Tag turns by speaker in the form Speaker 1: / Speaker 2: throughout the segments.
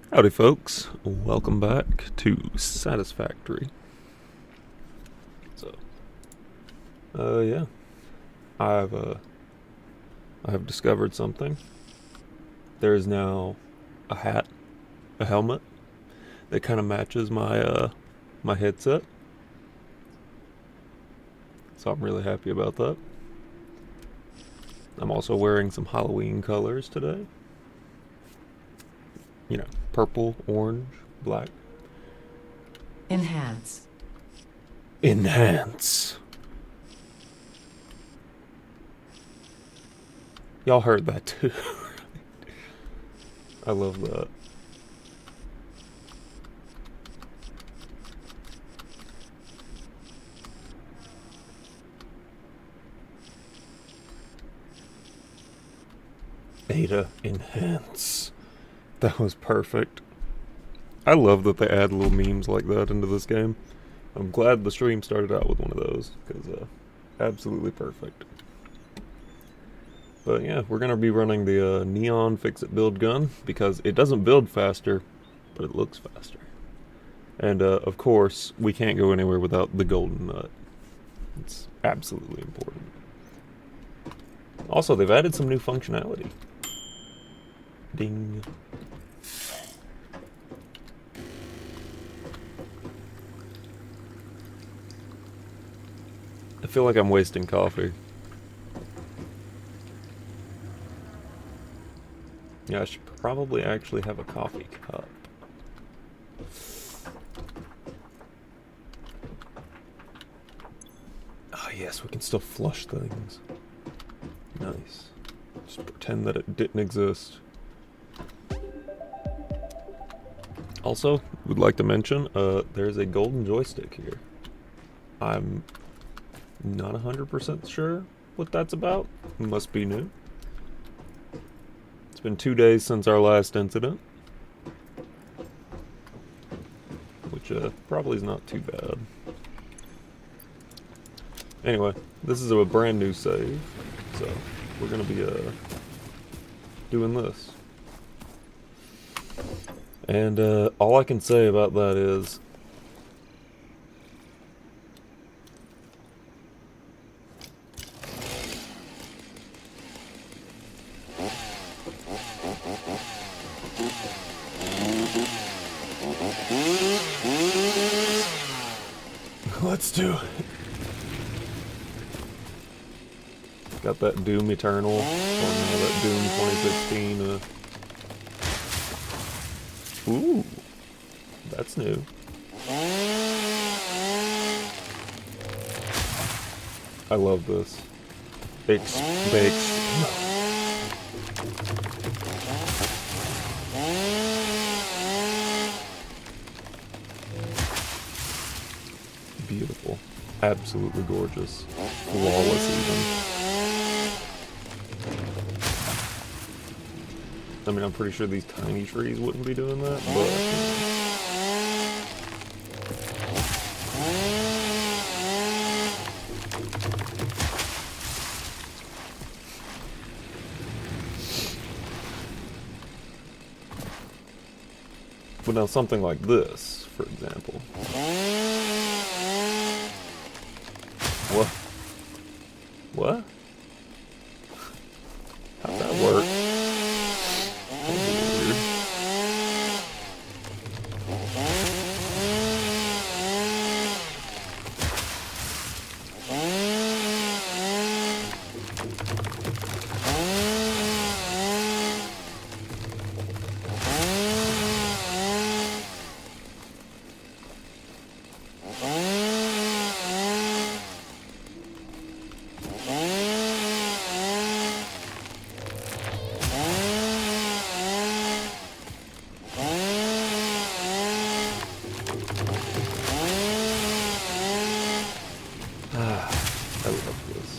Speaker 1: Howdy folks, welcome back to Satisfactory. So, yeah, I've, I have discovered something. There is now a hat, a helmet, that kind of matches my headset. So I'm really happy about that. I'm also wearing some Halloween colors today. You know, purple, orange, black.
Speaker 2: Enhance.
Speaker 1: Enhance. Y'all heard that too. I love that. Ada Enhance. That was perfect. I love that they add little memes like that into this game. I'm glad the stream started out with one of those, because absolutely perfect. But yeah, we're going to be running the Neon FICSIT build gun, because it doesn't build faster, but it looks faster. And of course, we can't go anywhere without the golden nut. It's absolutely important. Also, they've added some new functionality. Ding. I feel like I'm wasting coffee. Yeah, I should probably actually have a coffee cup. Ah, yes, we can still flush things. Nice. Just pretend that it didn't exist. Also, would like to mention, there's a golden joystick here. I'm not 100% sure what that's about. It must be new. It's been 2 days since our last incident, which probably is not too bad. Anyway, this is a brand new save, so we're gonna be doing this. And all I can say about that is let's do it. Got that Doom Eternal, or no, that Doom 2016. Ooh, that's new. I love this. Bakes. Beautiful. Absolutely gorgeous. Flawless even. I mean, I'm pretty sure these tiny trees wouldn't be doing that, but... But now something like this, for example. What? What? How'd that work? That was weird. I love this.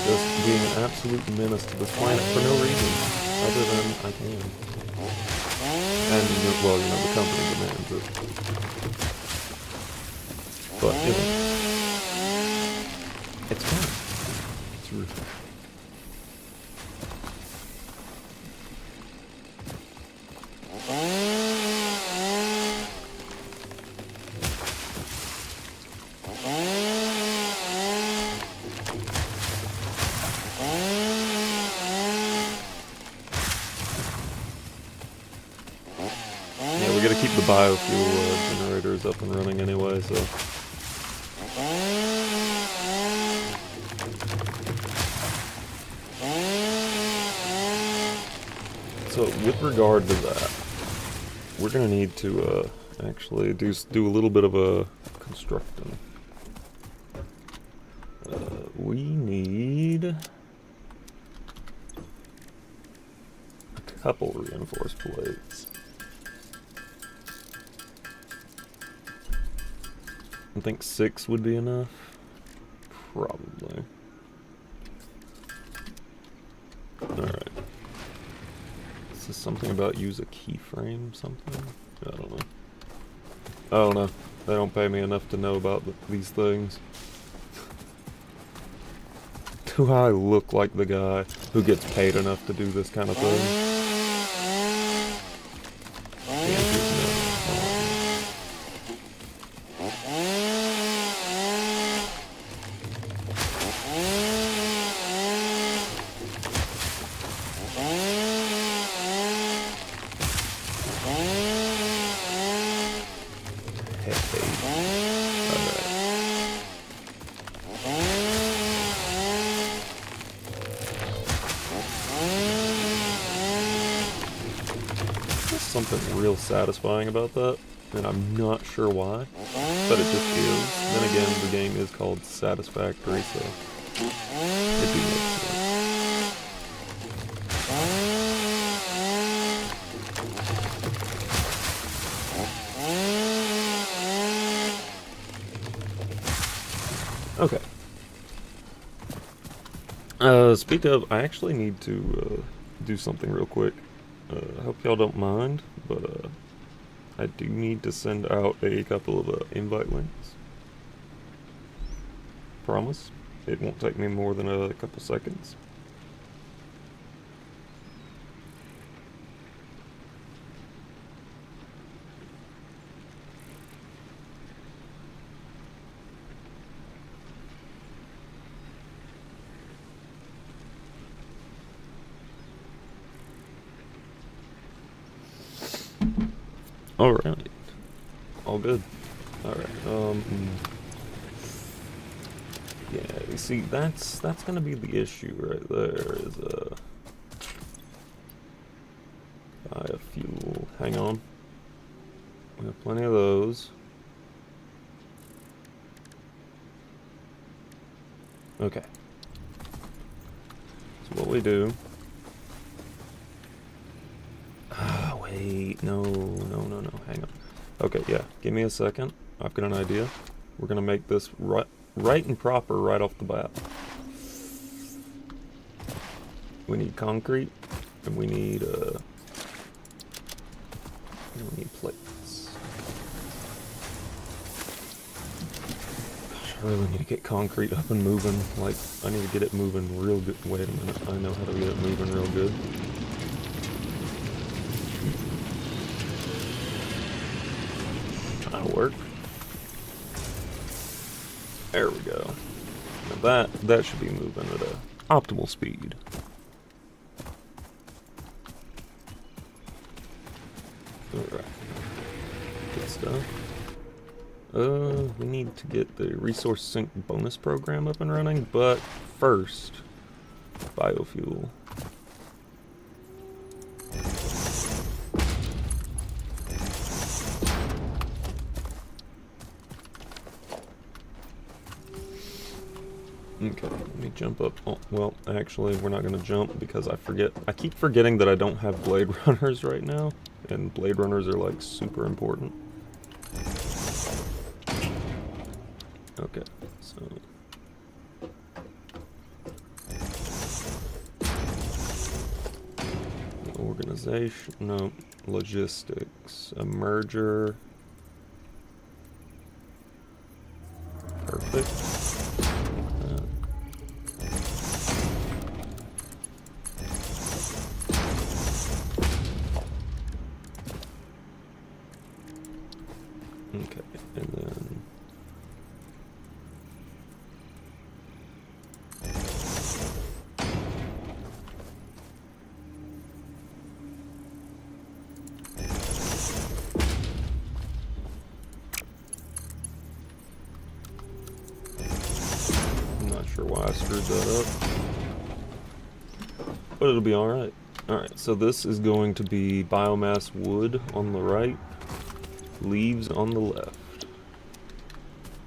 Speaker 1: Just being an absolute menace to this planet for no reason, other than I can. And, well, you know, the company demands it. But, you know, it's fun. It's rude. gotta keep the biofuel generators up and running anyway, so. So with regard to that, we're gonna need to actually do a little bit of a constructing. We need a couple reinforced plates. I think 6 would be enough. Probably. Alright. Is this something about use a keyframe something? I don't know. I don't know. They don't pay me enough to know about these things. Do I look like the guy who gets paid enough to do this kind of thing? The answer is no. Something real satisfying about that, and I'm not sure why, but it just is. Then again, the game is called Satisfactory, so it do make sense. Okay. Speak of, I actually need to do something real quick. I hope y'all don't mind, but I do need to send out a couple of invite links. Promise, it won't take me more than a couple seconds. Alright. All good. Alright, yeah, you see, that's gonna be the issue right there, is, biofuel. Hang on. We have plenty of those. Okay. So what we do... Wait, no, hang on. Okay, yeah, give me a second. I've got an idea. We're gonna make this right and proper right off the bat. We need concrete, and we need plates. Gosh, I really need to get concrete up and moving. Like, I need to get it moving real good. Wait a minute, I know how to get it moving real good. That'll work. There we go. Now that should be moving at a optimal speed. Alright. Good stuff. We need to get the resource sync bonus program up and running, but first, biofuel. Okay, let me jump up. Oh, well, actually, we're not going to jump because I keep forgetting that I don't have Blade Runners right now, and Blade Runners are, like, super important. Okay, so... Organization, no, logistics, a merger. Perfect. Okay, and then screwed that up. But it'll be alright. Alright, so this is going to be biomass wood on the right, leaves on the left.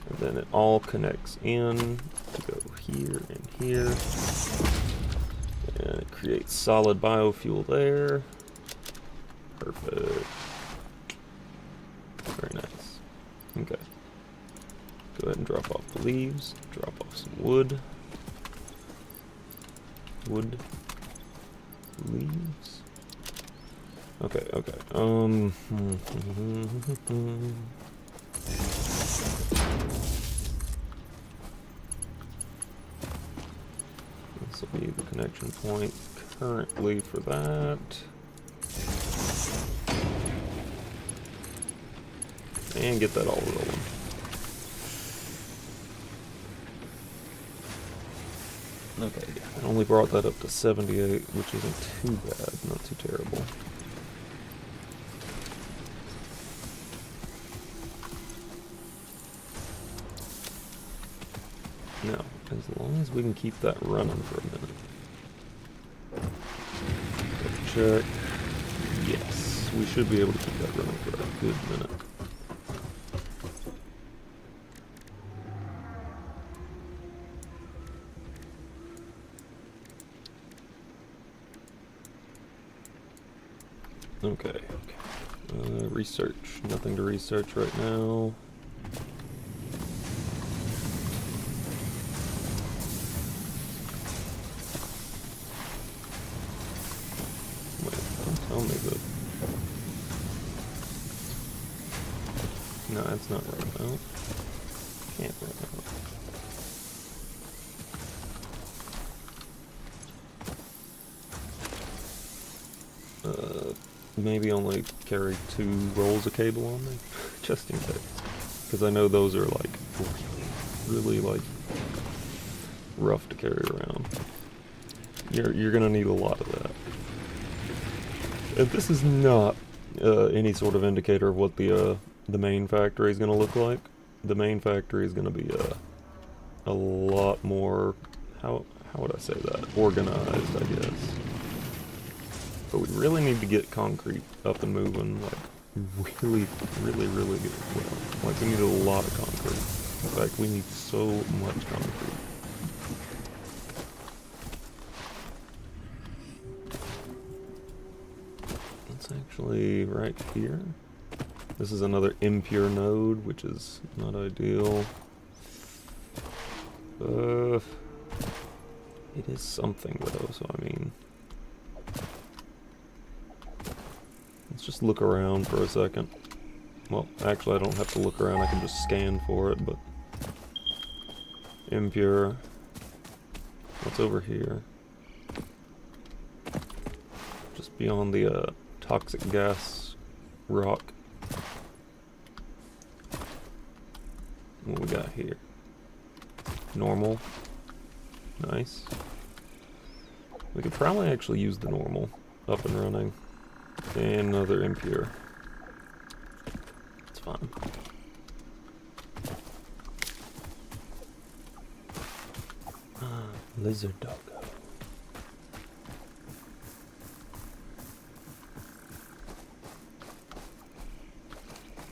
Speaker 1: And then it all connects in to go here and here. And it creates solid biofuel there. Perfect. Very nice. Okay. Go ahead and drop off the leaves. Drop off some wood. Wood. Leaves. Okay, okay. This will be the connection point currently for that. And get that all rolling. Okay, I only brought that up to 78, which isn't too bad, not too terrible. Now, as long as we can keep that running for a minute. Double check. Yes, we should be able to keep that running for a good minute. Okay, okay. Research. Nothing to research right now. Wait, don't tell me that. No, it's not run out. Can't run out. Maybe only carry 2 rolls of cable on me, just in case. Because I know those are like really like rough to carry around. You're gonna need a lot of that. And this is not any sort of indicator of what the main factory is gonna look like. The main factory is gonna be a lot more, how would I say that? Organized, I guess. But we really need to get concrete up and moving, like, really good. Well, like, we need a lot of concrete. In fact, we need so much concrete. It's actually right here. This is another impure node, which is not ideal. It is something, though, so I mean... Let's just look around for a second. Well, actually I don't have to look around, I can just scan for it, but... Impure. What's over here? Just beyond the toxic gas rock. What we got here? Normal. Nice. We could probably actually use the normal up and running. And another impure. It's fine. Lizard doggo.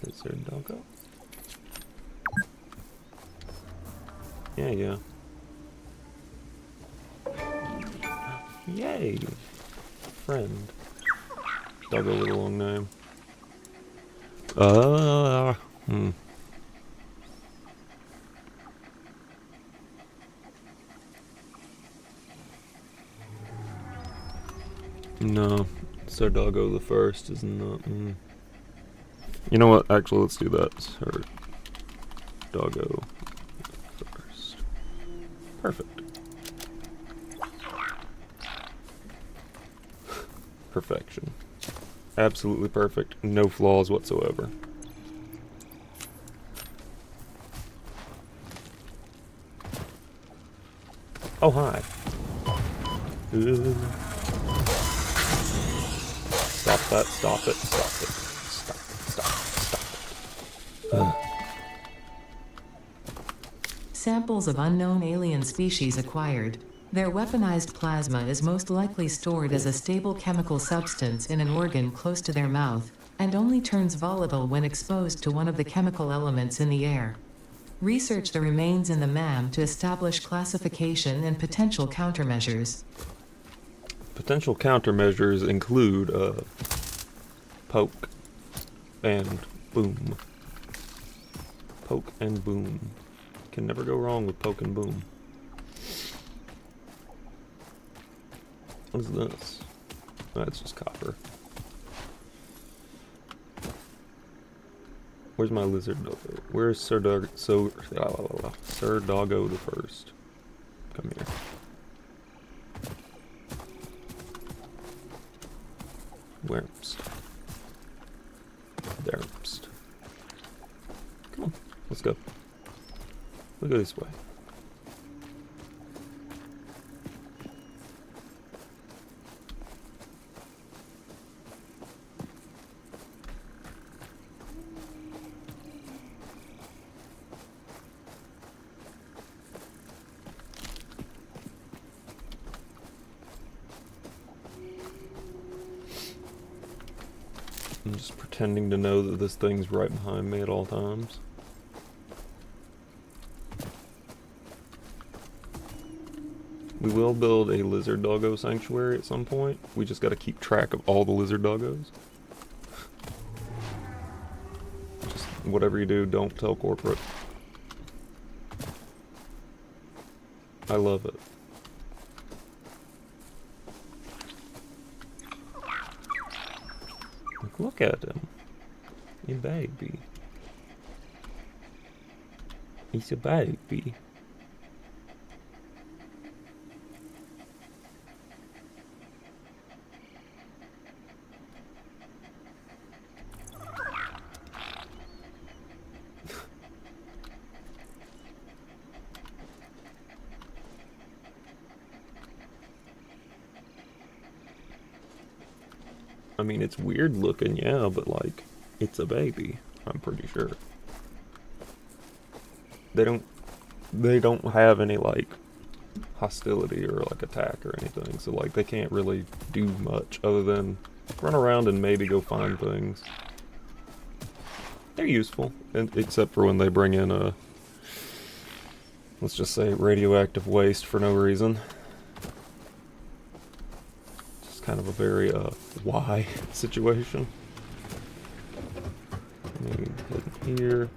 Speaker 1: Lizard doggo? Yeah. Yay! Friend. Doggo with a long name. No, Sir Doggo the First is not. You know what? Actually, let's do that. Sir Doggo First. Perfect. Perfection. Absolutely perfect. No flaws whatsoever. Oh, hi. Stop that. Stop it. Stop it. Stop it. Stop it. Stop it.
Speaker 2: samples of unknown alien species acquired. Their weaponized plasma is most likely stored as a stable chemical substance in an organ close to their mouth, and only turns volatile when exposed to one of the chemical elements in the air. Research the remains in the MAM to establish classification and potential countermeasures.
Speaker 1: Potential countermeasures include poke and boom. Poke and boom. Can never go wrong with poke and boom. What is this? That's just copper. Where's my lizard doggo? Where's Sir Doggo the First? Come here. Where's? There's. Come on, let's go. We'll go this way. I'm just pretending to know that this thing's right behind me at all times. We will build a lizard doggo sanctuary at some point. We just gotta keep track of all the lizard doggos. Just whatever you do, don't tell corporate. I love it. Look at him. You baby. He's a baby. I mean, it's weird looking, yeah, but like, it's a baby, I'm pretty sure. They don't have any like hostility or like attack or anything, so like they can't really do much other than run around and maybe go find things. They're useful, except for when they bring in a, let's just say, radioactive waste for no reason. Kind of a very why situation. Maybe hit here.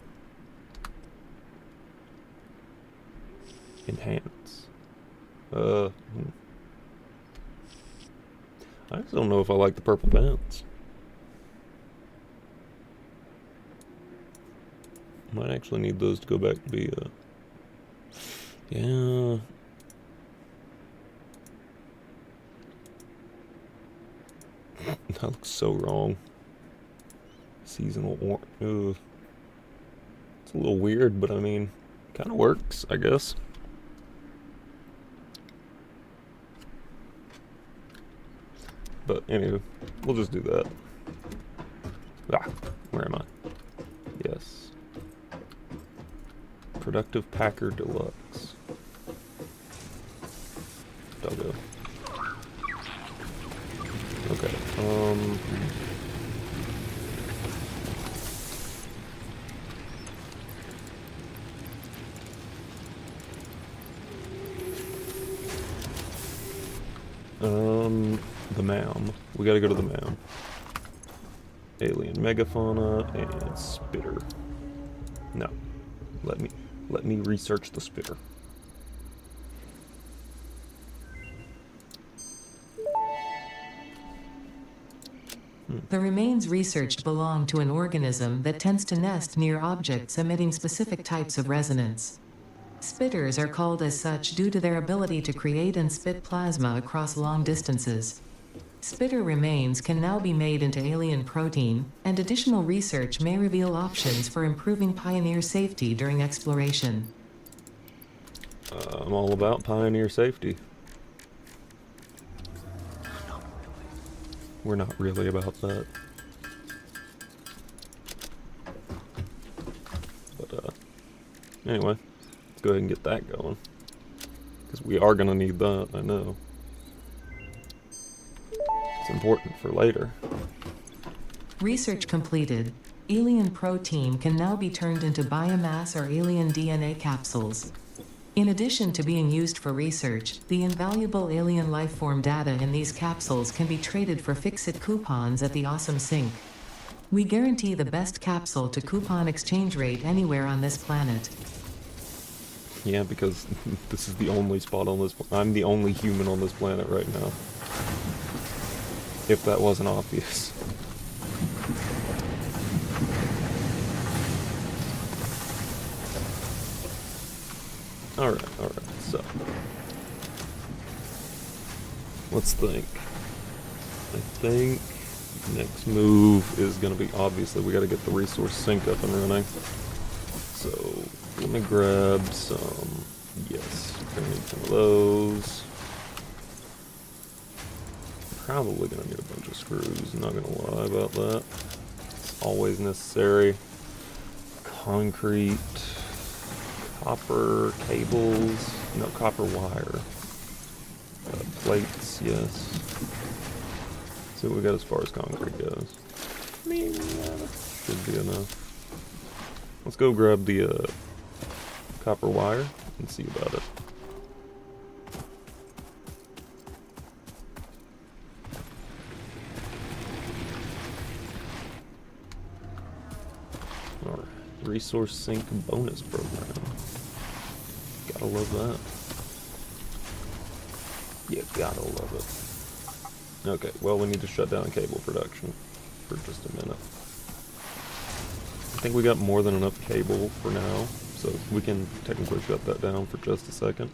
Speaker 1: Enhance. I just don't know if I like the purple pants. Might actually need those to go back to be yeah. That looks so wrong. Seasonal or it's a little weird, but I mean, kind of works, I guess. But anyway, we'll just do that. Ah, where am I? Yes. Productive Packer Deluxe. Doggo. Okay, the MAM. We gotta go to the MAM. Alien megafauna and spitter. No. Let me research the spitter.
Speaker 2: The remains researched belong to an organism that tends to nest near objects emitting specific types of resonance. Spitters are called as such due to their ability to create and spit plasma across long distances. Spitter remains can now be made into alien protein, and additional research may reveal options for improving Pioneer safety during exploration.
Speaker 1: I'm all about Pioneer safety. We're not really about that. But, anyway. Let's go ahead and get that going. Because we are going to need that, I know. It's important for later.
Speaker 2: Research completed. Alien protein can now be turned into biomass or alien DNA capsules. In addition to being used for research, the invaluable alien lifeform data in these capsules can be traded for FICSIT coupons at the Awesome Sync. We guarantee the best capsule to coupon exchange rate anywhere on this planet.
Speaker 1: Yeah, because this is the only spot on this... I'm the only human on this planet right now. If that wasn't obvious. Alright, so. Let's think. I think next move is going to be, obviously, we got to get the resource sink up and running. So, let me grab some, yes, I need some of those. Probably going to need a bunch of screws, not going to lie about that. It's always necessary. Concrete. Copper cables, no, copper wire. Plates, yes. See what we got as far as concrete goes. Should be enough. Let's go grab the copper wire and see about it. Alright, resource sync bonus program. Gotta love that. You gotta love it. Okay, well, we need to shut down cable production for just a minute. I think we got more than enough cable for now, so we can technically shut that down for just a second.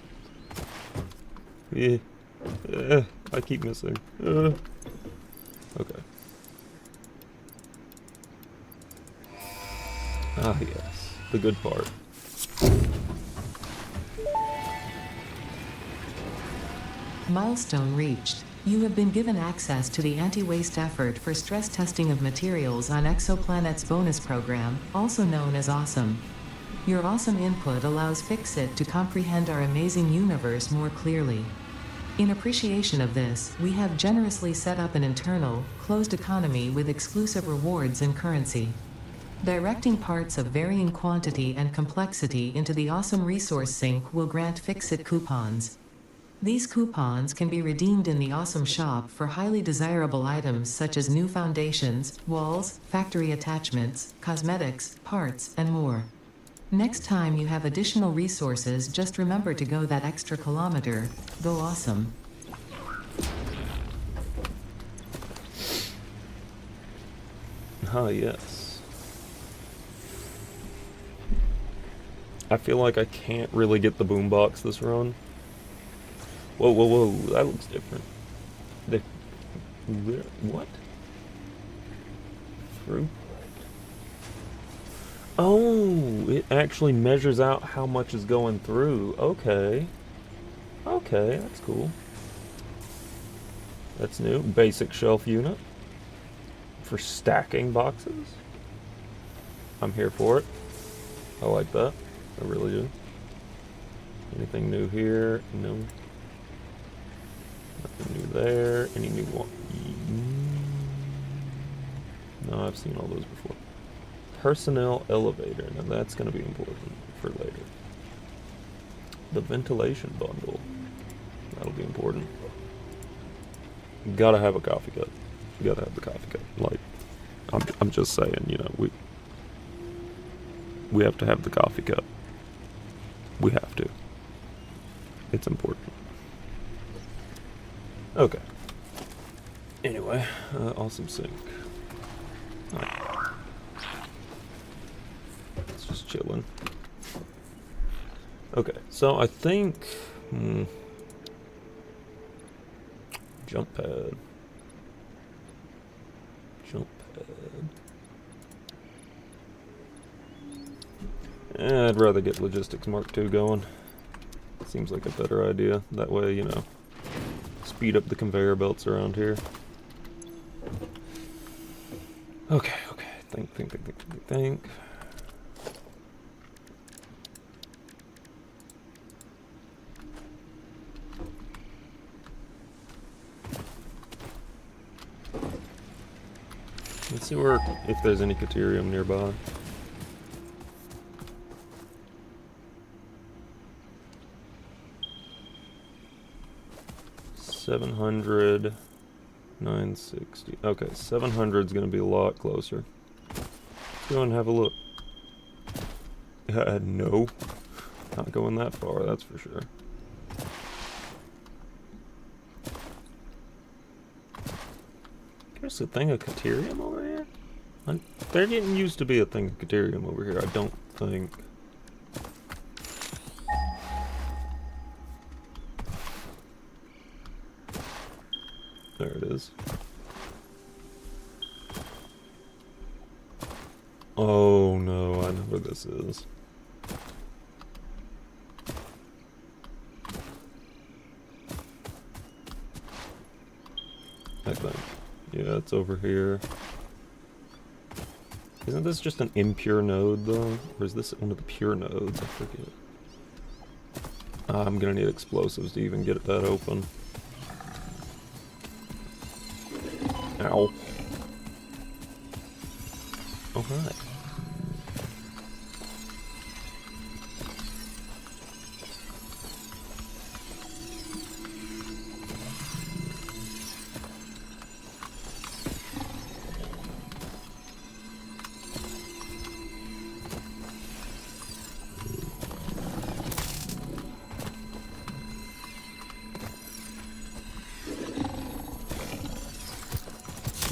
Speaker 1: Yeah. I keep missing. Okay. Ah, yes. The good part.
Speaker 2: Milestone reached. You have been given access to the anti-waste effort for stress testing of materials on Exoplanet's bonus program, also known as Awesome. Your awesome input allows FICSIT to comprehend our amazing universe more clearly. In appreciation of this, we have generously set up an internal, closed economy with exclusive rewards and currency. Directing parts of varying quantity and complexity into the Awesome Resource Sink will grant FICSIT coupons. These coupons can be redeemed in the Awesome Shop for highly desirable items such as new foundations, walls, factory attachments, cosmetics, parts, and more. Next time you have additional resources, just remember to go that extra kilometer. Go awesome.
Speaker 1: Ah, yes. I feel like I can't really get the boombox this run. Whoa, whoa, whoa, that looks different. What? Through? Oh, it actually measures out how much is going through. Okay. Okay, that's cool. That's new. Basic shelf unit. For stacking boxes. I'm here for it. I like that. I really do. Anything new here? No. Nothing new there. Any new one? No, I've seen all those before. Personnel elevator. Now that's going to be important for later. The ventilation bundle. That'll be important. Gotta have a coffee cup. You gotta have the coffee cup. Like, I'm just saying, you know, we have to have the coffee cup. We have to. It's important. Okay. Anyway, awesome sync. Right. It's just chilling. Okay, so I think jump pad. Jump pad. I'd rather get Logistics Mark II going. Seems like a better idea. That way, you know, speed up the conveyor belts around here. Okay, okay. Think. Let's see where, if there's any Caterium nearby. $700, $960. Okay, 700 is going to be a lot closer. Let's go and have a look. No. Not going that far, that's for sure. There's a thing of Caterium over here? There didn't used to be a thing of Caterium over here, I don't think. There it is. Oh no, I know where this is. I think. Yeah, it's over here. Isn't this just an impure node though? Or is this one of the pure nodes? I forget. I'm gonna need explosives to even get that open. Ow. Oh, hi.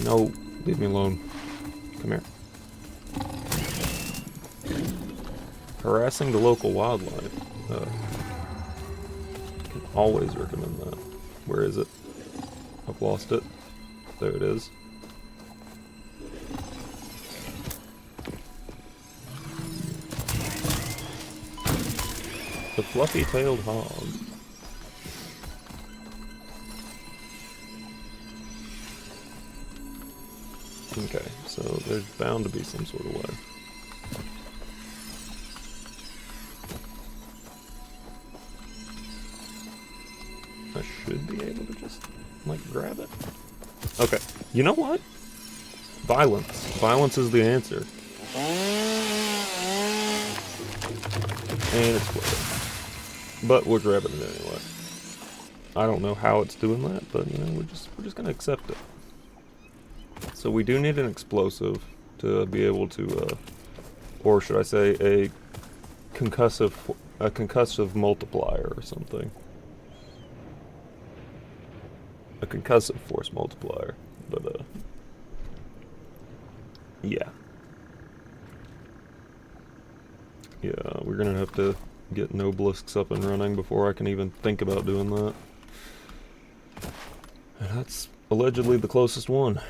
Speaker 1: No, leave me alone. Come here. Harassing the local wildlife. Can always recommend that. Where is it? I've lost it. There it is. The fluffy-tailed hog. Okay, so there's bound to be some sort of way. I should be able to just, like, grab it. Okay, you know what? Violence. Violence is the answer. And it's flooded. But we're grabbing it anyway. I don't know how it's doing that, but, you know, we're just gonna accept it. So we do need an explosive to be able to, or should I say a concussive multiplier or something. A concussive force multiplier, but yeah. Yeah, we're gonna have to get Nobelisks up and running before I can even think about doing that. And that's allegedly the closest one.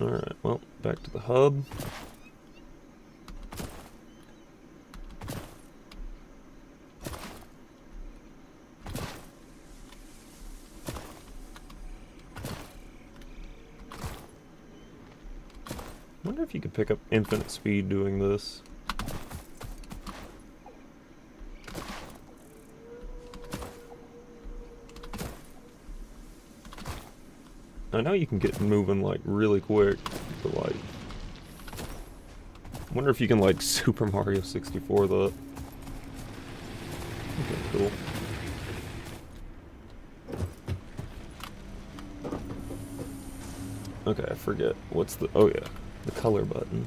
Speaker 1: Alright, well, back to the hub. I wonder if you could pick up infinite speed doing this. I know you can get moving, like, really quick, but, like... I wonder if you can, like, Super Mario 64 that. Okay, cool. Okay, I forget. What's the... Oh, yeah. The color button.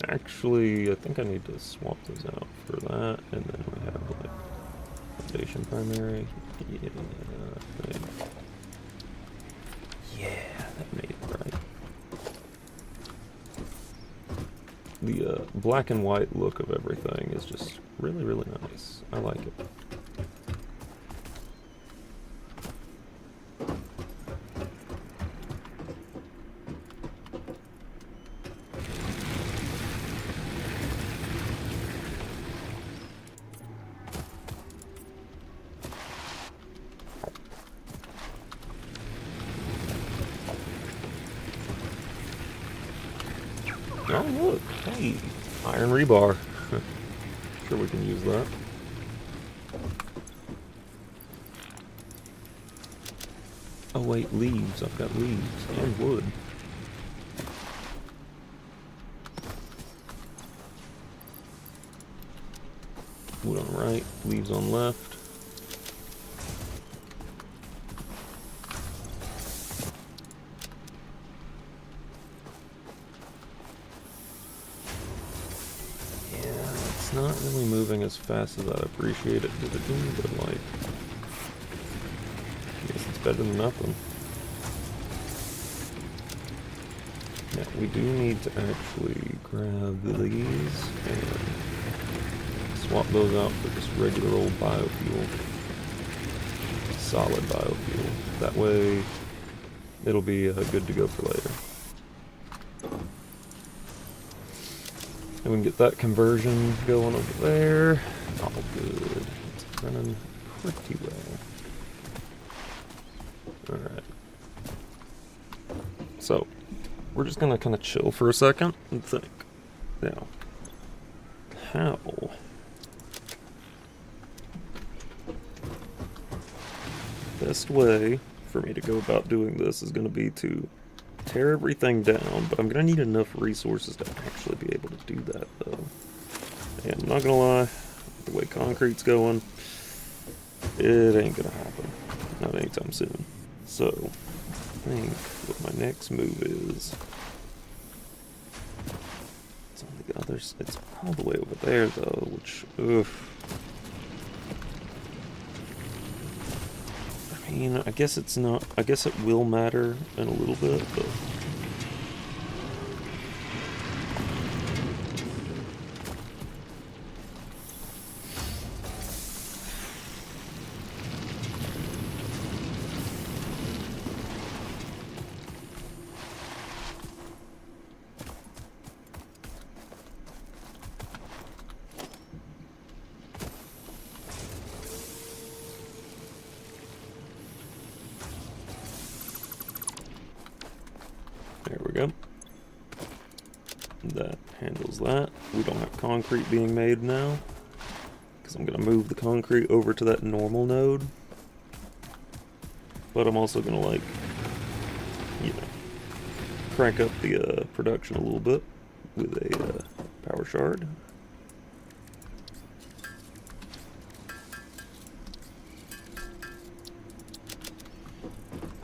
Speaker 1: Actually, I think I need to swap those out for that, and then we have, like, foundation primary. Yeah, that made it right. The black and white look of everything is just really, really nice. I like it. Oh, look. Hey, iron rebar. Sure we can use that. Oh, wait, leaves. I've got leaves and wood. Wood on right, leaves on left. It's not really moving as fast as I'd appreciate it to do, but like, I guess it's better than nothing. Now, we do need to actually grab these and swap those out for just regular old biofuel. Solid biofuel. That way, it'll be good to go for later. And we can get that conversion going over there. All good. It's running pretty well. Alright. So, we're just gonna kind of chill for a second and think. Now, how? Best way for me to go about doing this is gonna be to tear everything down, but I'm gonna need enough resources to actually be able to do that, though. And I'm not gonna lie, the way concrete's going, it ain't gonna happen. Not anytime soon. So, I think what my next move is, it's on the other, it's all the way over there, though, which, oof. I mean, I guess it's not, I guess it will matter in a little bit, but there we go. That handles that. We don't have concrete being made now, because I'm going to move the concrete over to that normal node. But I'm also going to, like, you know, crank up the production a little bit with a power shard.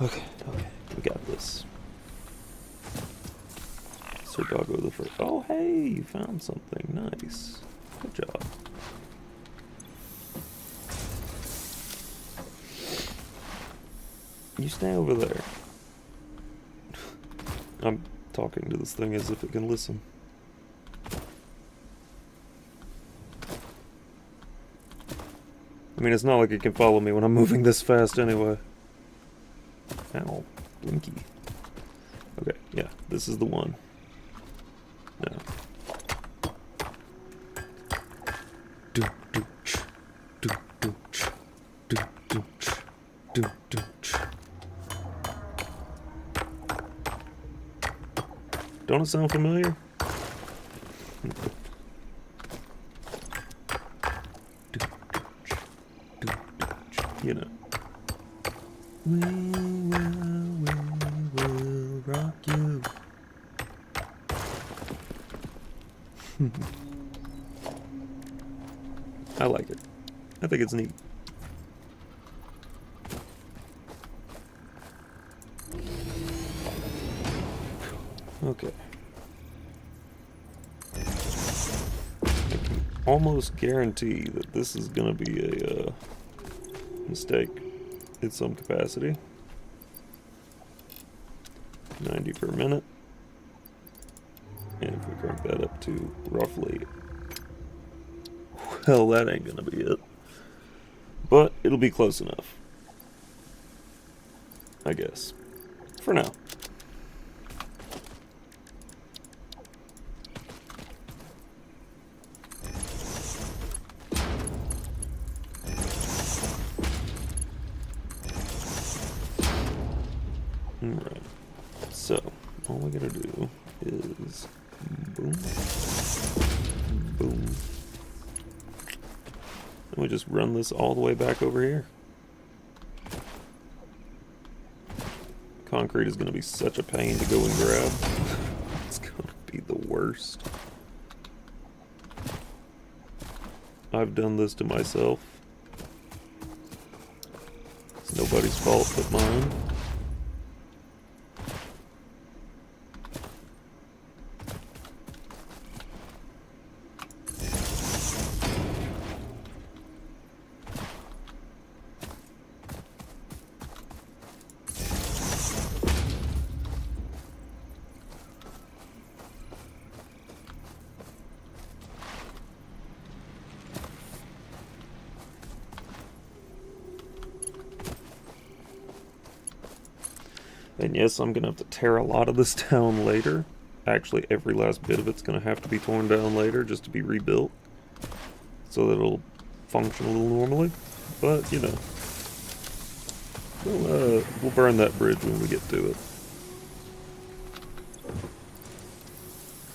Speaker 1: Okay, we got this. Sir Doggo the first. Oh, hey, you found something. Nice. Good job. You stay over there. I'm talking to this thing as if it can listen. I mean, it's not like it can follow me when I'm moving this fast anyway. Ow. Blinky. Okay, yeah, this is the one. No. Don't it sound familiar? You know. We will rock you. I like it. I think it's neat. Okay. I can almost guarantee that this is going to be a mistake in some capacity. 90 per minute. And if we crank that up to roughly, well, that ain't gonna be it. But it'll be close enough, I guess, for now. Alright, so all we gotta do is Boom. Boom. And we just run this all the way back over here. Concrete is going to be such a pain to go and grab. It's going to be the worst. I've done this to myself. It's nobody's fault but mine. And yes, I'm going to have to tear a lot of this down later. Actually, every last bit of it's going to have to be torn down later just to be rebuilt. So that it'll function a little normally. But, you know, we'll burn that bridge when we get to it.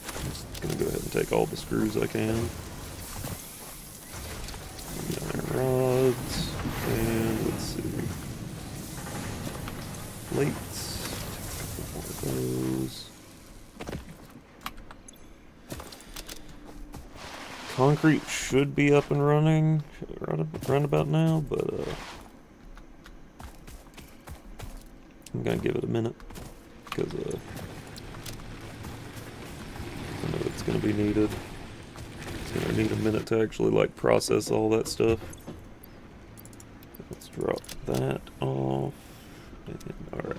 Speaker 1: I'm just going to go ahead and take all the screws I can. Iron rods. And let's see. Plates. Those. Concrete should be up and running right about now, but I'm gonna give it a minute because I know it's gonna be needed. It's gonna need a minute to actually like process all that stuff. Let's drop that off. All right.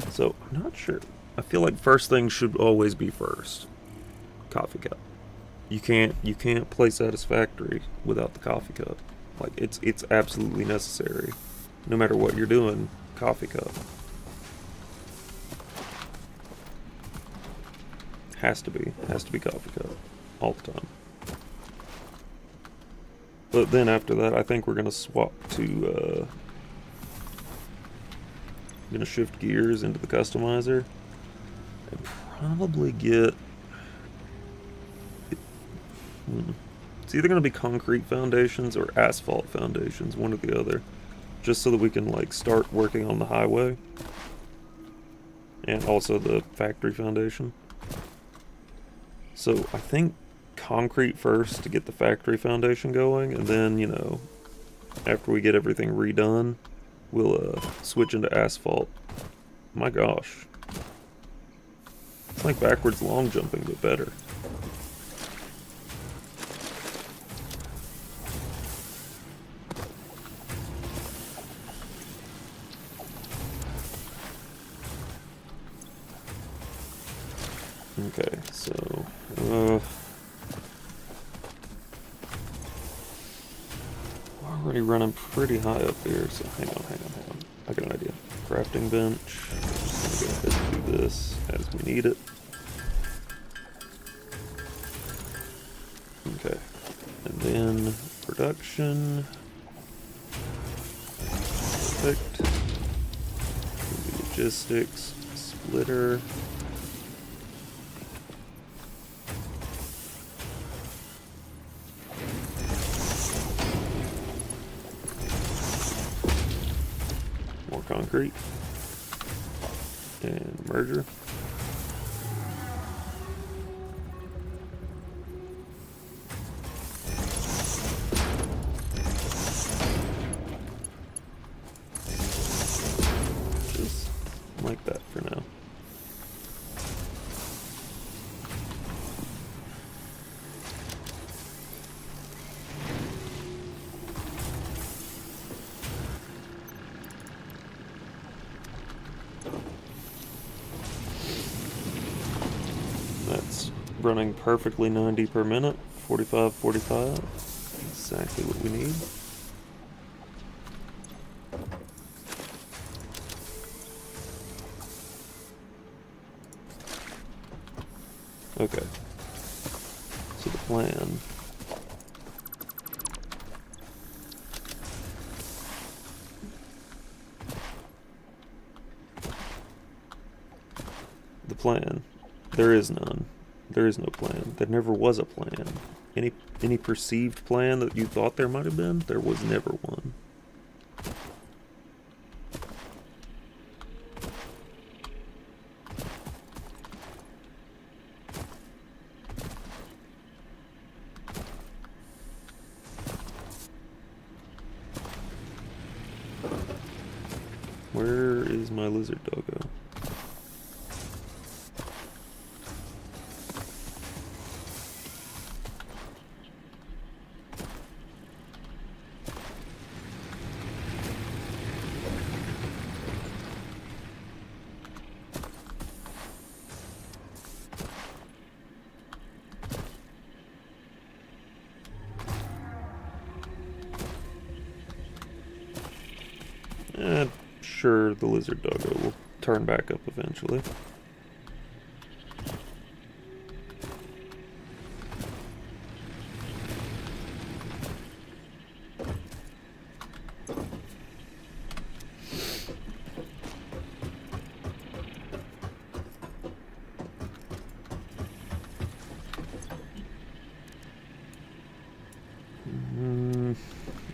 Speaker 1: So, I'm not sure. I feel like first thing should always be first. Coffee cup. You can't play Satisfactory without the coffee cup. Like it's absolutely necessary. No matter what you're doing, coffee cup. Has to be coffee cup. All the time. But then after that, I think we're gonna swap to I'm going to shift gears into the customizer and probably get... It's either going to be concrete foundations or asphalt foundations, one or the other. Just so that we can like start working on the highway. And also the factory foundation. So I think concrete first to get the factory foundation going, and then, you know, after we get everything redone, we'll switch into asphalt. My gosh. It's like backwards long jumping, but better. Okay, so... already running pretty high up here, so hang on. I got an idea. Crafting bench. I'm just gonna go ahead and do this as we need it. Okay. And then production. Perfect. Logistics. Splitter. Concrete and merger. Just like that for now. That's running perfectly 90 per minute, 45, 45. Exactly what we need. Okay. So the plan. There is none. There is no plan. There never was a plan. Any perceived plan that you thought there might have been, there was never one. Where is my lizard doggo? Sure, the lizard doggo will turn back up eventually.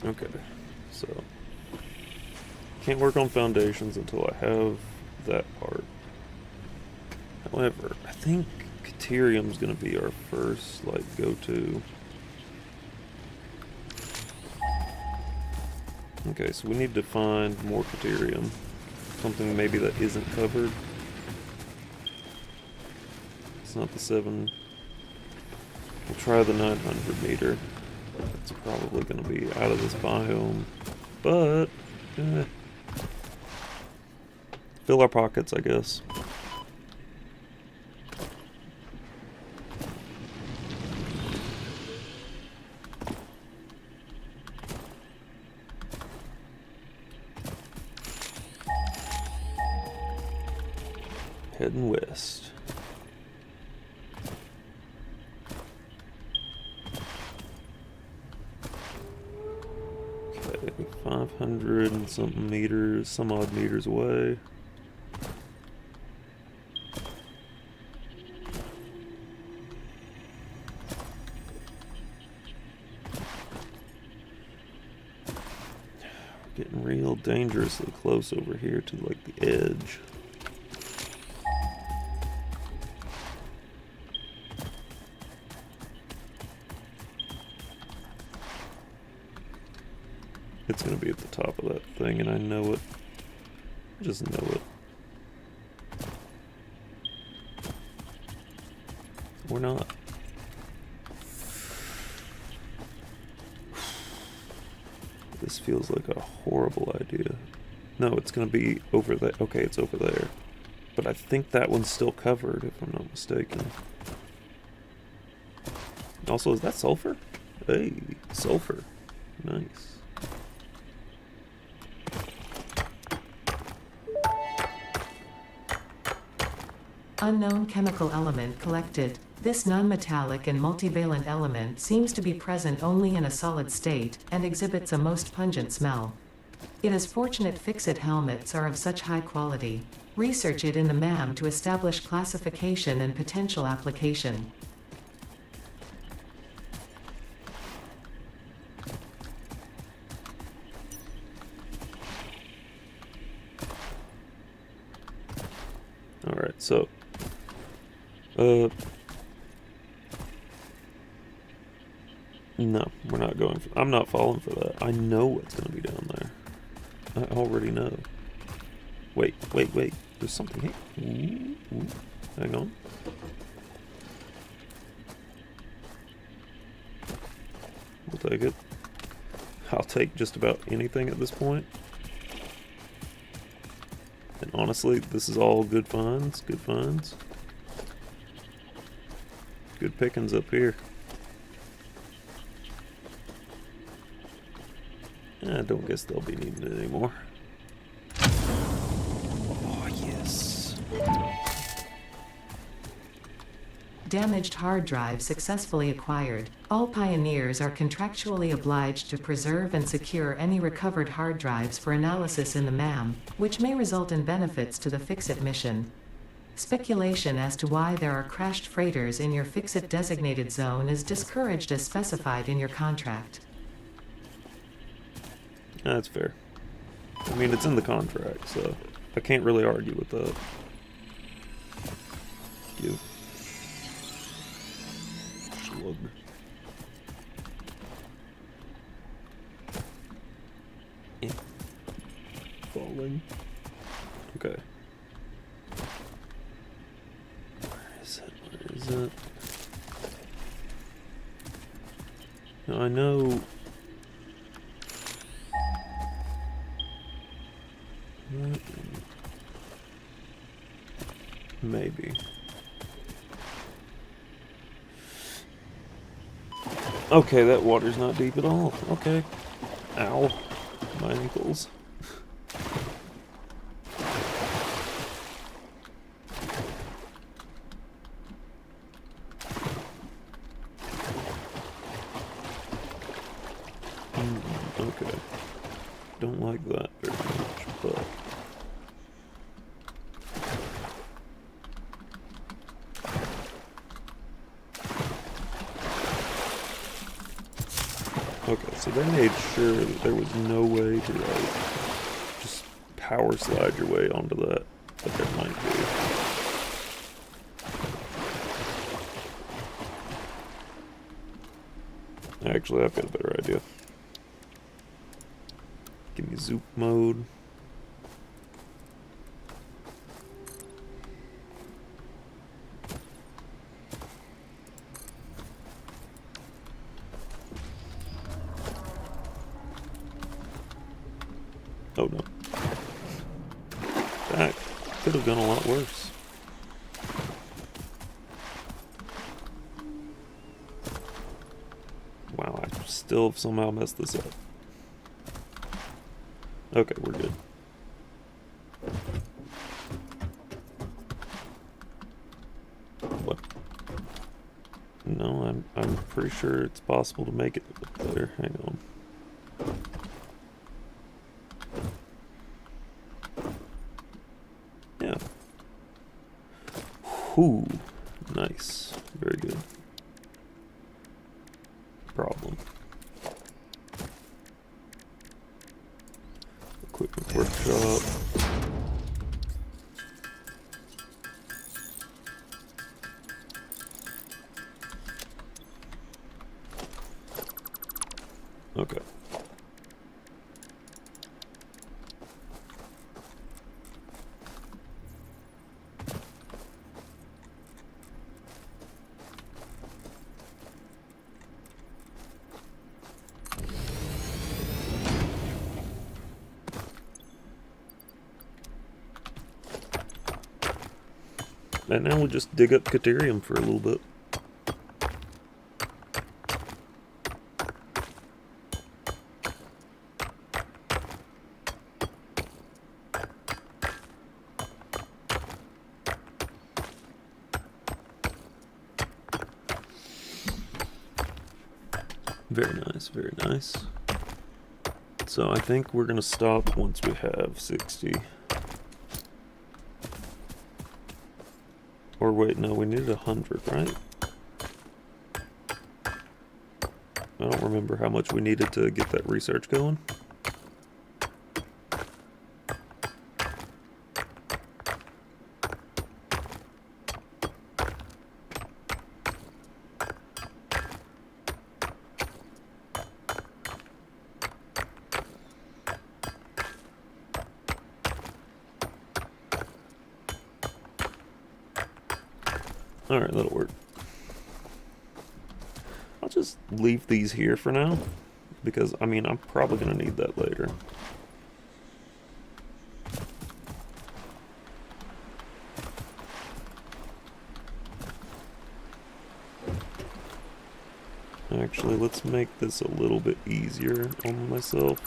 Speaker 1: Okay, so can't work on foundations until I have that part. However, I think Caterium's gonna be our first, like, go-to. Okay, so we need to find more Caterium. Something maybe that isn't covered. It's not the 7. We'll try the 900 meter. It's probably gonna be out of this biome, but fill our pockets, I guess. Heading west. Okay, 500 and something meters, some odd meters away. Getting real dangerously close over here to, like, the edge. It's gonna be at the top of that thing, and I know it. I just know it. Or not. This feels like a horrible idea. No, it's gonna be over there. Okay, it's over there. But I think that one's still covered, if I'm not mistaken. Also, is that sulfur? Hey, sulfur. Nice.
Speaker 2: Unknown chemical element collected. This non-metallic and multivalent element seems to be present only in a solid state, and exhibits a most pungent smell. It is fortunate FICSIT helmets are of such high quality. Research it in the MAM to establish classification and potential application.
Speaker 1: Alright, so no, we're not going for, I'm not falling for that. I know what's gonna be down there. I already know. Wait. There's something here. Ooh. Hang on. We'll take it. I'll take just about anything at this point. And honestly, this is all good finds. Good finds. Good pickings up here. I don't guess they'll be needing it anymore. Oh, yes.
Speaker 2: Damaged hard drive successfully acquired. All pioneers are contractually obliged to preserve and secure any recovered hard drives for analysis in the MAM, which may result in benefits to the FICSIT mission. Speculation as to why there are crashed freighters in your FICSIT designated zone is discouraged as specified in your contract.
Speaker 1: That's fair. I mean, it's in the contract, so I can't really argue with that. Give. Slug. Falling. Okay. Where is it? Where is it? Now I know. Maybe. Okay, that water's not deep at all. Okay. Ow. My ankles. Okay. Don't like that very much, but... Okay, so they made sure that there was no way to, like, just power slide your way onto that, but there might be. Actually, I've got a better idea. Give me zoop mode. Oh no. That could have gone a lot worse. Wow, I still have somehow messed this up. Okay, we're good. What? No, I'm pretty sure it's possible to make it up there. Hang on. Yeah. Whew. Nice. Very good. Problem. Equipment workshop. Okay. And now we'll just dig up Caterium for a little bit. Very nice, very nice. So I think we're gonna stop once we have 60. Or wait, no, we needed 100, right? I don't remember how much we needed to get that research going. Alright, that'll work. I'll just leave these here for now, because, I mean, I'm probably going to need that later. Actually, let's make this a little bit easier on myself.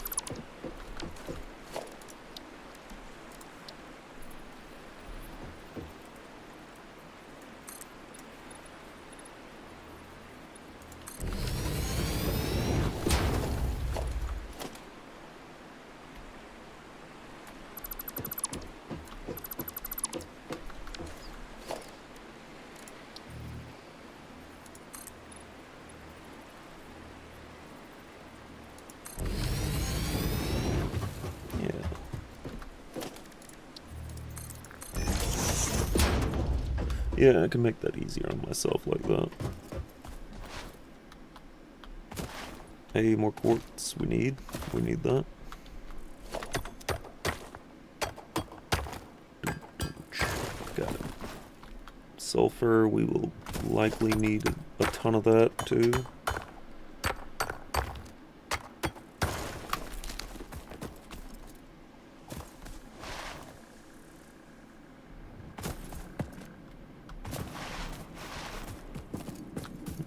Speaker 1: Yeah, I can make that easier on myself like that. Hey, more quartz we need that. Got it. Sulfur, we will likely need a ton of that too.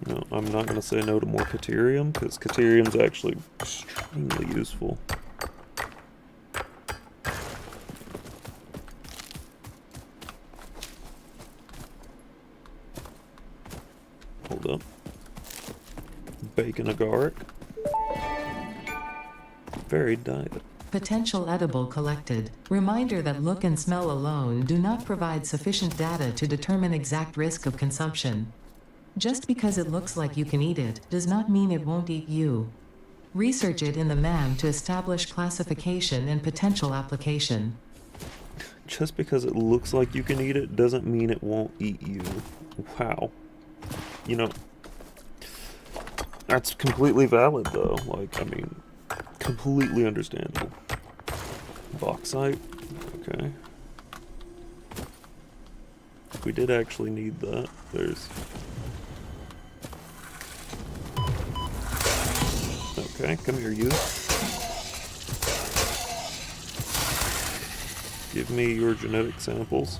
Speaker 1: No, I'm not going to say no to more Caterium, because Caterium's actually extremely useful. Hold up. Bacon agaric. Varied diet.
Speaker 2: Potential edible collected. Reminder that look and smell alone do not provide sufficient data to determine exact risk of consumption. Just because it looks like you can eat it does not mean it won't eat you. Research it in the MAM to establish classification and potential application.
Speaker 1: Just because it looks like you can eat it doesn't mean it won't eat you. Wow. You know, that's completely valid though. Like, I mean, completely understandable. Bauxite. Okay. We did actually need that. There's... Okay, come here, you. Give me your genetic samples.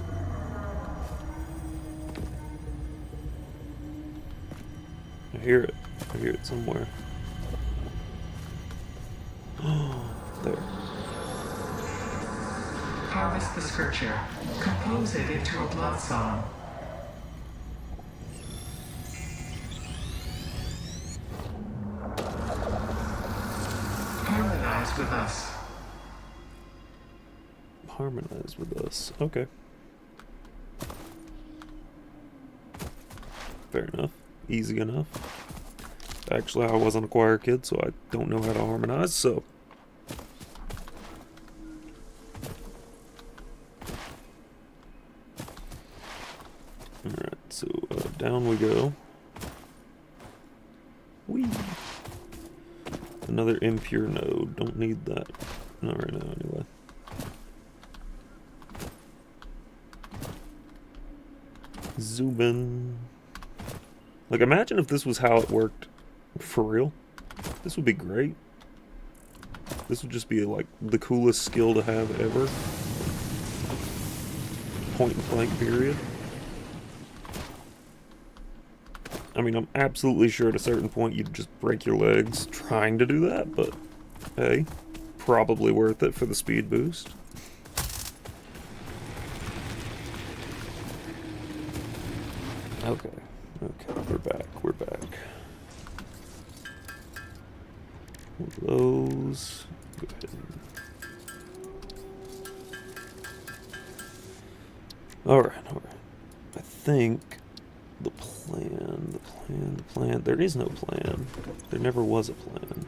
Speaker 1: I hear it. I hear it somewhere. There.
Speaker 2: Harvest the scripture. Compose it into a blood song. Harmonize with us.
Speaker 1: Harmonize with us. Okay. Fair enough. Easy enough. Actually, I wasn't a choir kid, so I don't know how to harmonize, so... Alright, so down we go. Whee! Another impure node. Don't need that. Not right now, anyway. Zoom in. Like, imagine if this was how it worked for real. This would be great. This would just be, like, the coolest skill to have ever. Point and blank, period. I mean, I'm absolutely sure at a certain point you'd just break your legs trying to do that, but hey, probably worth it for the speed boost. Okay, we're back, we're back. Those, go ahead and... Alright. I think the plan, there is no plan. There never was a plan.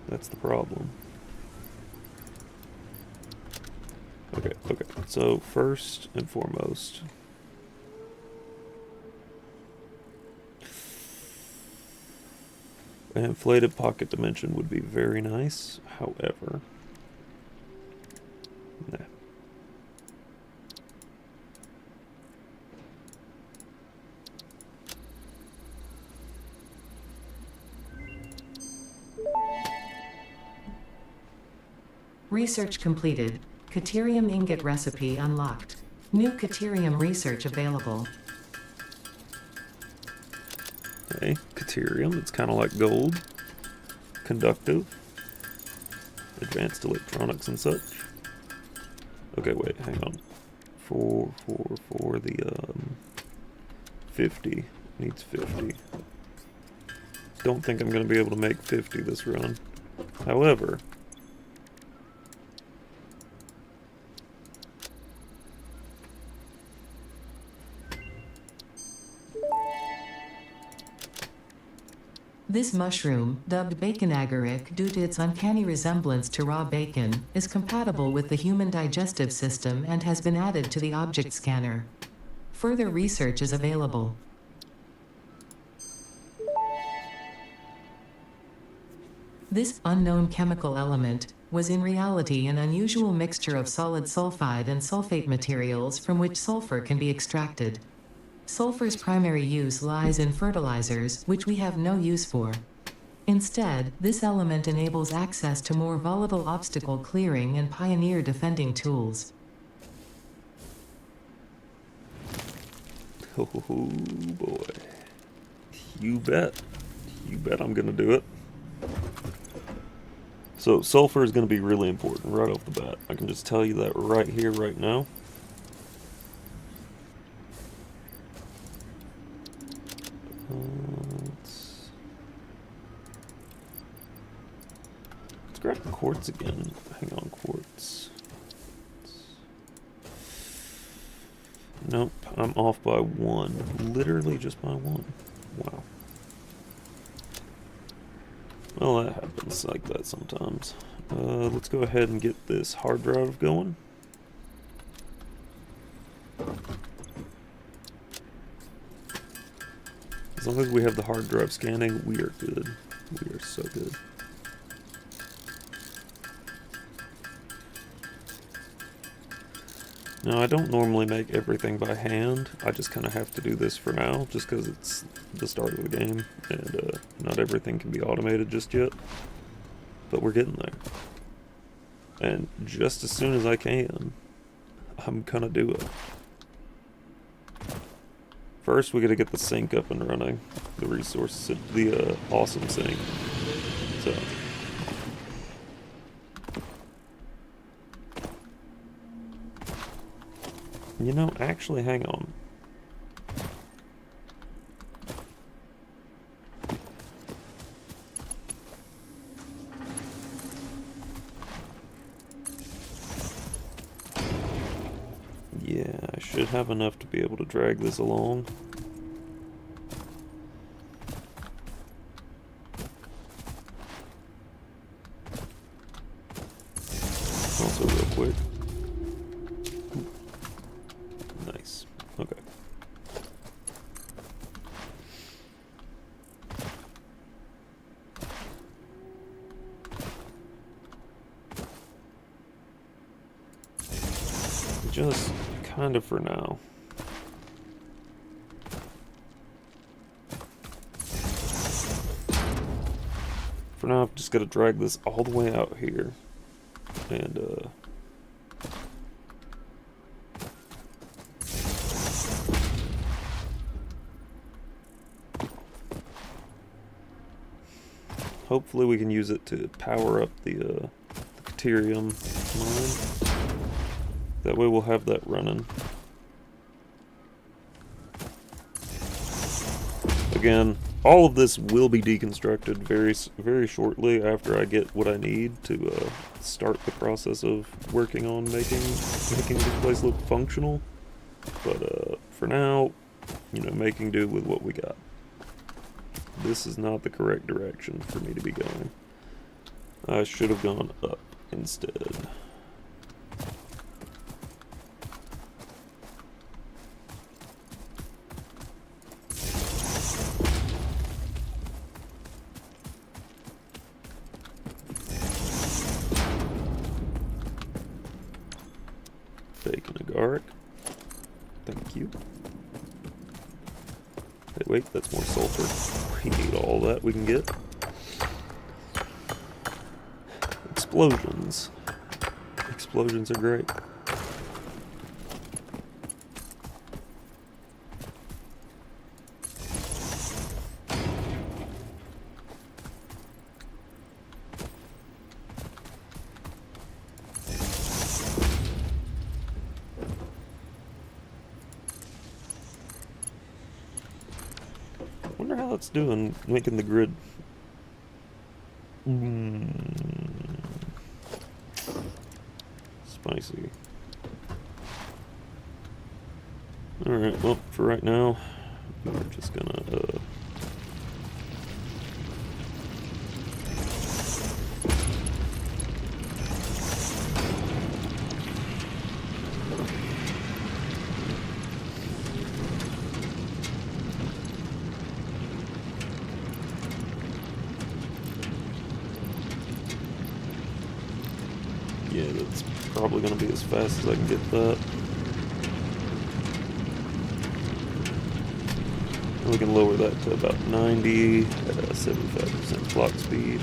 Speaker 1: That's the problem. Okay, so first and foremost, an inflated pocket dimension would be very nice, however, nah.
Speaker 2: Research completed. Caterium ingot recipe unlocked. New Caterium research available.
Speaker 1: Okay, Caterium, it's kind of like gold. Conductive. Advanced electronics and such. Okay, wait, hang on. For the, 50. Needs 50. Don't think I'm going to be able to make 50 this run. However...
Speaker 2: This mushroom, dubbed bacon agaric due to its uncanny resemblance to raw bacon, is compatible with the human digestive system and has been added to the object scanner. Further research is available. This unknown chemical element was in reality an unusual mixture of solid sulfide and sulfate materials from which sulfur can be extracted. Sulfur's primary use lies in fertilizers, which we have no use for. Instead, this element enables access to more volatile obstacle clearing and pioneer defending tools.
Speaker 1: Oh boy. You bet. You bet I'm gonna do it. So sulfur is going to be really important right off the bat. I can just tell you that right here, right now. Let's grab quartz again. Hang on, quartz. Nope, I'm off by 1. Literally just by 1. Wow. Well, that happens like that sometimes. Let's go ahead and get this hard drive going. As long as we have the hard drive scanning, we are good. We are so good. Now, I don't normally make everything by hand. I just kind of have to do this for now, just because it's the start of the game, and not everything can be automated just yet. But we're getting there. And just as soon as I can, I'm gonna do it. First, we gotta get the sink up and running. The resource, the awesome sink. So. You know, actually, hang on. Yeah, I should have enough to be able to drag this along. Also, real quick. Nice. Okay. Just kind of for now. For now, I've just got to drag this all the way out here. And, hopefully we can use it to power up the Caterium mine. That way we'll have that running. Again, all of this will be deconstructed very shortly after I get what I need to start the process of working on making this place look functional. But for now, you know, making do with what we got. This is not the correct direction for me to be going. I should have gone up instead. Bacon agaric. Thank you. Hey, wait, that's more sulfur. We need all that we can get. Explosions. Explosions are great. Wonder how it's doing, making the grid. Spicy. Alright, well, for right now, we're just gonna, Yeah, that's probably going to be as fast as I can get that. We can lower that to about 90 at a 75% clock speed.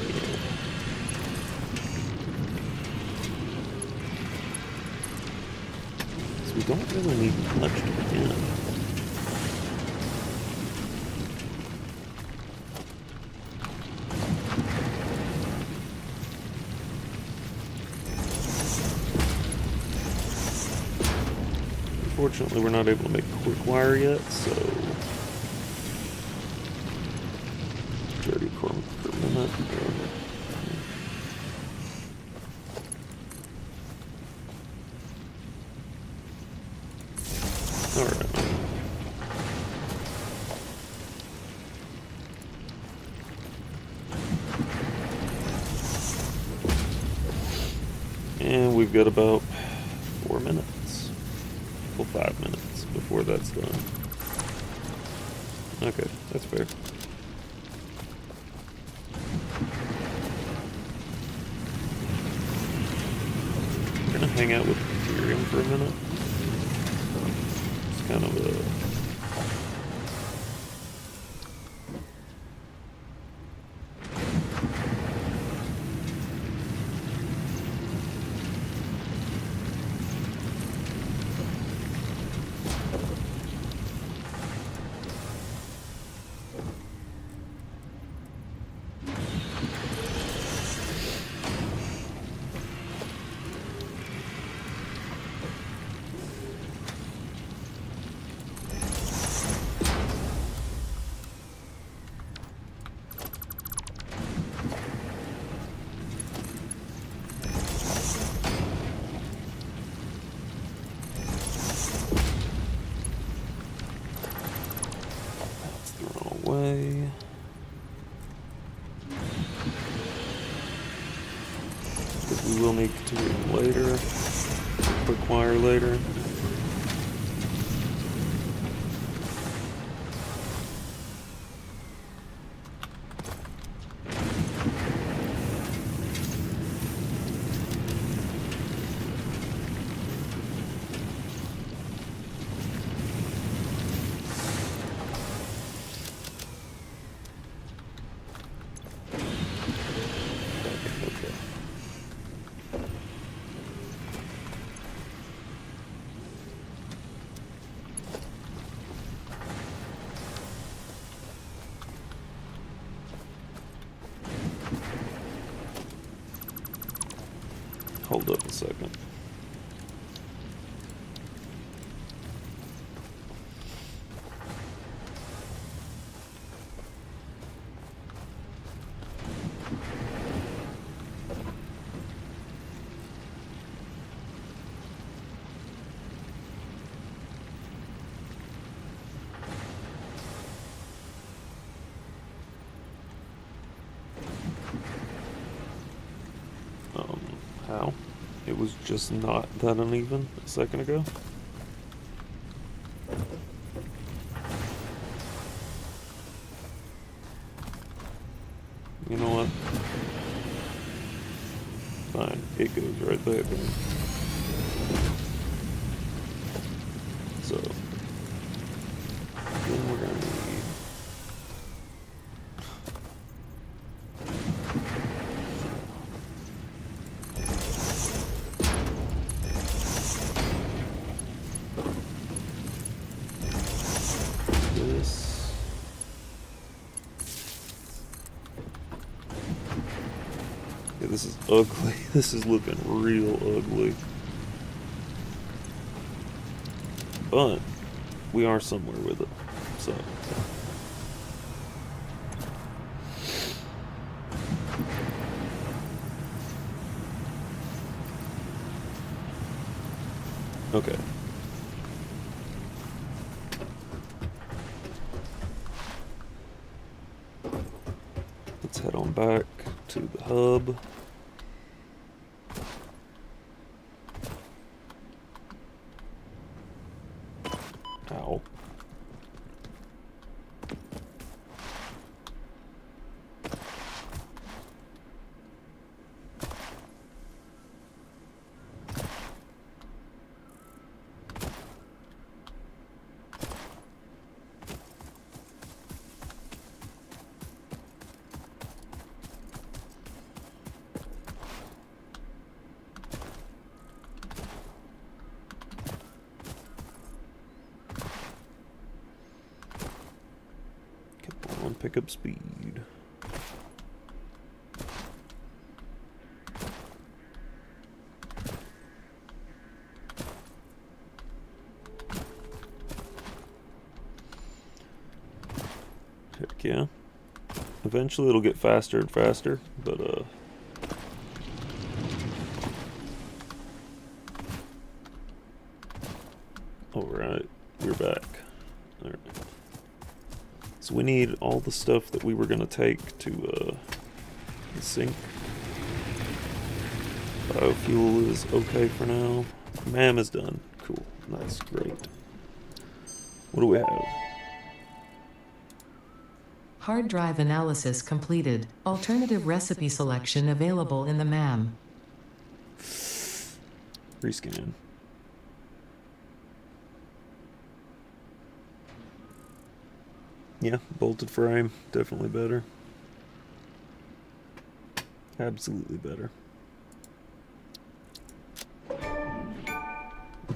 Speaker 1: Yeah. So we don't really need much to begin. Unfortunately, we're not able to make quick wire yet, so 30 core per minute. Alright. And we've got about 4 minutes. Well, 5 minutes before that's done. Okay, that's fair. We're gonna hang out with Ethereum for a minute. It's kind of a... way. Because we will need to later. Quick wire later. Hold up a second. How? It was just not that uneven a second ago. You know what? Fine, it goes right there then. So, then we're gonna need... this. Yeah, this is ugly. This is looking real ugly. But we are somewhere with it, so. Okay. Let's head on back to the hub. Ow. Pick up speed. Heck yeah. Eventually it'll get faster and faster, but alright, we're back. Alright. So we need all the stuff that we were gonna take to the sink. Biofuel is okay for now. MAM is done. Cool. Nice. Great. What do we have?
Speaker 2: Hard drive analysis completed. Alternative recipe selection available in the MAM.
Speaker 1: Rescan. Yeah, bolted frame. Definitely better. Absolutely better.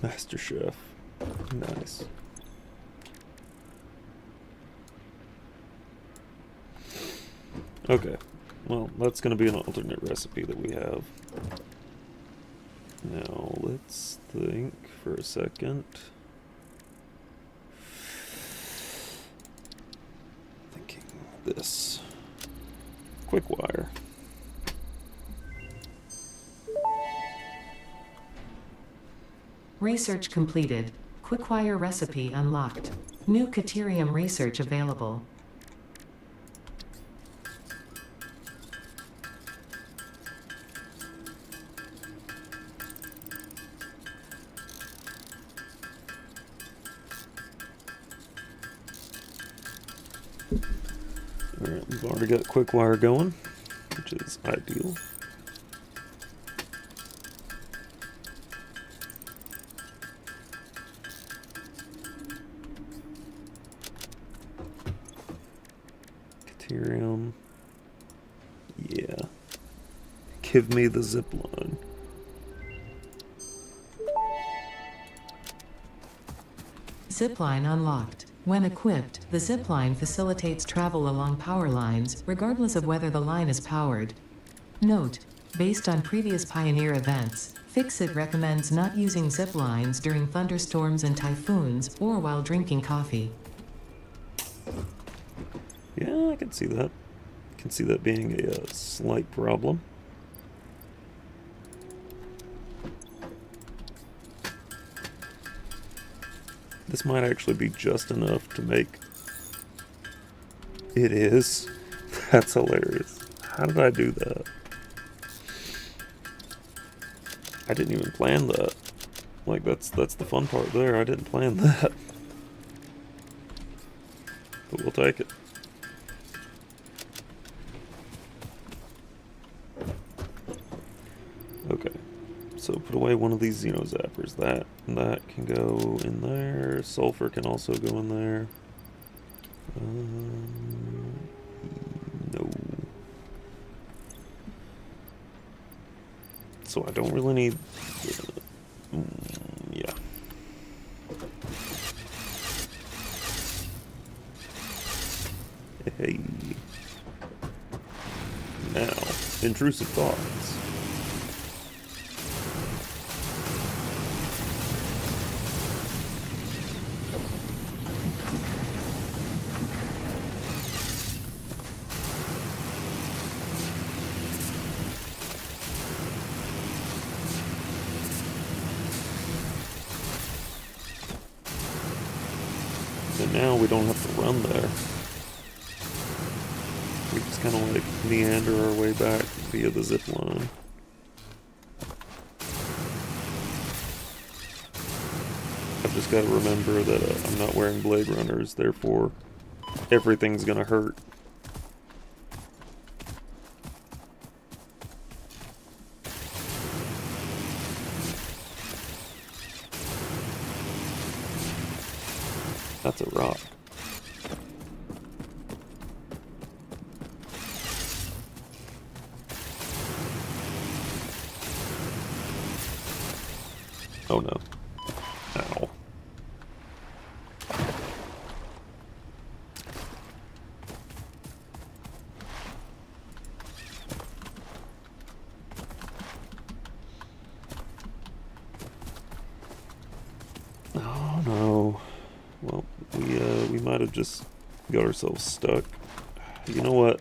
Speaker 1: Master Chef. Nice. Okay. Well, that's going to be an alternate recipe that we have. Now, let's think for a second. Thinking this. Quick wire.
Speaker 2: Research completed. Quickwire recipe unlocked. New Caterium research available.
Speaker 1: Alright, we've already got Quickwire going, which is ideal. Caterium. Yeah. Give me the zip line.
Speaker 2: Zipline unlocked. When equipped, the zipline facilitates travel along power lines, regardless of whether the line is powered. Note: based on previous Pioneer events, FICSIT recommends not using ziplines during thunderstorms and typhoons, or while drinking coffee.
Speaker 1: Yeah, I can see that. I can see that being a slight problem. This might actually be just enough to make... It is. That's hilarious. How did I do that? I didn't even plan that. Like, that's the fun part there. I didn't plan that. But we'll take it. Okay. So put away one of these Xeno Zappers. That can go in there. Sulfur can also go in there. No. So I don't really need... yeah. Hey. Now, intrusive thoughts. And now we don't have to run there. We just kind of like meander our way back via the zip line. I've just got to remember that I'm not wearing Blade Runners, therefore everything's gonna hurt. That's a rock. Oh no. Ow. no. Well, we might have just got ourselves stuck. You know what?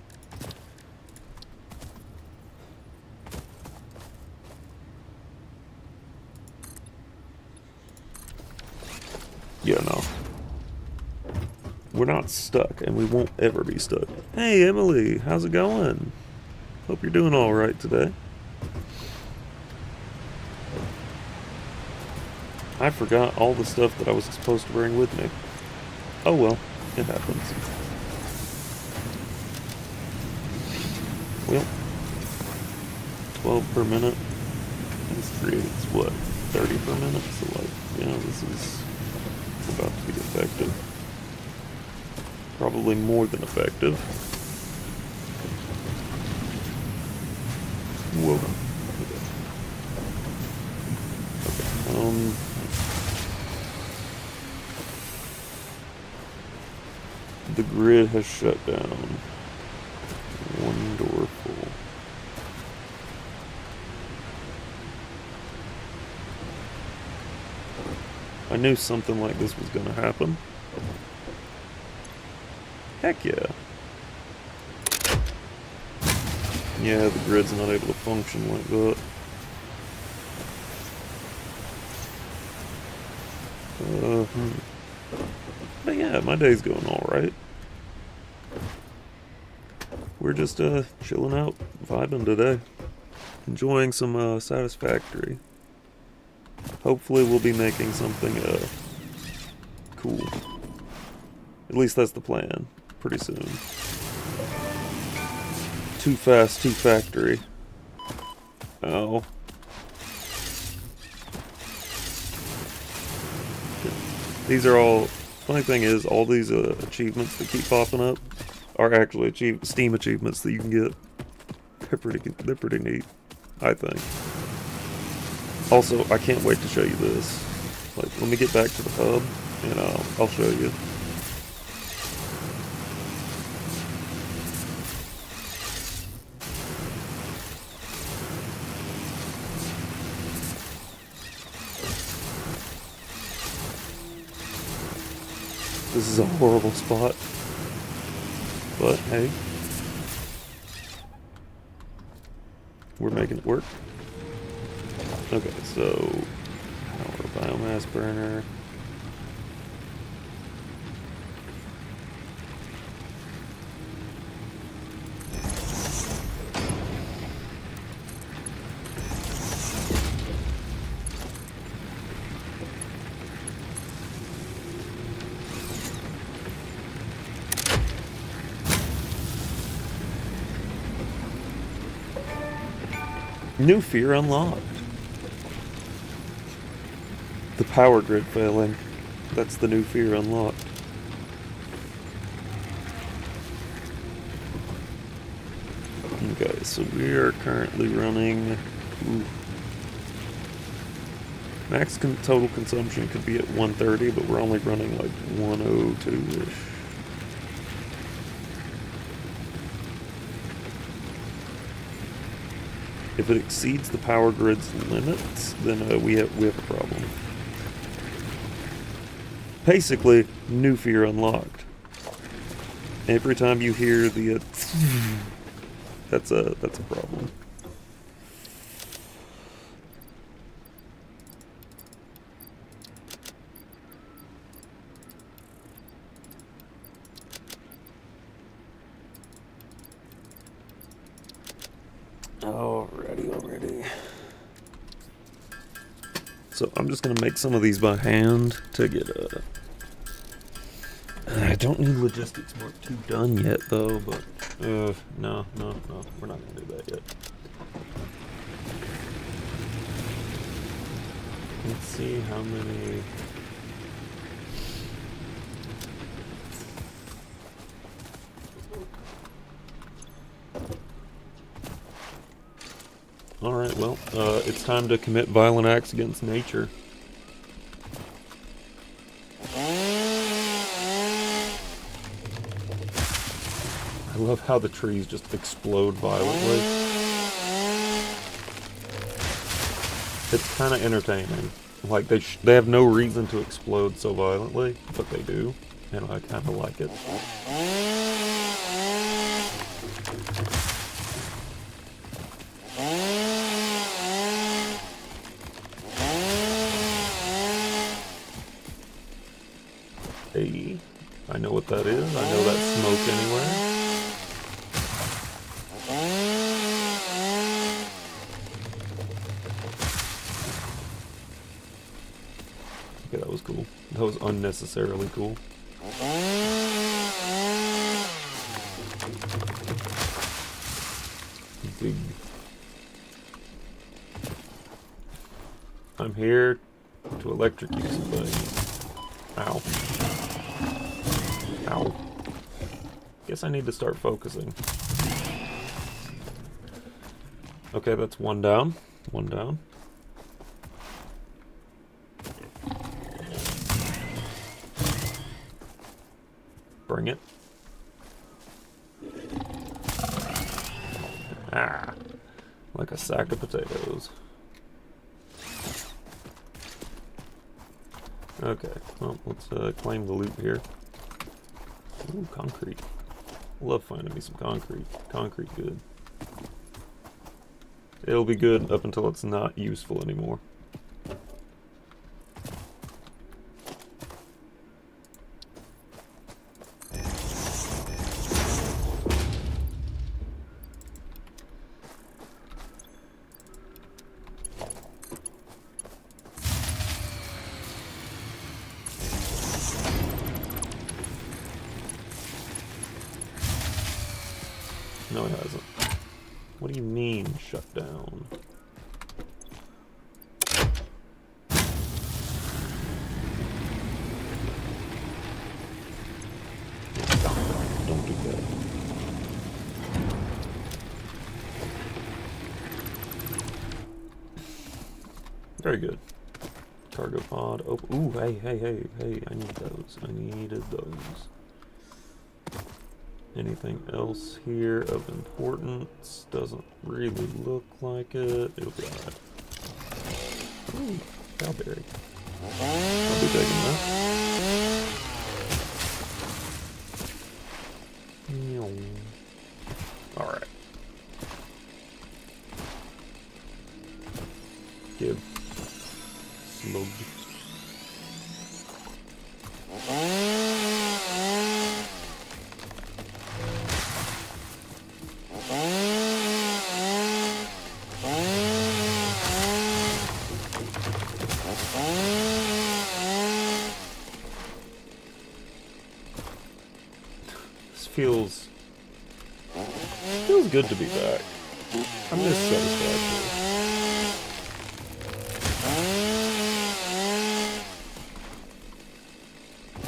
Speaker 1: Yeah, no. We're not stuck, and we won't ever be stuck. Hey, Emily, how's it going? Hope you're doing all right today. I forgot all the stuff that I was supposed to bring with me. Oh well, it happens. Well, 12 per minute. This creates what? 30 per minute? So like, yeah, this is about to be effective. Probably more than effective. Whoa. Okay. The grid has shut down. Wonderful. I knew something like this was going to happen. Heck yeah. Yeah, the grid's not able to function like that. But yeah, my day's going alright. We're just chilling out, vibing today. Enjoying some Satisfactory. Hopefully we'll be making something cool. At least that's the plan. Pretty soon. Too fast, too factory. Oh. These are all... Funny thing is, all these achievements that keep popping up are actually Steam achievements that you can get. They're pretty neat, I think. Also, I can't wait to show you this. Like, let me get back to the pub, and I'll show you. This is a horrible spot. But, hey. We're making it work. Okay, so... Power biomass burner. New fear unlocked. The power grid failing. That's the new fear unlocked. Okay, so we are currently running... Ooh. Max total consumption could be at 130, but we're only running like 102-ish. If it exceeds the power grid's limits, then we have a problem. Basically, new fear unlocked. Every time you hear the that's a problem. Alrighty. So I'm just gonna make some of these by hand to get I don't need logistics mark 2 done yet though, but no, we're not gonna do that yet. Let's see how many. Alright, well, it's time to commit violent acts against nature. I love how the trees just explode violently. It's kind of entertaining. Like, they have no reason to explode so violently, but they do, and I kind of like it. Hey, I know what that is. I know that's smoke anywhere. Okay, that was cool. That was unnecessarily cool. Big. I'm here to electrocute somebody. Ow. Ow. Guess I need to start focusing. Okay, that's one down. One down. Bring it. Ah. Like a sack of potatoes. Okay, well, let's claim the loot here. Ooh, concrete. Love finding me some concrete. Concrete good. It'll be good up until it's not useful anymore. No, it hasn't. What do you mean, shut down? Don't do that. Very good. Cargo pod. Oh, ooh, hey, I need those. I needed those. Anything else here of importance? Doesn't really look like it. It'll be alright. Ooh, cowberry. I'll be taking that. Alright. Give. Slug. Feels good to be back. I miss Satisfactory.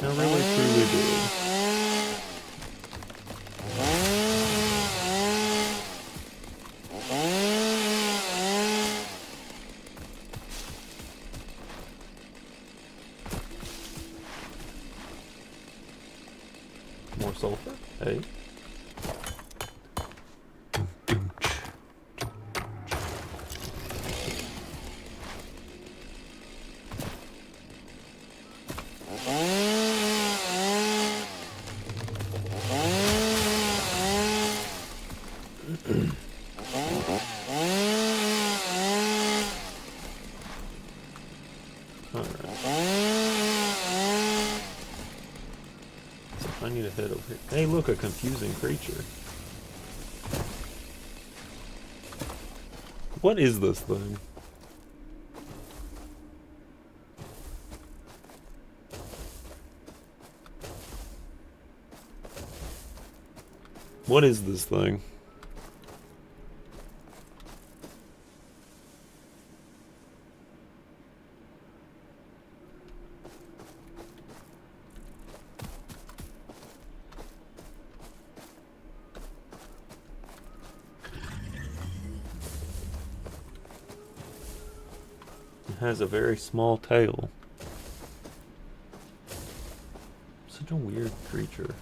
Speaker 1: I really truly did. More sulfur? Hey. I need to head over here. Hey, look, a confusing creature. What is this thing? What is this thing? Has a very small tail. Such a weird creature.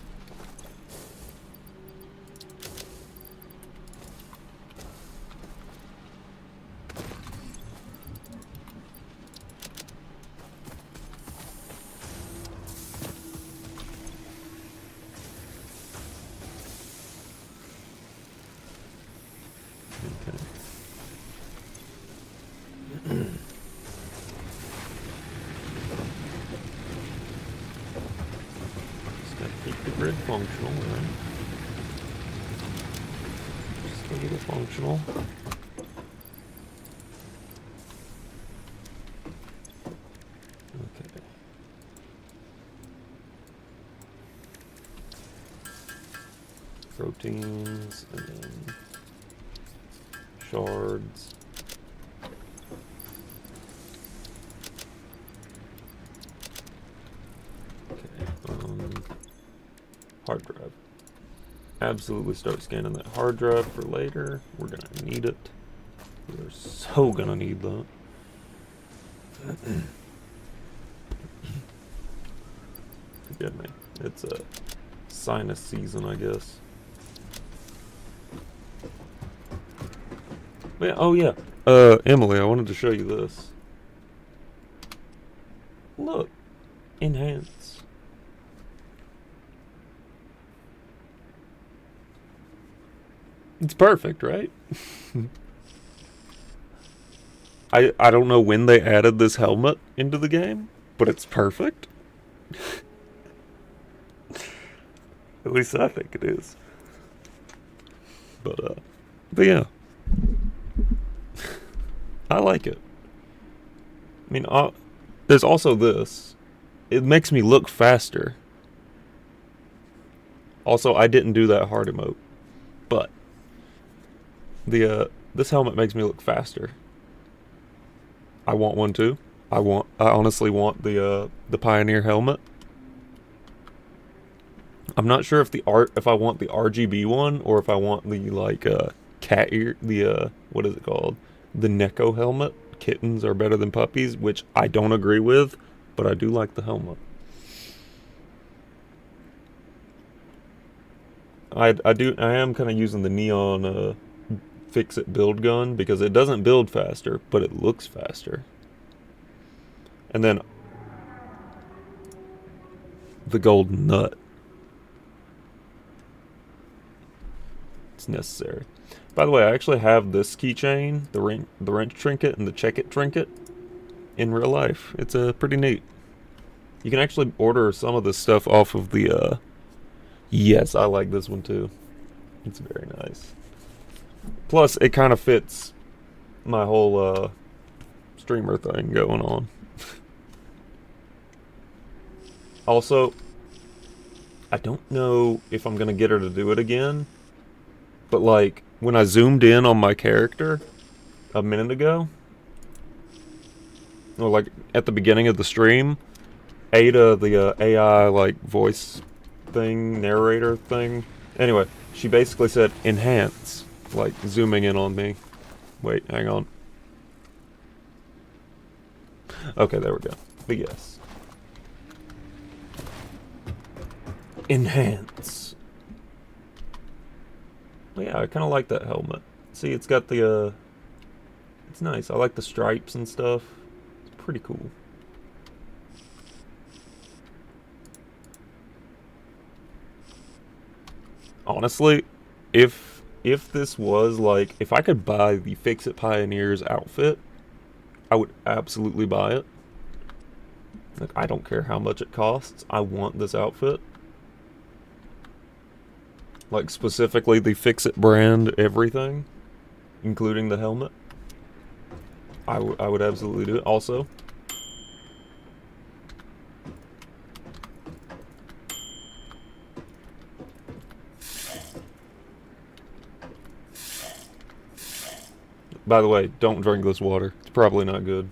Speaker 1: grid functional, right? Just a little functional. Okay. Proteins, and then shards. Okay, hard drive. Absolutely start scanning that hard drive for later. We're gonna need it. We're so gonna need that. Forgive me. It's a sinus season, I guess. But yeah, oh yeah. Emily, I wanted to show you this. Look. Enhance. It's perfect, right? I don't know when they added this helmet into the game, but it's perfect. At least I think it is. But yeah. I like it. I mean, there's also this. It makes me look faster. Also, I didn't do that hard emote, but this helmet makes me look faster. I want one too. I honestly want the Pioneer helmet. I'm not sure if I want the RGB one or if I want the like cat ear, what is it called? The Neko helmet. Kittens are better than puppies, which I don't agree with, but I do like the helmet. I am kind of using the neon FICSIT build gun because it doesn't build faster, but it looks faster. And then the golden nut. It's necessary. By the way, I actually have this keychain, the wrench trinket and the check-it trinket in real life. It's pretty neat. You can actually order some of this stuff off of the yes, I like this one too. It's very nice. Plus, it kind of fits my whole streamer thing going on. Also, I don't know if I'm gonna get her to do it again, but like when I zoomed in on my character a minute ago, or like at the beginning of the stream, Ada, the AI like voice thing, narrator thing. Anyway, she basically said enhance, like zooming in on me. Wait, hang on. Okay, there we go. But yes. Enhance. Yeah, I kind of like that helmet. See, it's got the, it's nice. I like the stripes and stuff. It's pretty cool. Honestly, if this was like, if I could buy the FICSIT Pioneers outfit, I would absolutely buy it. Like, I don't care how much it costs. I want this outfit. Like, specifically the FICSIT brand everything, including the helmet. I would absolutely do it. Also, by the way, don't drink this water. It's probably not good.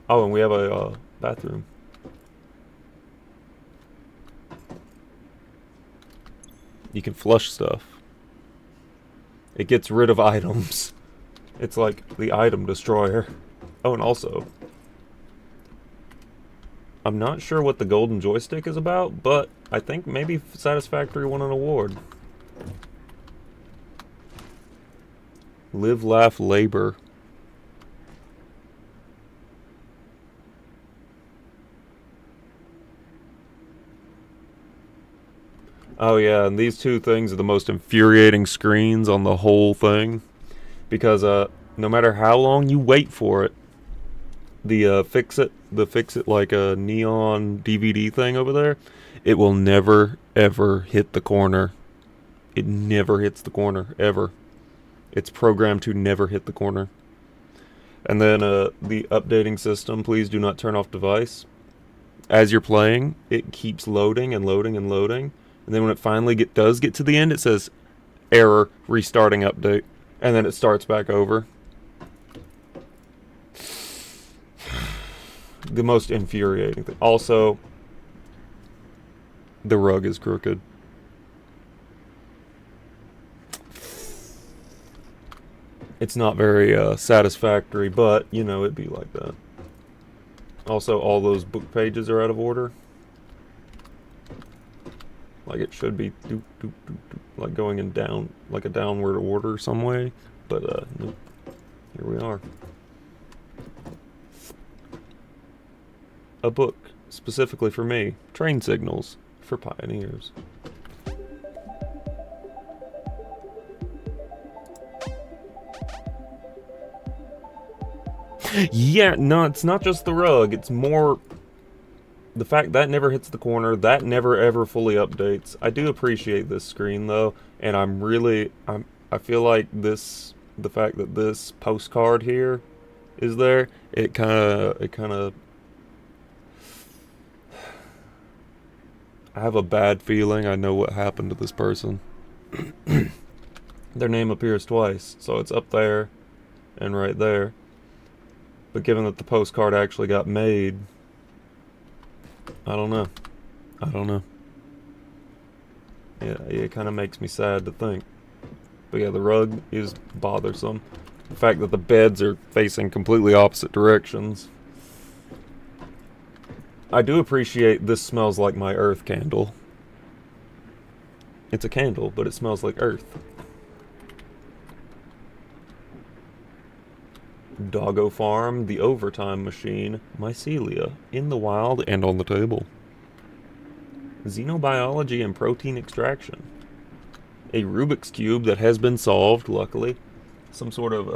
Speaker 1: Oh, and we have a bathroom. You can flush stuff. It gets rid of items. It's like the item destroyer. Oh, and also, I'm not sure what the golden joystick is about, but I think maybe Satisfactory won an award. Live, laugh, labor. Oh yeah, and these two things are the most infuriating screens on the whole thing. Because no matter how long you wait for it, the FICSIT like a neon DVD thing over there, it will never ever hit the corner. It never hits the corner, ever. It's programmed to never hit the corner. And then the updating system, please do not turn off device. As you're playing, it keeps loading and loading and loading. And then when it finally does get to the end, it says, error, restarting update. And then it starts back over. The most infuriating thing. Also, the rug is crooked. It's not very satisfactory, but, you know, it'd be like that. Also, all those book pages are out of order. Like it should be, like going in down, like a downward order some way. But, nope. Here we are. A book, specifically for me. Train Signals for Pioneers. Yeah, no, it's not just the rug. It's more the fact that never hits the corner. That never ever fully updates. I do appreciate this screen though, and I feel like the fact that this postcard here is there, it kind of. I have a bad feeling I know what happened to this person. Their name appears twice, so it's up there and right there. But given that the postcard actually got made, I don't know. Yeah, it kind of makes me sad to think. But yeah, the rug is bothersome. The fact that the beds are facing completely opposite directions. I do appreciate this smells like my earth candle. It's a candle, but it smells like earth. Doggo Farm, the Overtime Machine, Mycelia, in the wild and on the table. Xenobiology and protein extraction. A Rubik's Cube that has been solved, luckily. Some sort of,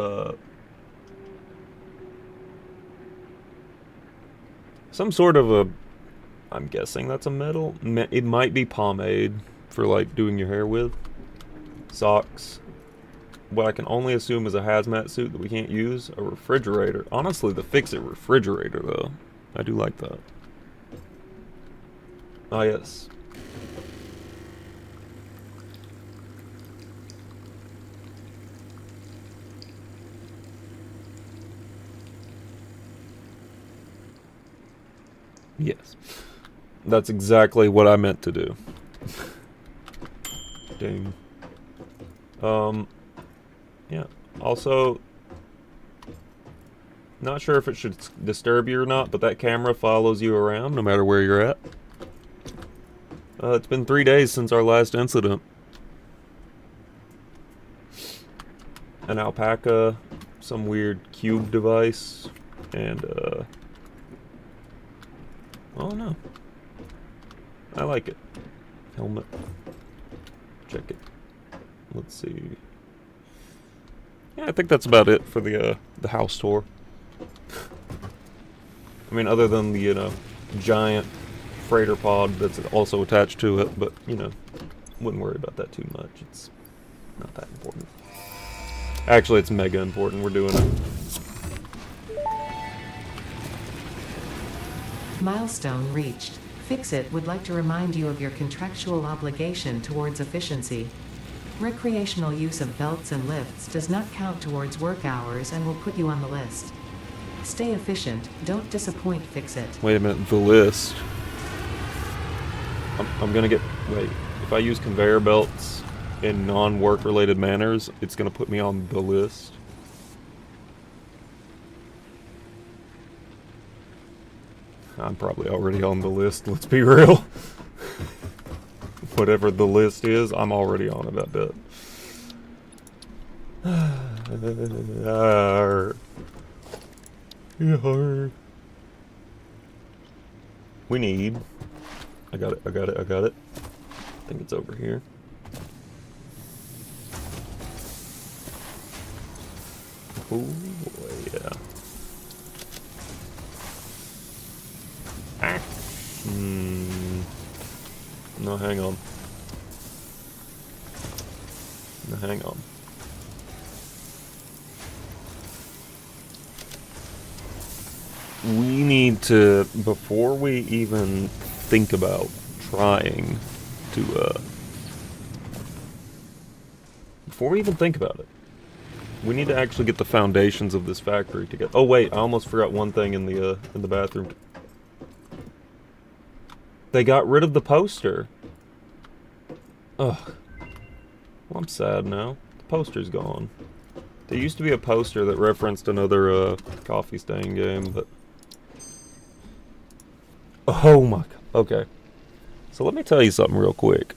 Speaker 1: I'm guessing that's a metal. It might be pomade for, like, doing your hair with. Socks. What I can only assume is a hazmat suit that we can't use. A refrigerator. Honestly, the FICSIT refrigerator, though. I do like that. Ah, yes. Yes. That's exactly what I meant to do. Ding. Yeah. Also, not sure if it should disturb you or not, but that camera follows you around no matter where you're at. It's been 3 days since our last incident. An alpaca, some weird cube device, and, oh no. I like it. Helmet. Check it. Let's see. Yeah, I think that's about it for the house tour. I mean, other than the, you know, giant freighter pod that's also attached to it, but, you know, wouldn't worry about that too much. It's not that important. Actually, it's mega important. We're doing it.
Speaker 2: Milestone reached. FICSIT would like to remind you of your contractual obligation towards efficiency. Recreational use of belts and lifts does not count towards work hours and will put you on the list. Stay efficient, don't disappoint FICSIT.
Speaker 1: Wait a minute, the list. I'm gonna get... Wait, if I use conveyor belts in non-work related manners, it's gonna put me on the list. I'm probably already on the list, let's be real. Whatever the list is, I'm already on it, I bet. We need... I got it. I think it's over here. Oh boy, yeah. No, No, hang on. No, hang on. We need to, before we even think about trying to, before we even think about it, we need to actually get the foundations of this factory together. Oh wait, I almost forgot one thing in the bathroom. They got rid of the poster. Ugh. Well, I'm sad now. The poster's gone. There used to be a poster that referenced another coffee stain game, but... Oh my god. Okay. So let me tell you something real quick.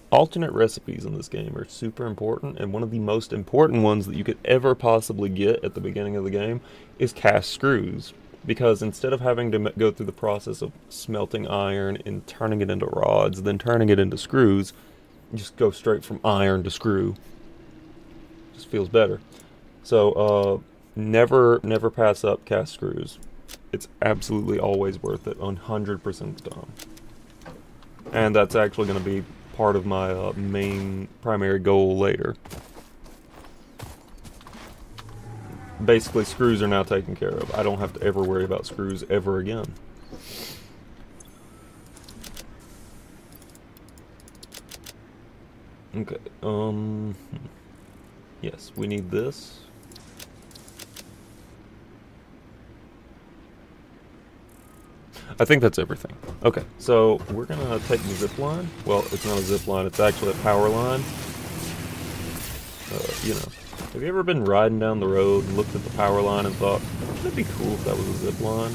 Speaker 1: Alternate recipes in this game are super important, and one of the most important ones that you could ever possibly get at the beginning of the game is cast screws. Because instead of having to go through the process of smelting iron and turning it into rods, then turning it into screws, you just go straight from iron to screw. Just feels better. So, never pass up cast screws. It's absolutely always worth it, 100% of the time. And that's actually going to be part of my main primary goal later. Basically, screws are now taken care of. I don't have to ever worry about screws ever again. Okay, yes, we need this. I think that's everything. Okay, so we're gonna take the zip line. Well, it's not a zip line, it's actually a power line. You know, have you ever been riding down the road and looked at the power line and thought, that'd be cool if that was a zip line?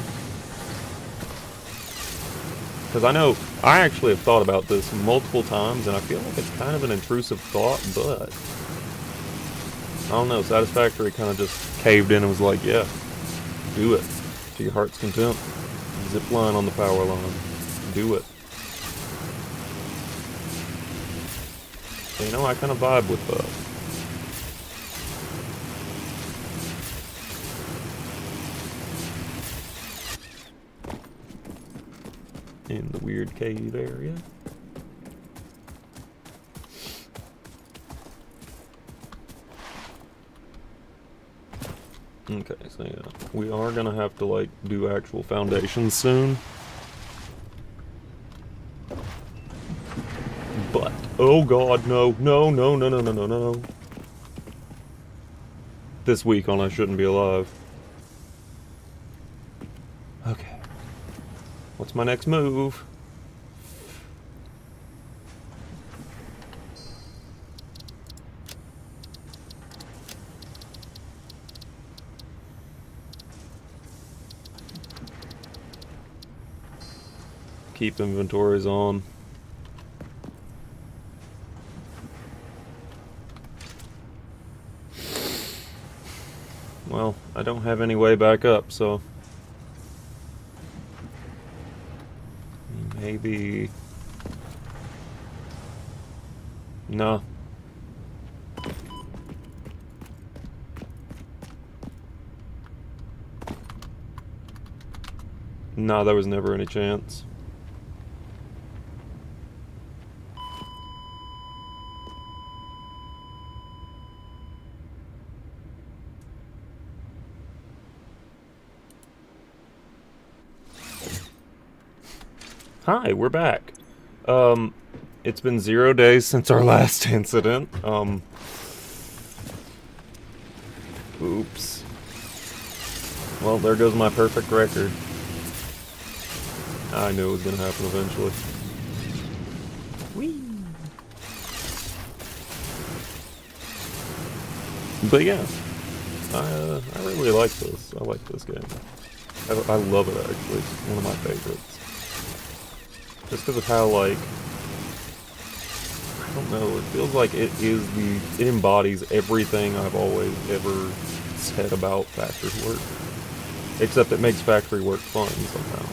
Speaker 1: Because I know, I actually have thought about this multiple times, and I feel like it's kind of an intrusive thought, but... I don't know, Satisfactory kind of just caved in and was like, yeah, do it, to your heart's content. Zip line on the power line. Do it. So, you know, I kind of vibe with that. In the weird cave area. Okay, so yeah, we are gonna have to like do actual foundations soon. But, oh god, no, no, no, no, no, no, no, no. This week on I Shouldn't Be Alive. Okay. What's my next move? Keep inventories on. Well, I don't have any way back up, so... maybe... No. No, there was never any chance. Hi, we're back. It's been 0 days since our last incident. Oops. Well, there goes my perfect record. I knew it was gonna happen eventually. Whee! But yeah, I really like this. I like this game. I love it, actually. It's one of my favorites. Just because of how, like, I don't know, it feels like it embodies everything I've always ever said about factory work. Except it makes factory work fun somehow.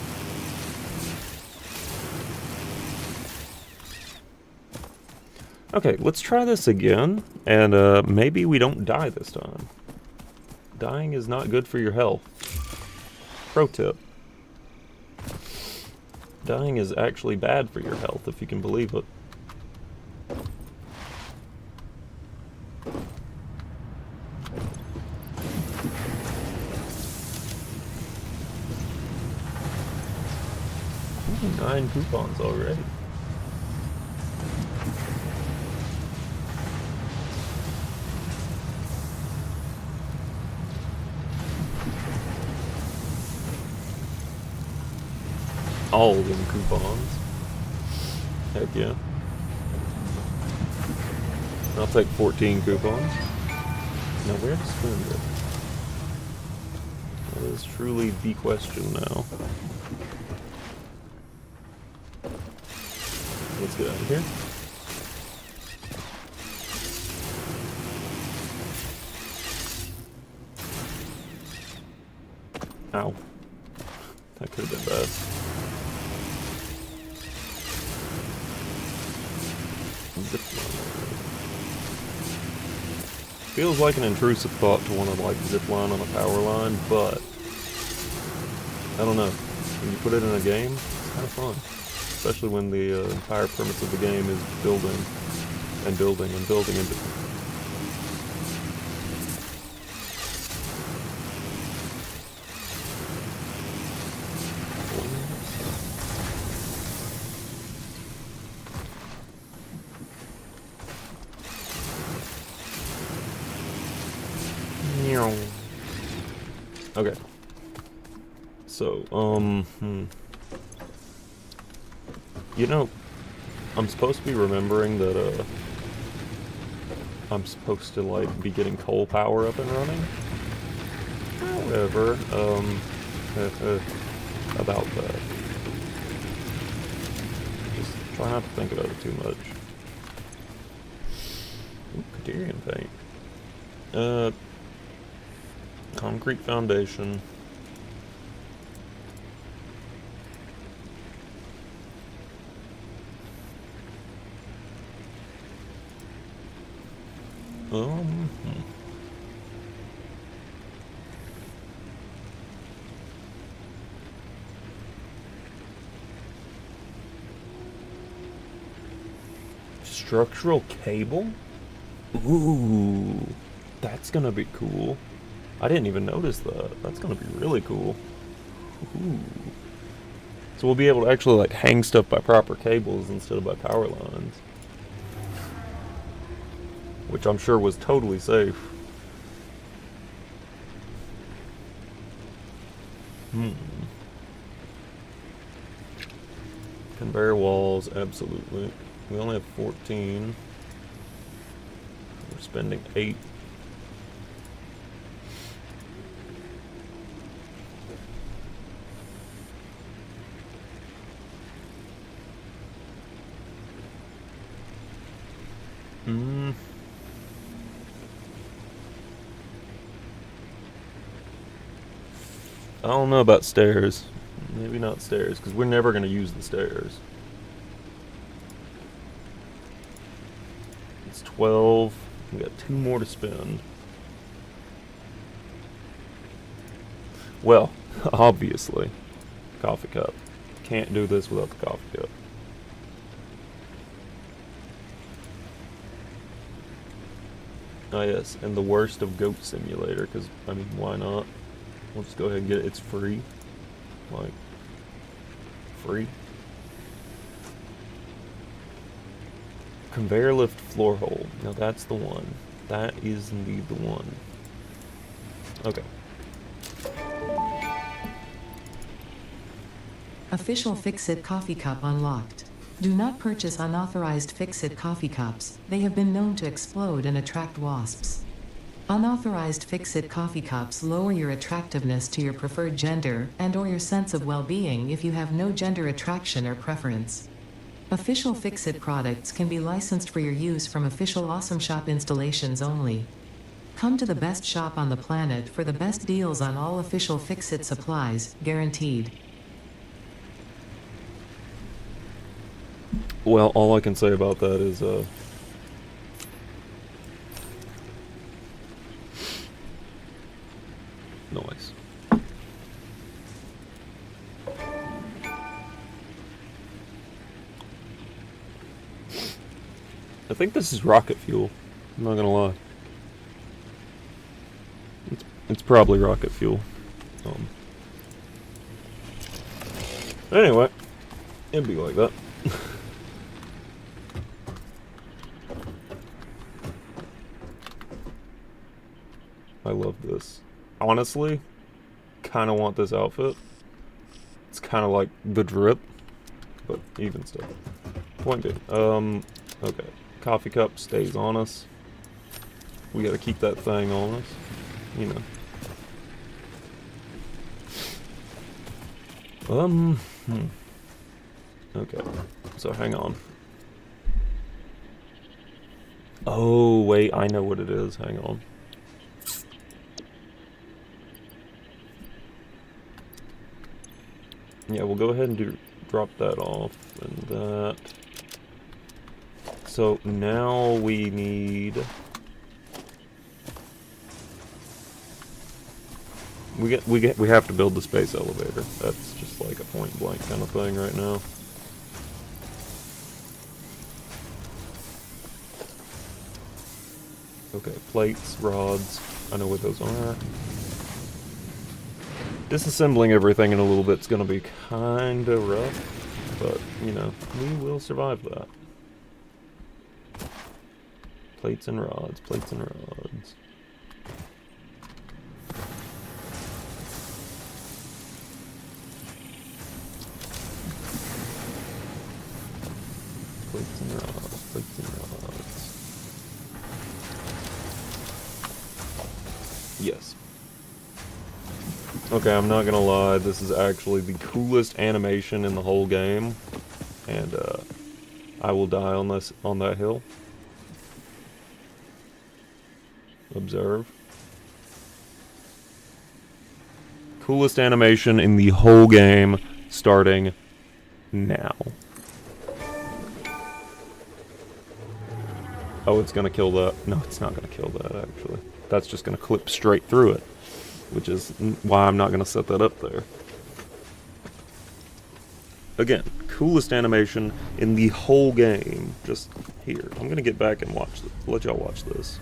Speaker 1: Okay, let's try this again, and maybe we don't die this time. Dying is not good for your health. Pro tip. Dying is actually bad for your health, if you can believe it. 9 coupons already. All of them coupons. Heck yeah. I'll take 14 coupons. Now where to spend it? That is truly the question now. Let's get out of here. Ow. That could have been bad. Feels like an intrusive thought to want to like zip line on a power line, but I don't know. When you put it in a game, it's kind of fun. Especially when the entire premise of the game is building and building and building and building. Okay. So, you know, I'm supposed to be remembering that, I'm supposed to, like, be getting coal power up and running. However, about that. Just try not to think about it too much. Ooh, Caterian paint. Concrete foundation. Structural cable? Ooh, that's gonna be cool. I didn't even notice that. That's gonna be really cool. Ooh. So we'll be able to actually like hang stuff by proper cables instead of by power lines. Which I'm sure was totally safe. Conveyor walls, absolutely. We only have 14. We're spending 8. I don't know about stairs. Maybe not stairs, because we're never going to use the stairs. It's 12. We got 2 more to spend. Well, obviously, coffee cup. Can't do this without the coffee cup. Oh yes, and the worst of Goat Simulator, because, I mean, why not? We'll just go ahead and get it. It's free. Like, free. Conveyor lift floor hole. Now that's the one. That is indeed the one. Okay.
Speaker 2: Official FICSIT coffee cup unlocked. Do not purchase unauthorized FICSIT coffee cups. They have been known to explode and attract wasps. Unauthorized FICSIT coffee cups lower your attractiveness to your preferred gender and/or your sense of well-being if you have no gender attraction or preference. Official FICSIT products can be licensed for your use from official Awesome Shop installations only. Come to the best shop on the planet for the best deals on all official FICSIT supplies, guaranteed.
Speaker 1: Well, all I can say about that is, noise. I think this is rocket fuel. I'm not gonna lie. It's probably rocket fuel. Anyway, It'd be like that. I love this. Honestly, kind of want this outfit. It's kind of like the drip, but even still. Point being, okay. Coffee cup stays on us. We gotta keep that thing on us, you know. Okay, so hang on. Oh, wait, I know what it is. Hang on. Yeah, we'll go ahead and drop that off and that. So now we need... We have to build the space elevator. That's just like a point blank kind of thing right now. Okay, plates, rods. I know what those are. Disassembling everything in a little bit is going to be kind of rough, but, you know, we will survive that. Plates and rods, plates and rods. Plates and rods, plates and rods. Yes. Okay, I'm not gonna lie, this is actually the coolest animation in the whole game, and I will die on that hill. Observe. Coolest animation in the whole game, starting now. Oh, it's gonna kill that. No, it's not gonna kill that, actually. That's just gonna clip straight through it, which is why I'm not gonna set that up there. Again, coolest animation in the whole game. Just here. I'm gonna get back and let y'all watch this.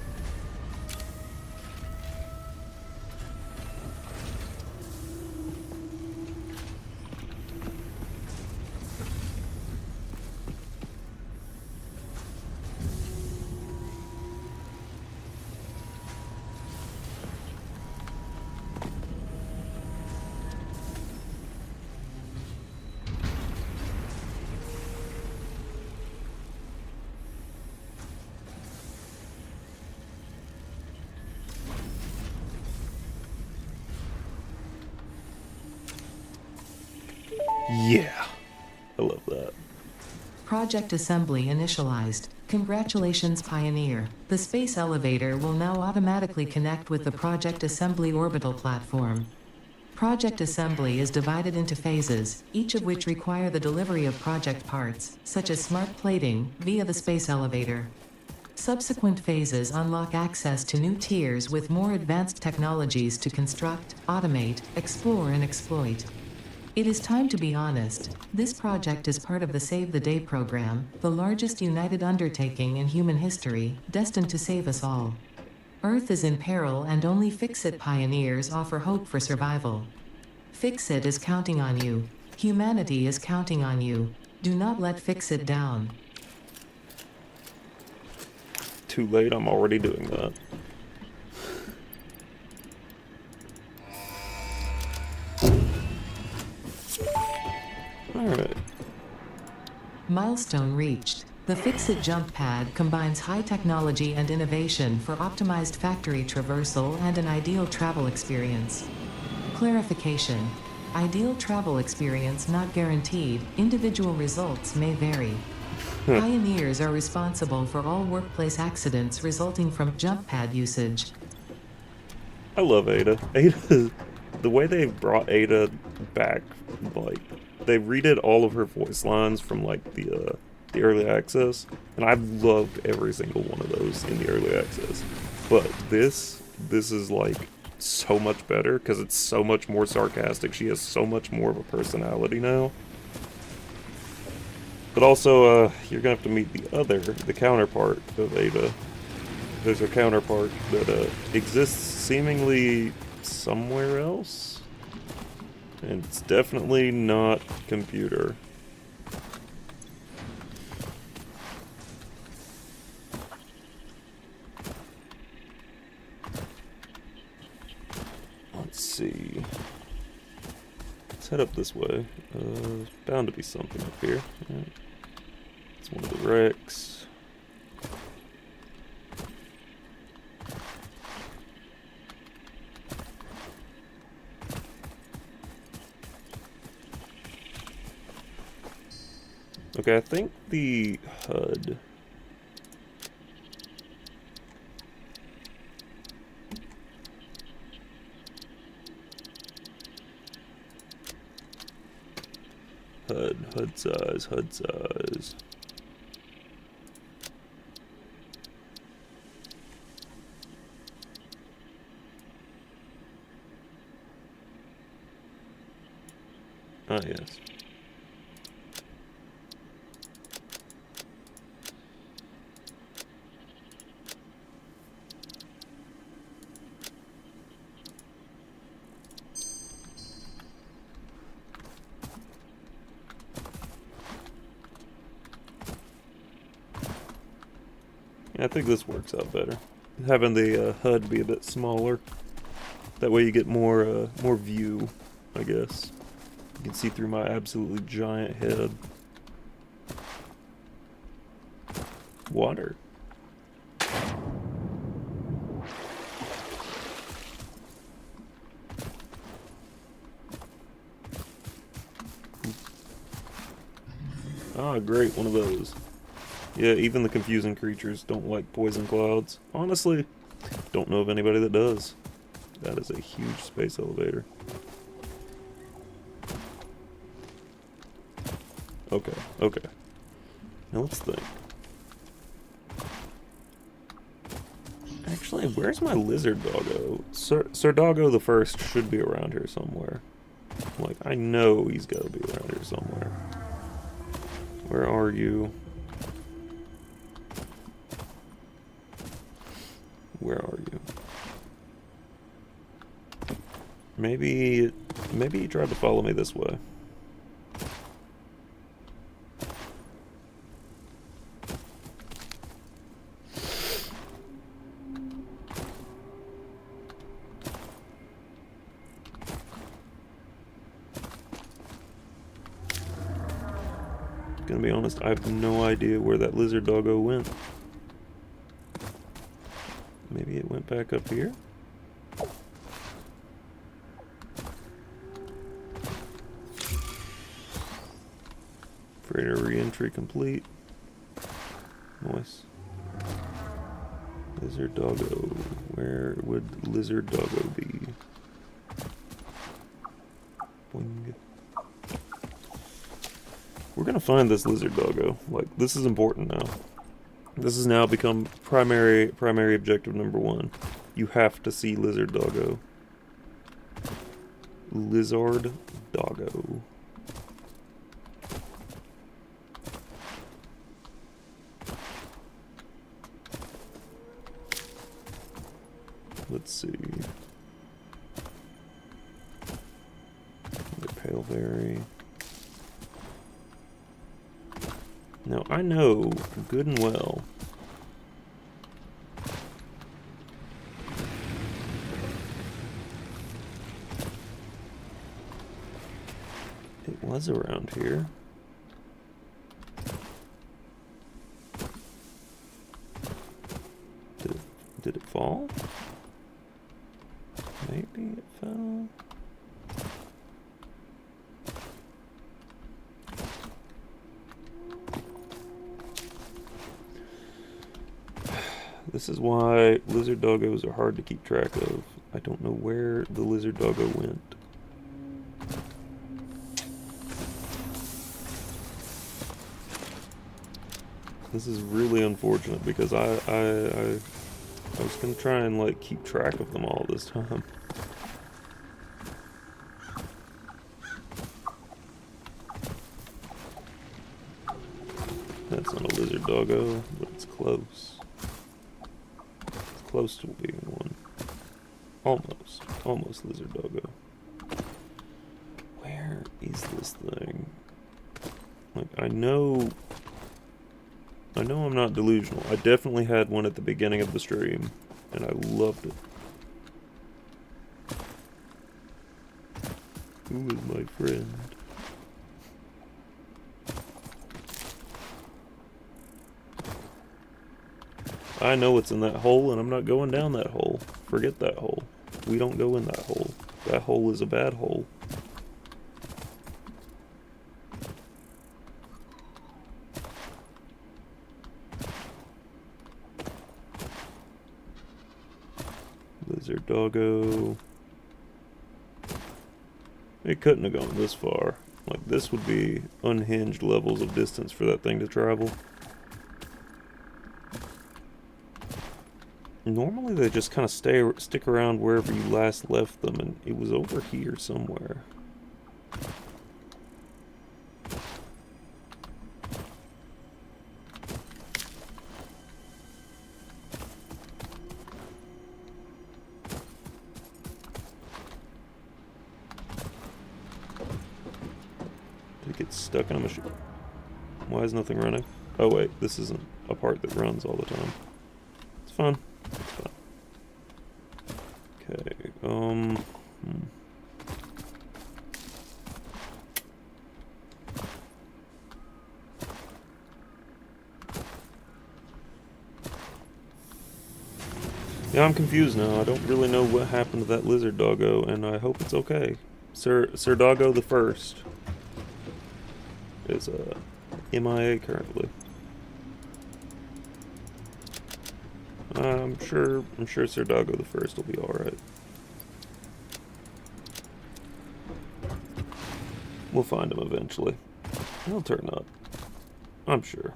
Speaker 1: Yeah, I love that.
Speaker 2: Project assembly initialized. Congratulations, Pioneer. The space elevator will now automatically connect with the Project Assembly orbital platform. Project assembly is divided into phases, each of which require the delivery of project parts, such as smart plating, via the space elevator. Subsequent phases unlock access to new tiers with more advanced technologies to construct, automate, explore, and exploit. It is time to be honest. This project is part of the Save the Day program, the largest united undertaking in human history, destined to save us all. Earth is in peril and only FICSIT pioneers offer hope for survival. FICSIT is counting on you. Humanity is counting on you. Do not let FICSIT down.
Speaker 1: Too late, I'm already doing that. Alright.
Speaker 2: Milestone reached. The FICSIT jump pad combines high technology and innovation for optimized factory traversal and an ideal travel experience. Clarification. Ideal travel experience not guaranteed, individual results may vary. Pioneers are responsible for all workplace accidents resulting from jump pad usage.
Speaker 1: I love Ada. Ada, the way they brought Ada back, like, they redid all of her voice lines from, like, the early access, and I've loved every single one of those in the early access. But this is, like, so much better, because it's so much more sarcastic. She has so much more of a personality now. But also, you're gonna have to meet the counterpart of Ada. There's a counterpart that exists seemingly somewhere else. And it's definitely not computer. Let's see. Let's head up this way. There's bound to be something up here. Right. It's one of the wrecks. Okay, I think the HUD. HUD size, HUD size. Ah, yes. I think this works out better. Having the HUD be a bit smaller. That way you get more view, I guess. You can see through my absolutely giant head. Water. Ah, great, one of those. Yeah, even the confusing creatures don't like poison clouds. Honestly, don't know of anybody that does. That is a huge space elevator. Okay, okay. Now let's think. Actually, where's my lizard doggo? Sir Doggo the First should be around here somewhere. Like, I know he's got to be around here somewhere. Where are you? Where are you? Maybe he tried to follow me this way. Gonna be honest, I have no idea where that lizard doggo went. Maybe it went back up here? Freighter re-entry complete. Nice. Lizard doggo. Where would lizard doggo be? Boing. We're gonna find this lizard doggo. Like, this is important now. This has now become primary objective number 1. You have to see lizard doggo. Lizard doggo. Let's see. The paleberry. Now, I know good and well it was around here. Did it fall? Maybe it fell. This is why lizard doggos are hard to keep track of. I don't know where the lizard doggo went. This is really unfortunate because I was gonna try and like keep track of them all this time. That's not a lizard doggo, but it's close. Close to being one. Almost lizard doggo. Where is this thing? Like, I know I'm not delusional. I definitely had one at the beginning of the stream, and I loved it. Who is my friend? I know what's in that hole, and I'm not going down that hole. Forget that hole. We don't go in that hole. That hole is a bad hole. Lizard doggo. It couldn't have gone this far. Like, this would be unhinged levels of distance for that thing to travel. Normally they just kind of stick around wherever you last left them, and it was over here somewhere. Did it get stuck in a machine? Why is nothing running? Oh wait, this isn't a part that runs all the time. It's fun. It's fun. Okay, Yeah, I'm confused now. I don't really know what happened to that lizard doggo, and I hope it's okay. Sir Doggo the First is MIA currently. I'm sure Sir Doggo the First will be all right. We'll find him eventually. He'll turn up, I'm sure.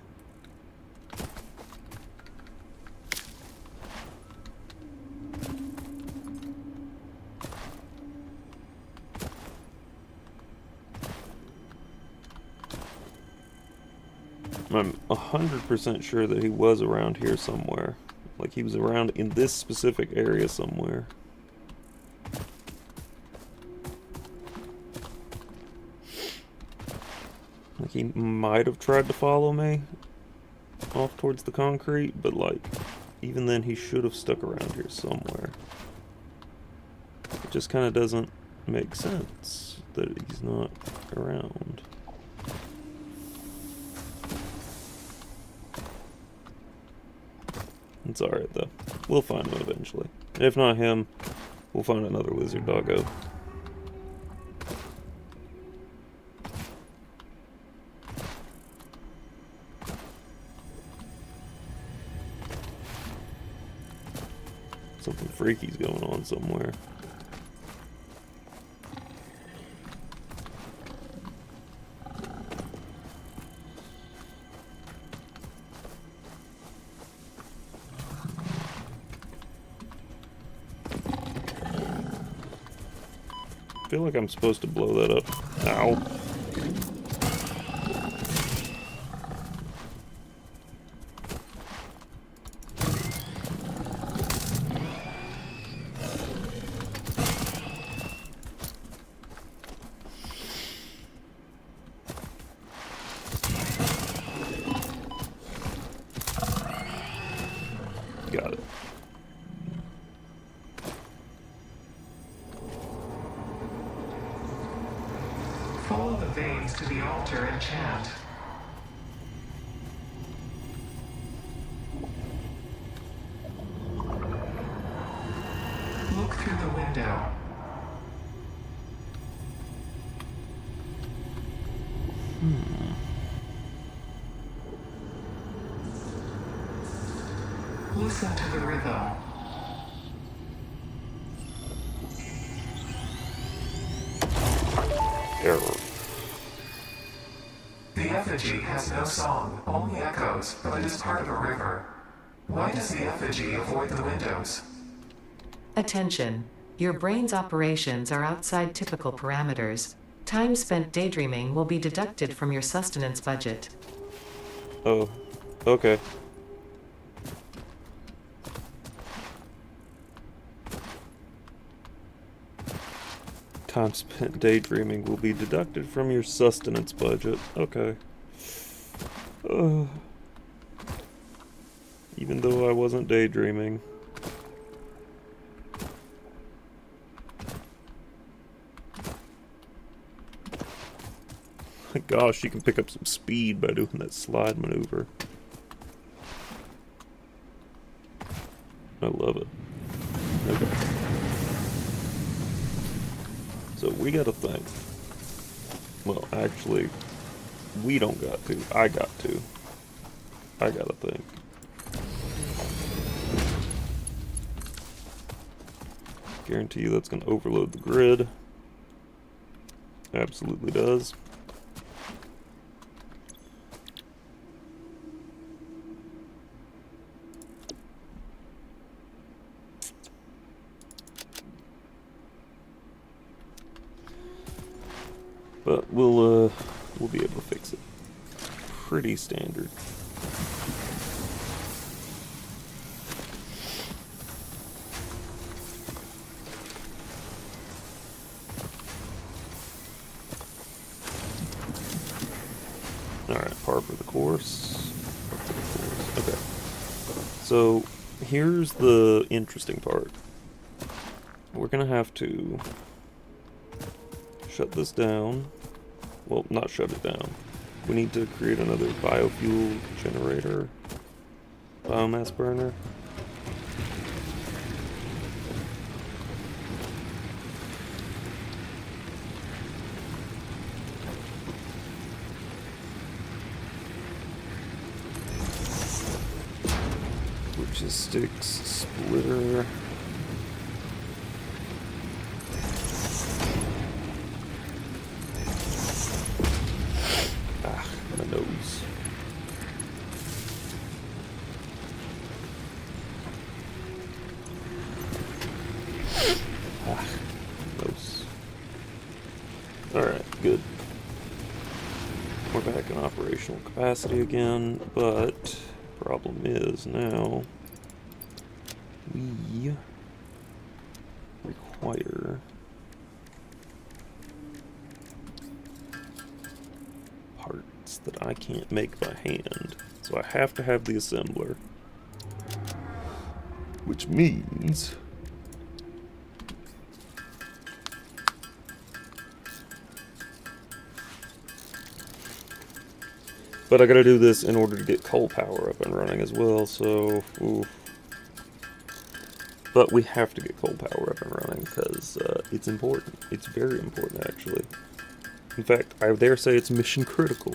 Speaker 1: I'm 100% sure that he was around here somewhere. Like, he was around in this specific area somewhere. Like, he might have tried to follow me off towards the concrete, but, like, even then he should have stuck around here somewhere. It just kind of doesn't make sense that he's not around. It's alright though. We'll find him eventually. If not him, we'll find another lizard doggo. Something freaky's going on somewhere. I feel like I'm supposed to blow that up. Ow. Got it.
Speaker 3: Follow the veins to the altar and chant. Look through the window. Listen to the rhythm.
Speaker 1: Error.
Speaker 3: The effigy has no song, only echoes, but it is part of a river. Why does the effigy avoid the windows?
Speaker 2: Attention. Your brain's operations are outside typical parameters. Time spent daydreaming will be deducted from your sustenance budget.
Speaker 1: Oh, okay. Time spent daydreaming will be deducted from your sustenance budget. Okay. Even though I wasn't daydreaming. My gosh, you can pick up some speed by doing that slide maneuver. I love it. Okay. So we got a thing. Well, actually, we don't got to. I got to. I got a thing. Guarantee you that's going to overload the grid. Absolutely does. But we'll be able to fix it. Pretty standard. Alright, par for the course. Okay. So, here's the interesting part. We're gonna have to shut this down. Well, not shut it down. We need to create another biofuel generator. Biomass burner. Logistics splitter. Ah, my nose. Ah, nose. Alright, good. We're back in operational capacity again, but problem is now we require parts that I can't make by hand. So I have to have the assembler. Which means but I gotta do this in order to get coal power up and running as well, so oof. But we have to get coal power up and running because it's important. It's very important, actually. In fact, I dare say it's mission critical.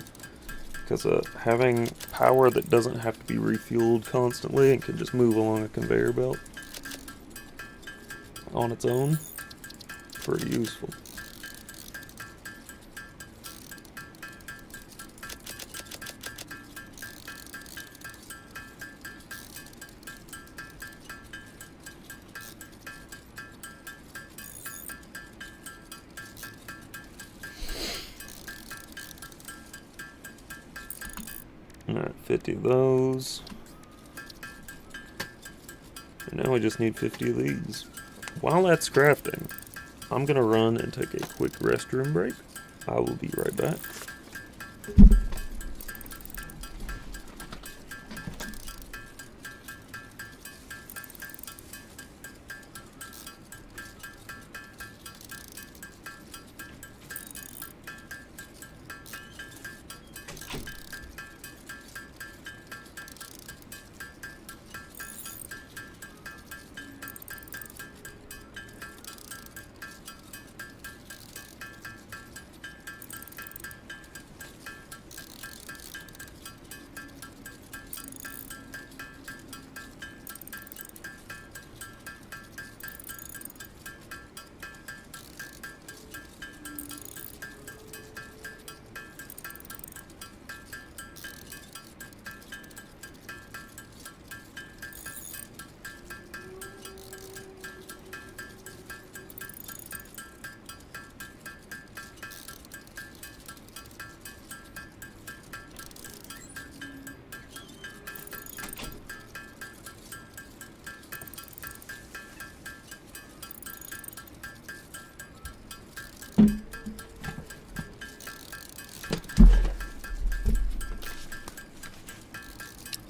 Speaker 1: Because having power that doesn't have to be refueled constantly and can just move along a conveyor belt on its own, pretty useful. Alright, 50 of those. And now we just need 50 of these. While that's crafting, I'm gonna run and take a quick restroom break. I will be right back.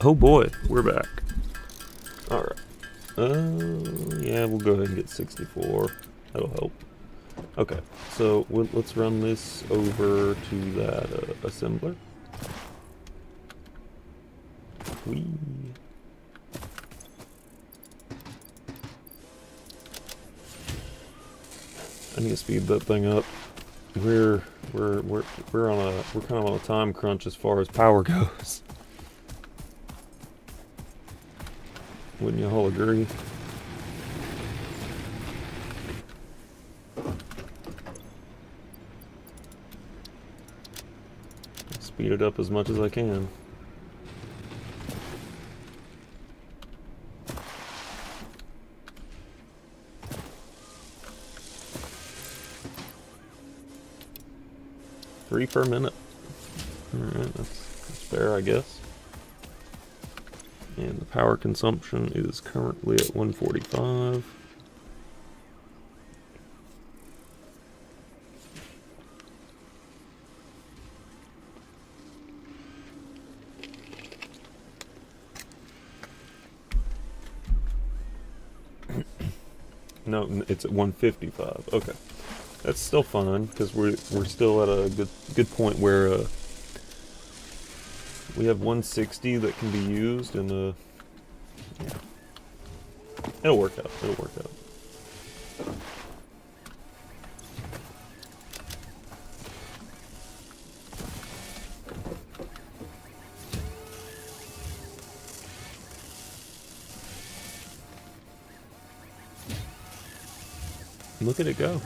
Speaker 1: Oh boy, we're back. Alright. Yeah, we'll go ahead and get 64. That'll help. Okay, so let's run this over to that assembler. Whee. I need to speed that thing up. We're kind of on a time crunch as far as power goes. Wouldn't you all agree? Speed it up as much as I can. Three per minute. Alright, that's fair, I guess. And the power consumption is currently at 145. No, it's at 155. Okay, that's still fine because we're still at a good point where we have 160 that can be used, and yeah, it'll work out. It'll work out. Look at it go.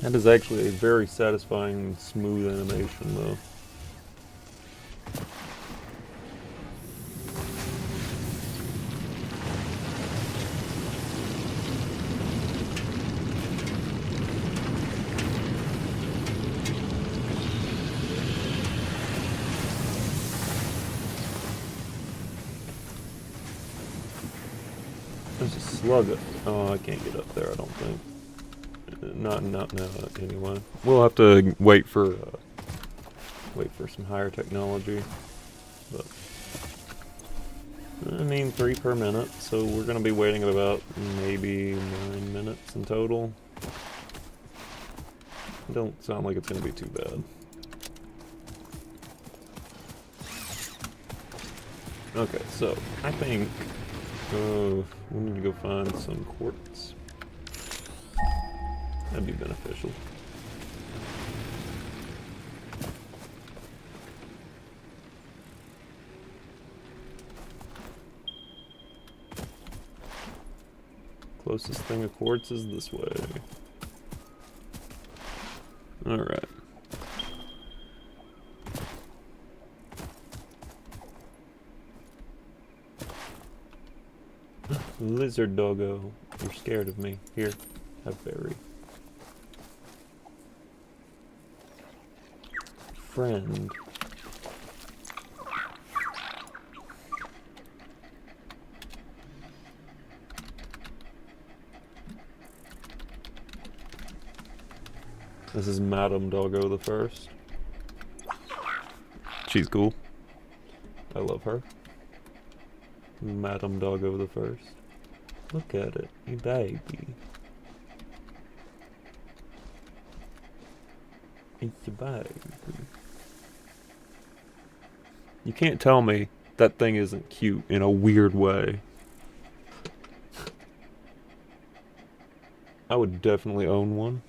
Speaker 1: That is actually a very satisfying, smooth animation, though. There's a slug. Oh, I can't get up there, I don't think. Not now, anyway. We'll have to wait for some higher technology. But I mean, 3 per minute, so we're gonna be waiting about maybe 9 minutes in total. Don't sound like it's gonna be too bad. Okay, so I think we need to go find some quartz. That'd be beneficial. Closest thing of quartz is this way. Alright. Lizard doggo. You're scared of me. Here, have berry. Friend. This is Madam Doggo the First. She's cool. I love her. Madam Doggo the First. Look at it, you baby. It's a baby. You can't tell me that thing isn't cute in a weird way. I would definitely own one.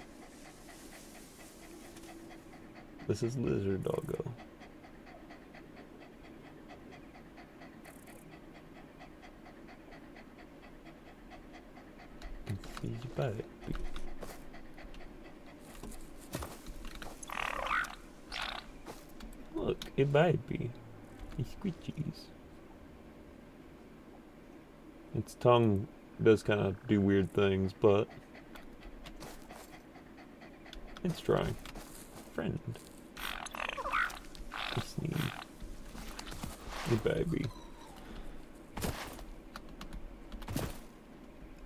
Speaker 1: This is Lizard Doggo. It's your baby. Look, a baby. He squishies. Its tongue does kind of do weird things, but it's trying. Friend. I sneeze. It baby.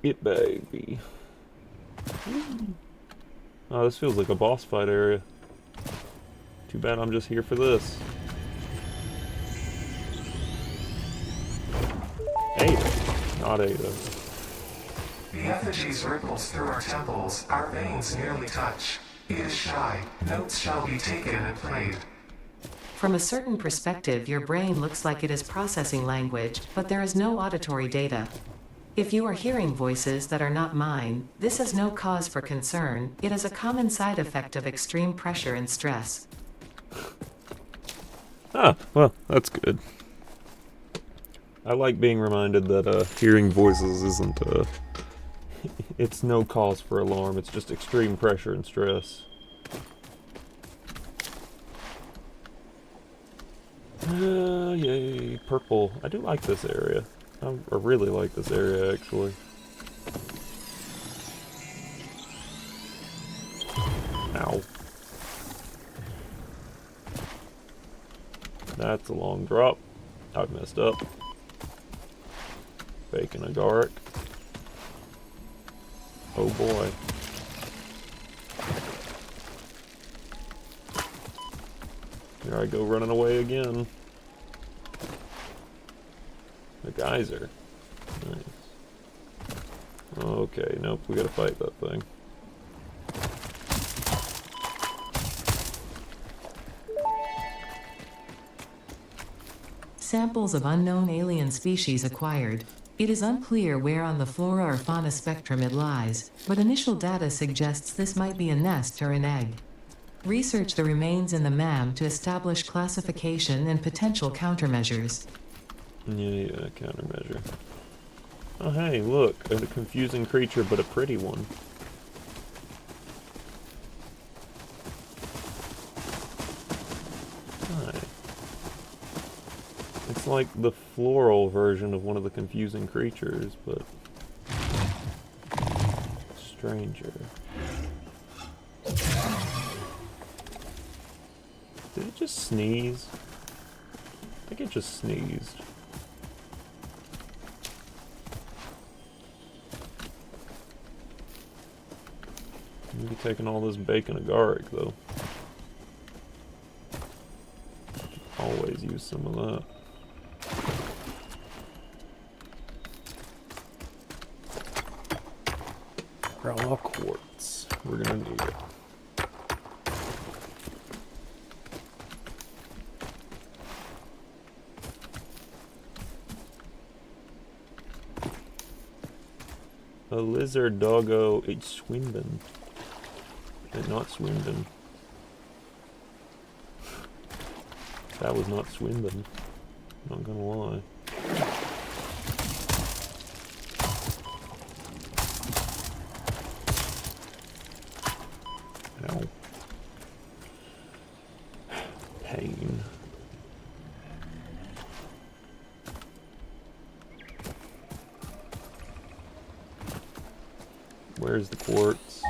Speaker 1: It baby. Oh, this feels like a boss fight area. Too bad I'm just here for this. Ada. Not Ada.
Speaker 3: The effigies ripples through our temples, our veins nearly touch. It is shy, notes shall be taken and played.
Speaker 2: From a certain perspective, your brain looks like it is processing language, but there is no auditory data. If you are hearing voices that are not mine, this is no cause for concern. It is a common side effect of extreme pressure and stress.
Speaker 1: Ah, well, that's good. I like being reminded that hearing voices isn't it's no cause for alarm. It's just extreme pressure and stress. Yay, purple. I do like this area. I really like this area, actually. Ow. That's a long drop. I've messed up. Bacon agaric. Oh boy. Here I go running away again. The geyser. Nice. Okay, nope, we gotta fight that thing.
Speaker 2: Samples of unknown alien species acquired. It is unclear where on the flora or fauna spectrum it lies, but initial data suggests this might be a nest or an egg. Research the remains in the MAM to establish classification and potential countermeasures.
Speaker 1: Yeah, countermeasure. Oh hey, look, a confusing creature but a pretty one. Hi. It's like the floral version of one of the confusing creatures, but stranger. Did it just sneeze? I think it just sneezed. Maybe taking all this bacon agaric though. Always use some of that. Raw quartz. We're gonna need it. A lizard doggo. It's Swindon. And not Swindon. That was not Swindon. Not gonna lie. Ow. Pain. Where's the quartz?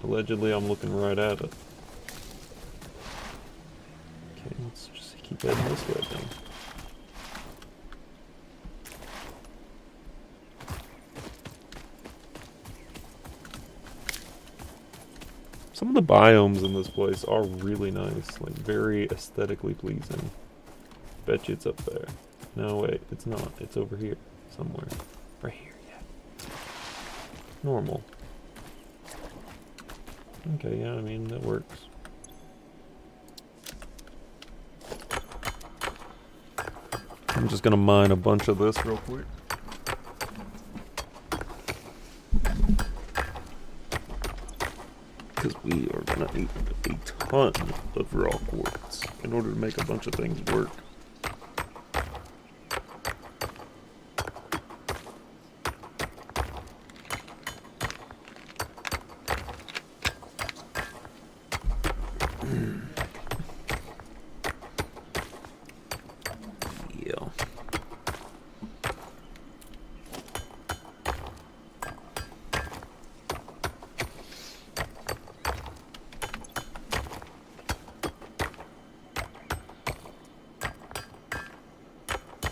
Speaker 1: Allegedly, I'm looking right at it. Okay, let's just keep heading this way then. Some of the biomes in this place are really nice, like very aesthetically pleasing. Bet you it's up there. No, wait, it's not. It's over here somewhere. Right here, yeah. Normal. Okay, yeah, I mean, that works. I'm just gonna mine a bunch of this real quick. Because we are gonna need a ton of raw quartz in order to make a bunch of things work.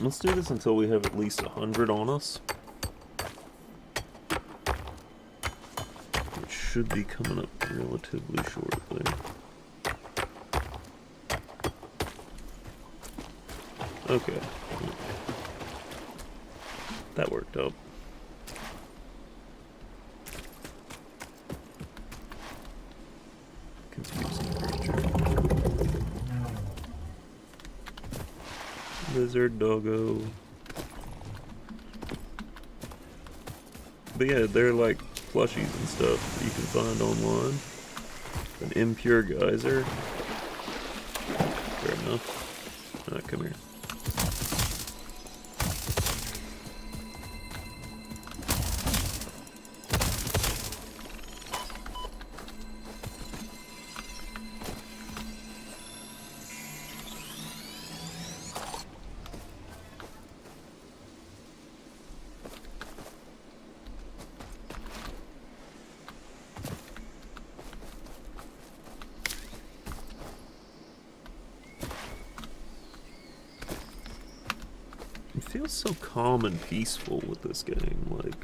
Speaker 1: Let's do this until we have at least 100 on us. Which should be coming up relatively shortly. Okay. That worked out. Conspiracy creature. Lizard doggo. But yeah, they're like plushies and stuff that you can find online. An impure geyser. Fair enough. Alright, come here. It feels so calm and peaceful with this game. Like,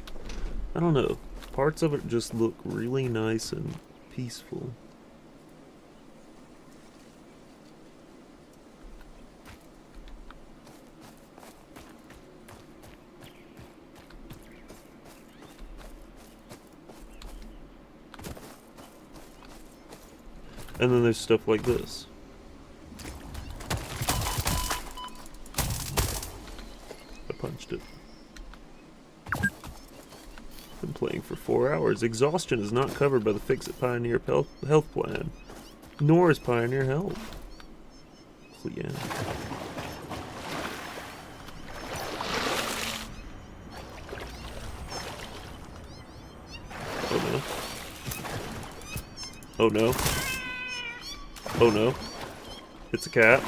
Speaker 1: I don't know. Parts of it just look really nice and peaceful. And then there's stuff like this. Punched it. Been playing for 4 hours. Exhaustion is not covered by the FICSIT Pioneer health plan, nor is Pioneer Health. So yeah. Oh no. Oh no. Oh no. It's a cat.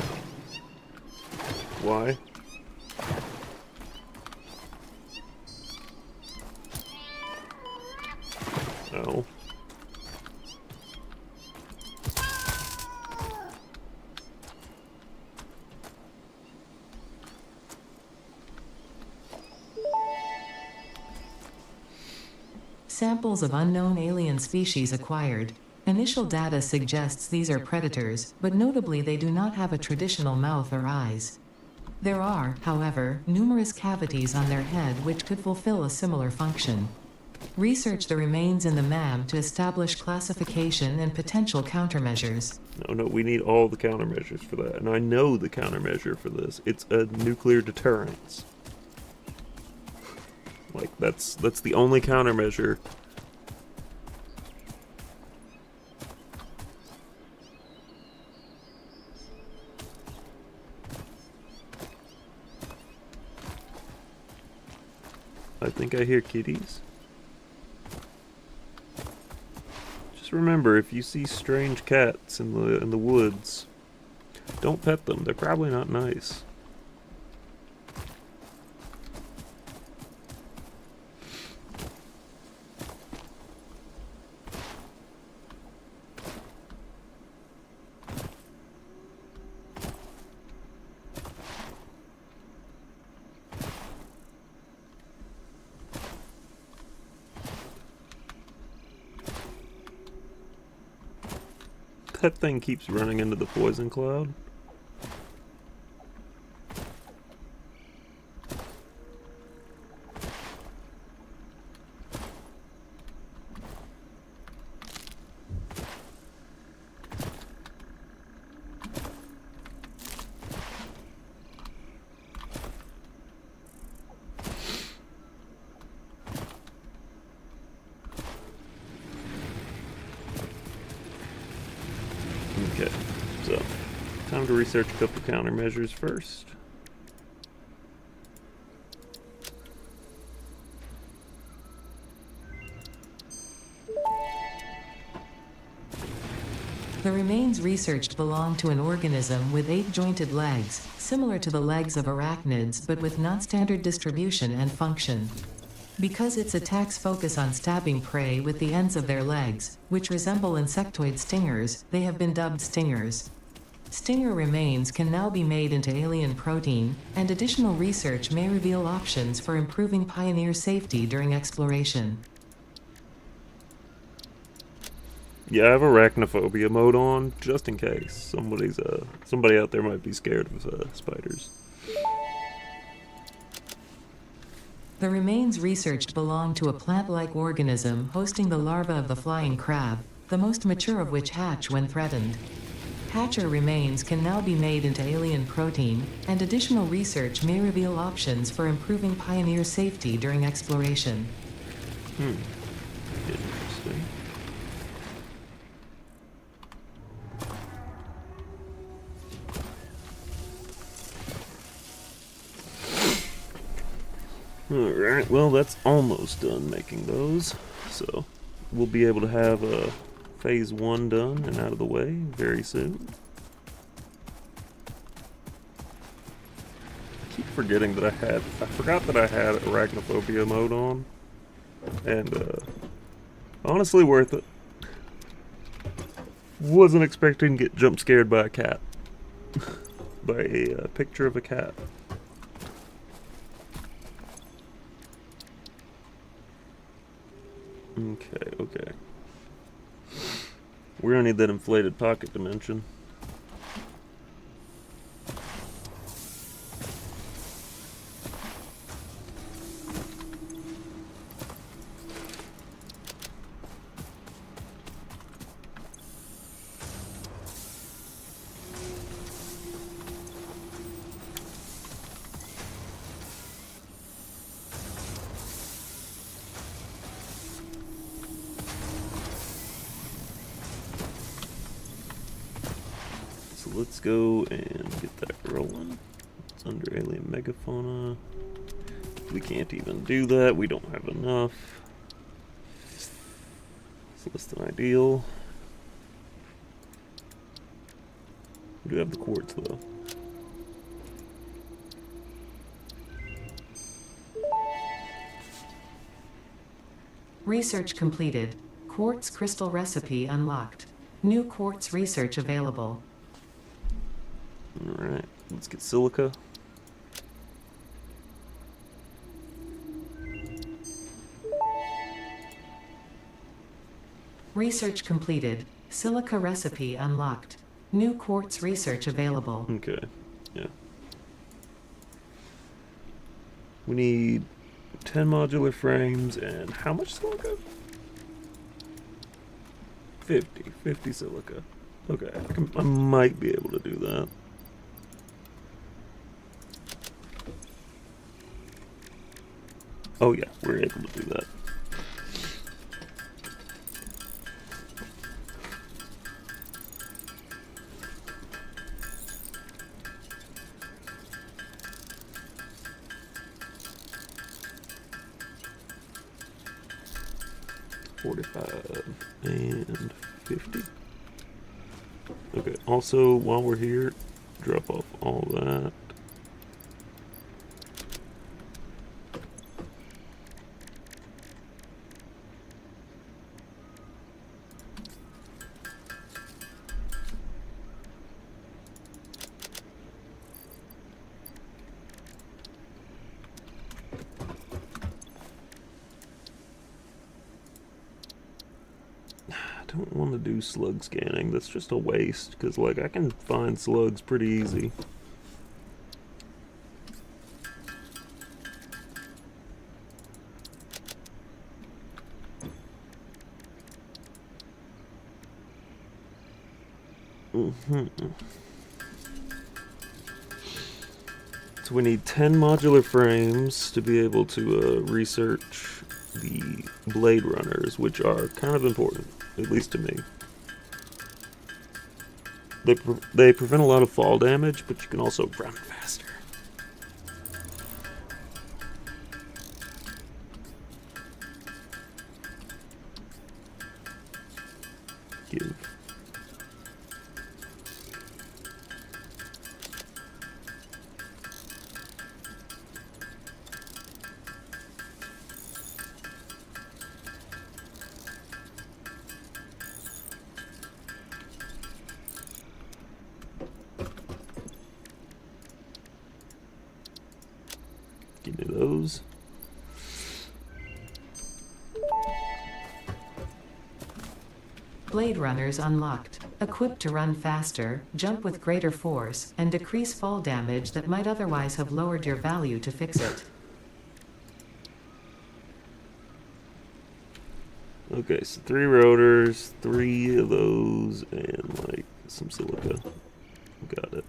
Speaker 1: Why? No.
Speaker 2: Samples of unknown alien species acquired. Initial data suggests these are predators, but notably they do not have a traditional mouth or eyes. There are, however, numerous cavities on their head which could fulfill a similar function. Research the remains in the MAM to establish classification and potential countermeasures.
Speaker 1: No, we need all the countermeasures for that. And I know the countermeasure for this. It's a nuclear deterrence. Like, that's the only countermeasure. I think I hear kitties. Remember, if you see strange cats in the woods, don't pet them. They're probably not nice. That thing keeps running into the poison cloud. Okay, so time to research a couple countermeasures first.
Speaker 2: The remains researched belong to an organism with 8 jointed legs, similar to the legs of arachnids but with non-standard distribution and function. Because its attacks focus on stabbing prey with the ends of their legs, which resemble insectoid stingers, they have been dubbed stingers. Stinger remains can now be made into alien protein, and additional research may reveal options for improving Pioneer safety during exploration.
Speaker 1: Yeah, I have arachnophobia mode on, just in case somebody out there might be scared of spiders.
Speaker 2: The remains researched belong to a plant-like organism hosting the larva of the flying crab, the most mature of which hatch when threatened. Hatcher remains can now be made into alien protein, and additional research may reveal options for improving Pioneer safety during exploration.
Speaker 1: Interesting. Alright, well, that's almost done making those. So, we'll be able to have phase 1 done and out of the way very soon. I keep forgetting that I forgot that I had arachnophobia mode on. And, honestly worth it. Wasn't expecting to get jump scared by a cat. By a picture of a cat. Okay. We're gonna need that inflated pocket dimension. So let's go and get that rolling. It's under alien megafauna. We can't even do that. We don't have enough. It's less than ideal. We do have the quartz though.
Speaker 2: Research completed. Quartz crystal recipe unlocked. New quartz research available.
Speaker 1: Alright, let's get silica.
Speaker 2: Research completed. Silica recipe unlocked. New quartz research available.
Speaker 1: Okay, yeah. We need 10 modular frames and how much silica? 50 silica. Okay, I might be able to do that. Oh yeah, we're able to do that. $45 and 50. Okay, also while we're here, drop off all that. I don't want to do slug scanning. That's just a waste, because like I can find slugs pretty easy. So we need 10 modular frames to be able to research the blade runners, which are kind of important, at least to me. They prevent a lot of fall damage, but you can also run faster. Give. me those.
Speaker 2: Blade Runners unlocked. Equipped to run faster, jump with greater force, and decrease fall damage that might otherwise have lowered your value to FICSIT.
Speaker 1: Okay, so 3 rotors, 3 of those, and like some silica. Got it.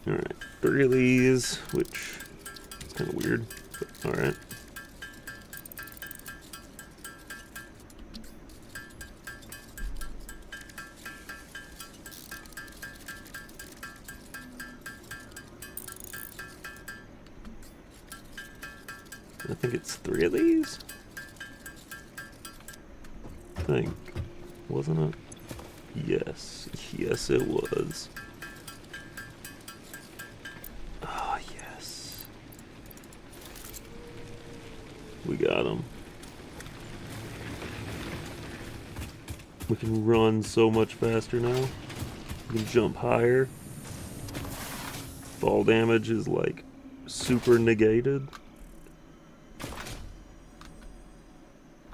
Speaker 1: Alright, 3 of these, which is kind of weird, but alright. I think it's 3 of these? I think. Wasn't it? Yes. Yes, it was. Ah, yes. We got him. We can run so much faster now. We can jump higher. Fall damage is like super negated.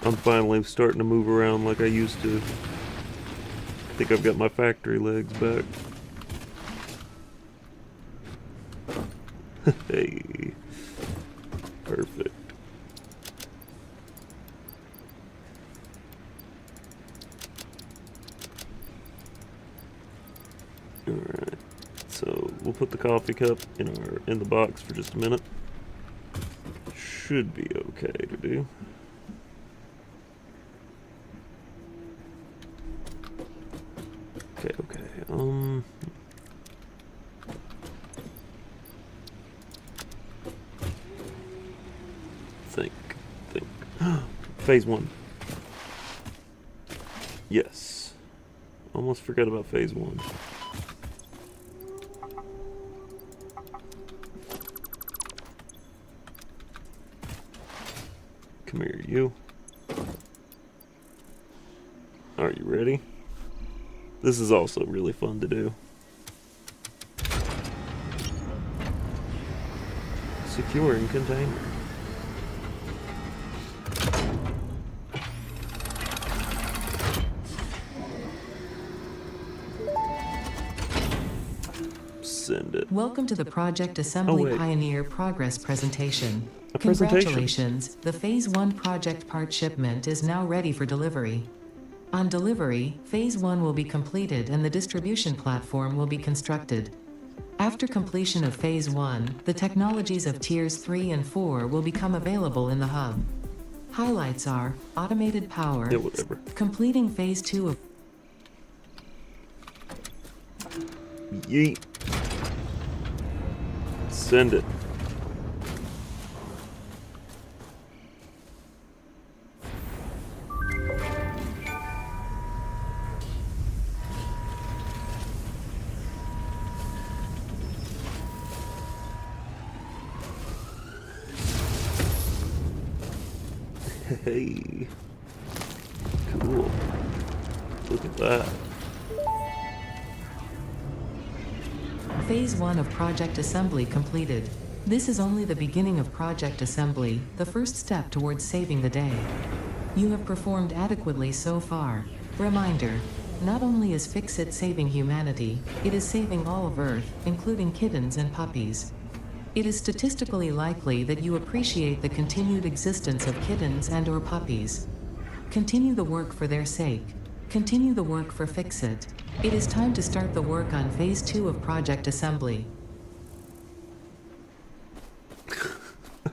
Speaker 1: I'm finally starting to move around like I used to. I think I've got my factory legs back. Hey. Perfect. Alright. So we'll put the coffee cup in the box for just a minute. Should be okay to do. Okay, think. Phase 1. Yes. Almost forgot about phase 1. Come here, you. Are you ready? This is also really fun to do. Securing container. Send it.
Speaker 2: Welcome to the Project Assembly Pioneer Progress presentation. Congratulations, the Phase 1 project part shipment is now ready for delivery. On delivery, Phase 1 will be completed and the distribution platform will be constructed. After completion of Phase 1, the technologies of Tiers 3 and 4 will become available in the hub. Highlights are automated power, completing Phase 2 of
Speaker 1: Yeet. Send it. Hey. Cool. Look at that.
Speaker 2: Phase 1 of Project Assembly completed. This is only the beginning of Project Assembly, the first step towards saving the day. You have performed adequately so far. Reminder, not only is FICSIT saving humanity, it is saving all of Earth, including kittens and puppies. It is statistically likely that you appreciate the continued existence of kittens and/or puppies. Continue the work for their sake. Continue the work for FICSIT. It is time to start the work on Phase 2 of Project Assembly.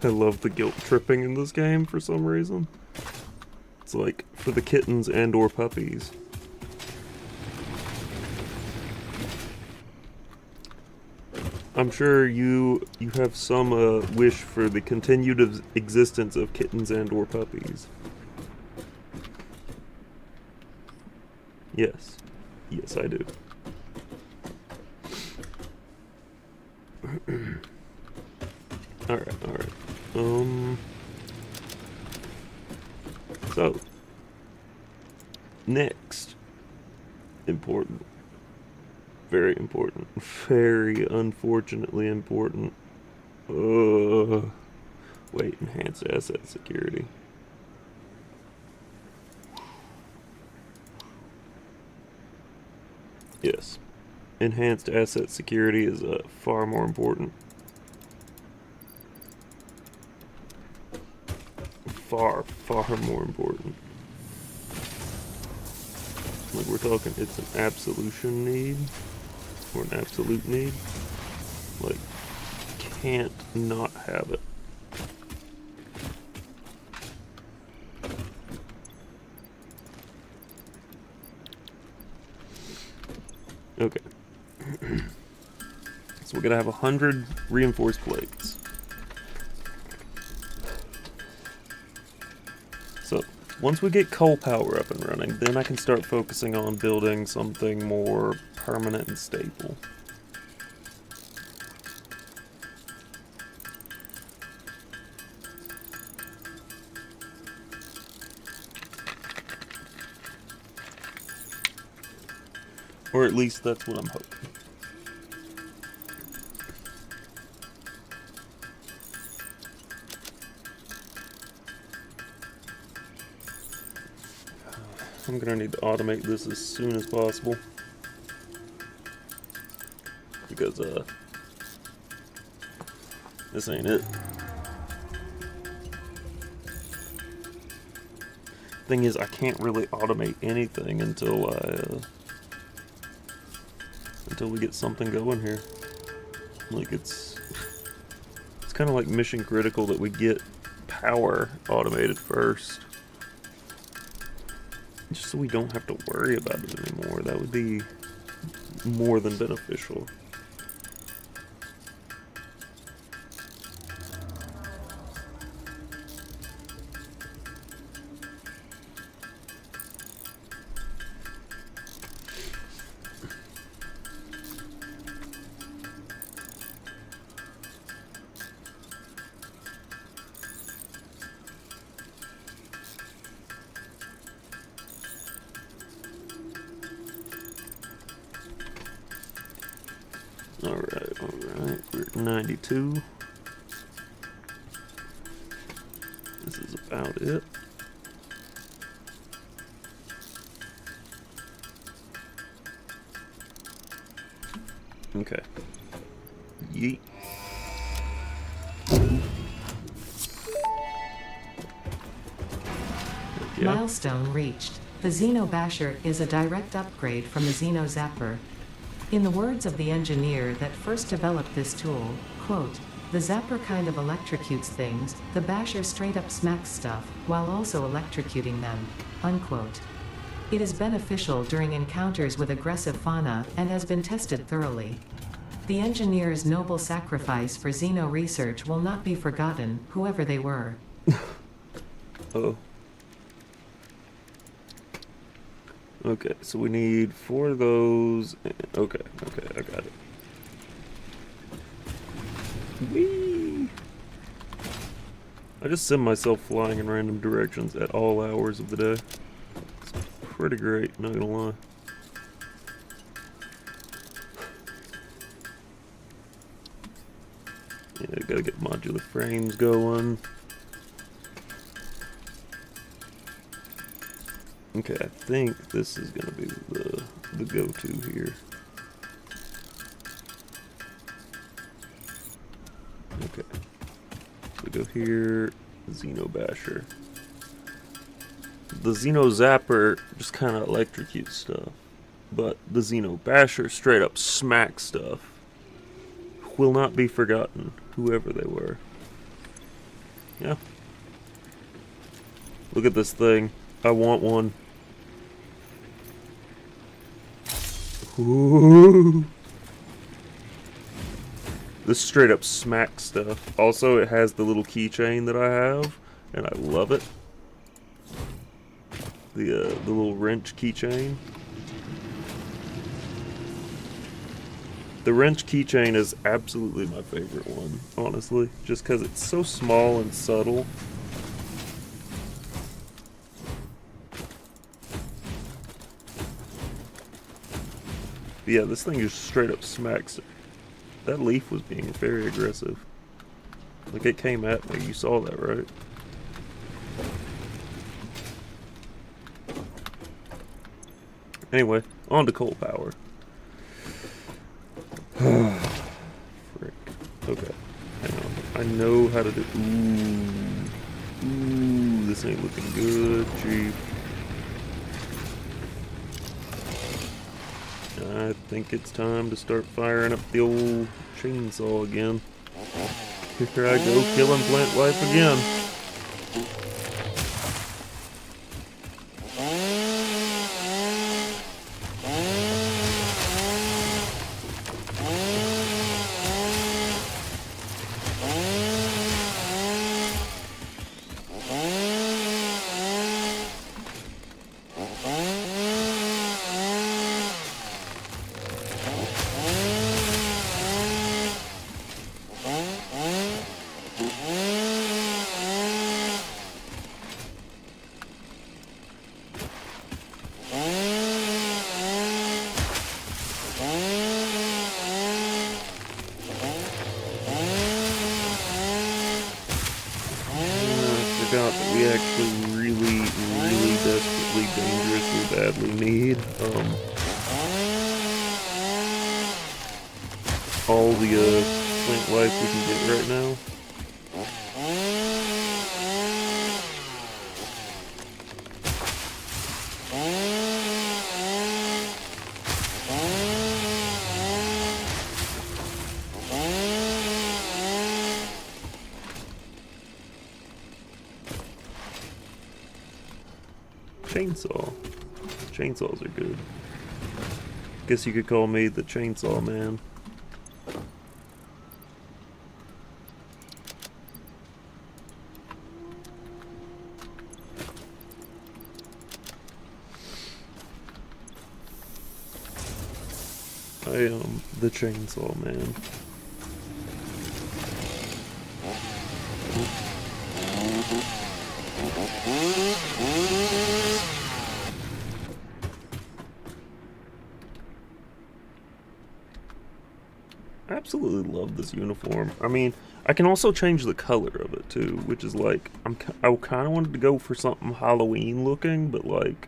Speaker 1: I love the guilt tripping in this game for some reason. It's like for the kittens and/or puppies. I'm sure you have some wish for the continued existence of kittens and/or puppies. Yes. Yes, I do. Alright. So Next, important, very important, very unfortunately important. Wait, enhanced asset security. Yes, enhanced asset security is far more important. Far, far more important. Like we're talking, it's an absolution need, or an absolute need. Like, can't not have it. Okay. So we're gonna have 100 reinforced plates. So once we get coal power up and running, then I can start focusing on building something more permanent and stable. Or at least that's what I'm hoping. I'm gonna need to automate this as soon as possible. Because, this ain't it. Thing is, I can't really automate anything until until we get something going here. Like, it's kind of like mission critical that we get power automated first. Just so we don't have to worry about it anymore. That would be more than beneficial. Alright, we're at 92. This is about it. Okay. Yeet. Yeah.
Speaker 2: Milestone reached. The Xeno Basher is a direct upgrade from the Xeno Zapper. In the words of the engineer that first developed this tool, quote, "The Zapper kind of electrocutes things, the Basher straight up smacks stuff, while also electrocuting them," unquote. It is beneficial during encounters with aggressive fauna and has been tested thoroughly. The engineer's noble sacrifice for Xeno research will not be forgotten, whoever they were.
Speaker 1: Oh. Okay, so we need 4 of those. Okay, I got it. Whee! I just send myself flying in random directions at all hours of the day. It's pretty great, not gonna lie. Yeah, gotta get modular frames going. Okay, I think this is gonna be the go-to here. Okay, so go here, Xeno Basher. The Xeno Zapper just kind of electrocutes stuff, but the Xeno Basher straight up smacks stuff. Will not be forgotten, whoever they were. Yeah. Look at this thing. I want one. Ooh. This straight up smack stuff. Also, it has the little keychain that I have, and I love it. The little wrench keychain. The wrench keychain is absolutely my favorite one, honestly, just because it's so small and subtle. But yeah, this thing just straight up smacks it. That leaf was being very aggressive. Like, it came at me. You saw that, right? Anyway, on to coal power. Frick. Okay. Hang on. I know how to do... Ooh, this ain't looking good, Chief. I think it's time to start firing up the old chainsaw again. Here I go, killing plant life again. That we actually really desperately, dangerously, badly need all the plant life we can get right now. Chainsaw. Chainsaws are good. Guess you could call me the chainsaw man. I am the chainsaw man. I absolutely love this uniform. I mean, I can also change the color of it too, which is like, I kind of wanted to go for something Halloween looking, but like,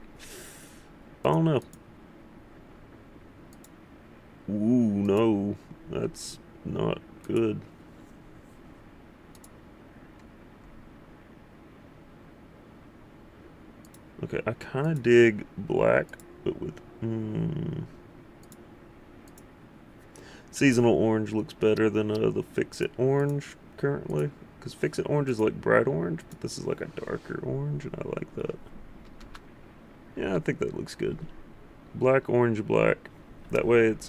Speaker 1: I don't know. Ooh, no, that's not good. Okay, I kind of dig black, but with seasonal orange looks better than the FICSIT orange currently, because FICSIT orange is like bright orange, but this is like a darker orange, and I like that. Yeah, I think that looks good. Black, orange, black. That way it's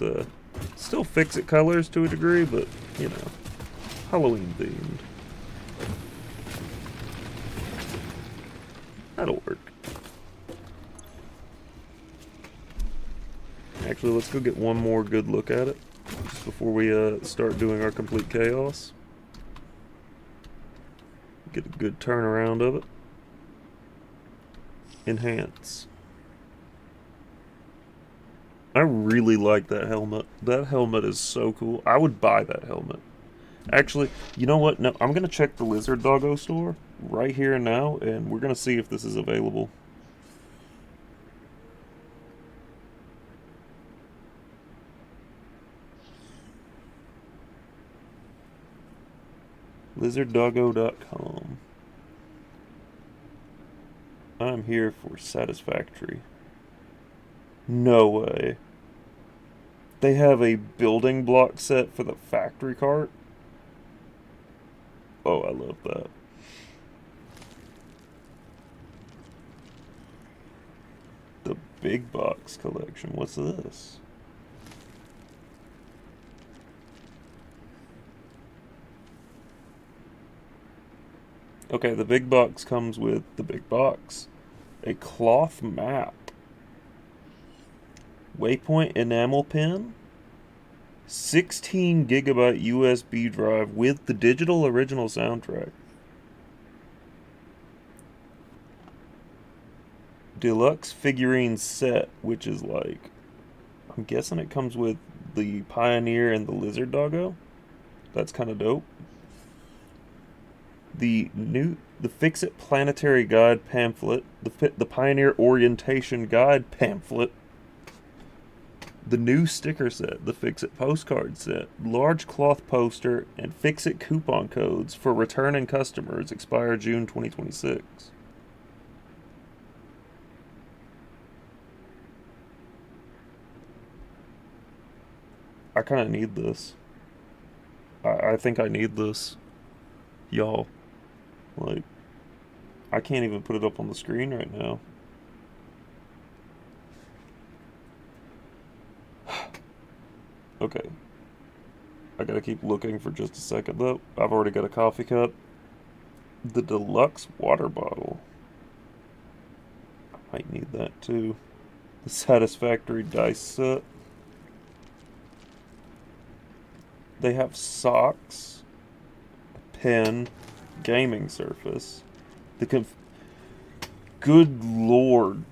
Speaker 1: still FICSIT colors to a degree, but you know, Halloween themed. That'll work. Actually, let's go get one more good look at it just before we start doing our complete chaos. Get a good turnaround of it. Enhance. I really like that helmet. That helmet is so cool. I would buy that helmet. Actually, you know what? No, I'm going to check the Lizard Doggo store right here and now, and we're going to see if this is available. LizardDoggo.com. I'm here for Satisfactory. No way. They have a building block set for the factory cart? Oh, I love that. The big box collection. What's this? Okay, the big box comes with the big box. A cloth map. Waypoint enamel pin. 16 gigabyte USB drive with the digital original soundtrack. Deluxe figurine set, which is like I'm guessing it comes with the Pioneer and the Lizard Doggo. That's kind of dope. The FICSIT Planetary Guide pamphlet, the Pioneer Orientation Guide pamphlet, the new sticker set, the FICSIT postcard set, large cloth poster, and FICSIT coupon codes for returning customers expire June 2026. I kind of need this. I think I need this. Y'all. Like, I can't even put it up on the screen right now. Okay. I gotta keep looking for just a second though. I've already got a coffee cup. The deluxe water bottle. I might need that too. The Satisfactory dice set. They have socks, a pen, gaming surface. Good lord.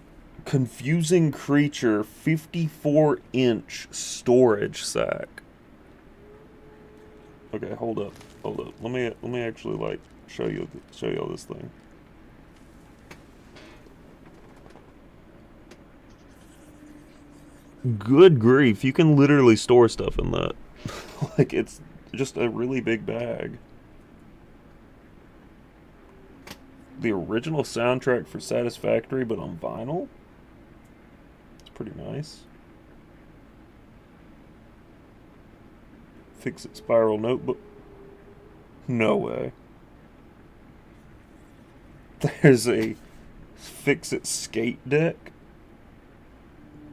Speaker 1: Confusing Creature 54-inch storage sack. Okay, hold up. Let me actually like show you this thing. Good grief, you can literally store stuff in that. Like, it's just a really big bag. The original soundtrack for Satisfactory, but on vinyl? It's pretty nice. FICSIT Spiral Notebook. No way. There's a FICSIT Skate Deck.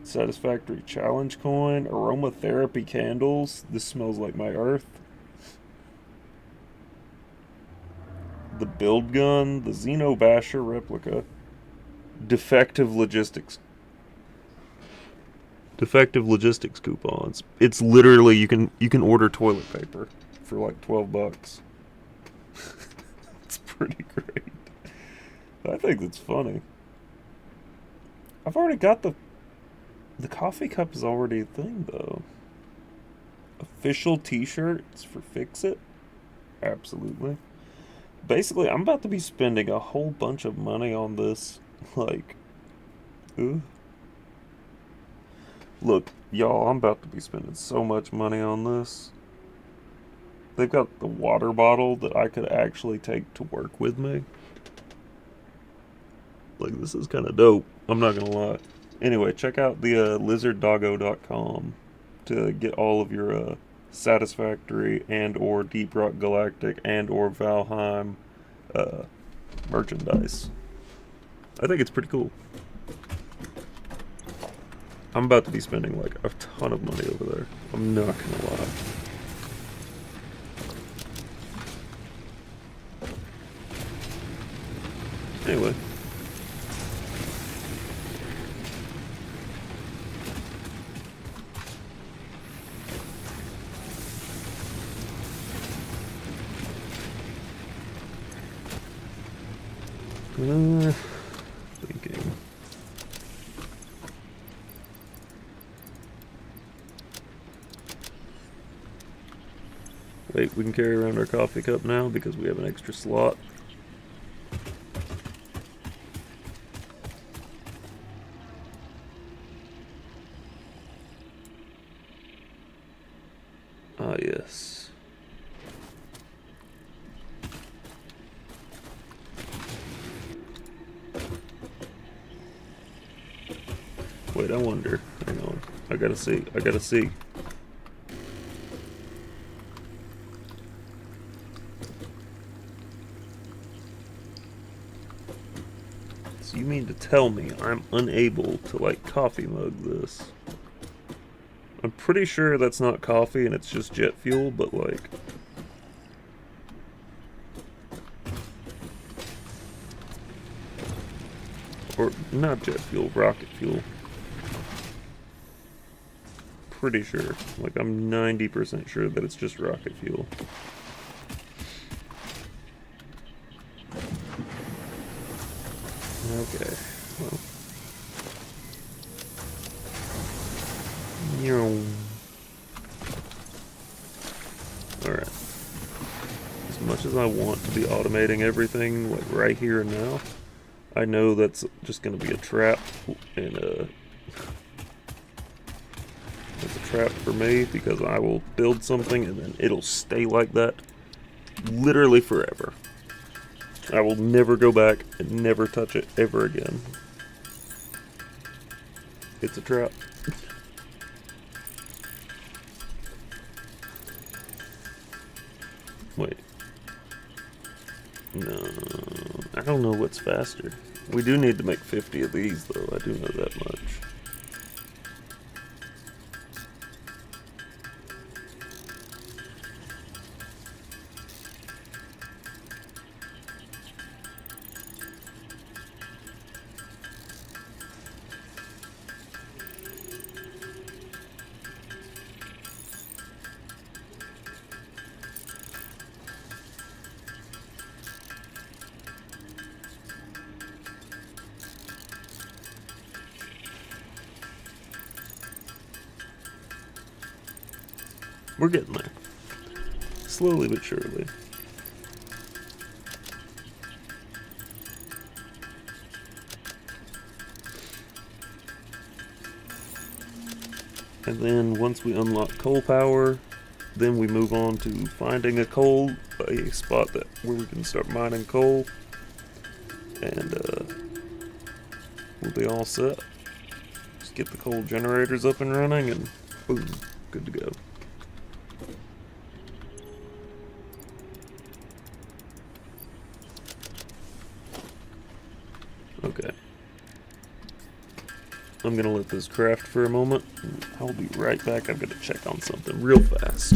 Speaker 1: Satisfactory Challenge Coin. Aromatherapy Candles. This smells like my earth. The Build Gun. The Xeno Basher Replica. Defective Logistics coupons. It's literally you can order toilet paper for like $12. It's pretty great. I think that's funny. I've already got the coffee cup is already a thing though. Official t-shirts for FICSIT? Absolutely. Basically, I'm about to be spending a whole bunch of money on this. Like, ooh. Look, y'all, I'm about to be spending so much money on this. They've got the water bottle that I could actually take to work with me. Like, this is kind of dope. I'm not gonna lie. Anyway, check out the lizarddoggo.com to get all of your Satisfactory and or Deep Rock Galactic and or Valheim merchandise. I think it's pretty cool. I'm about to be spending like a ton of money over there. I'm not gonna lie. Anyway. Thinking. Wait, we can carry around our coffee cup now because we have an extra slot. Ah, yes. Wait, I wonder. Hang on. I gotta see. So you mean to tell me I'm unable to, like, coffee mug this? I'm pretty sure that's not coffee and it's just jet fuel, but, like... Or, not jet fuel, rocket fuel. Pretty sure. Like, I'm 90% sure that it's just rocket fuel. Okay. Well. because I want to be automating everything like right here and now, I know that's just going to be a trap, and it's a trap for me because I will build something and then it'll stay like that literally forever. I will never go back and never touch it ever again. It's a trap. Wait. No, I don't know what's faster. We do need to make 50 of these, though. I do know that much. We're getting there. Slowly but surely. And then once we unlock coal power, then we move on to finding a spot where we can start mining coal. And we'll be all set. Just get the coal generators up and running and boom, good to go. Okay. I'm gonna let this craft for a moment. I'll be right back. I'm gonna check on something real fast.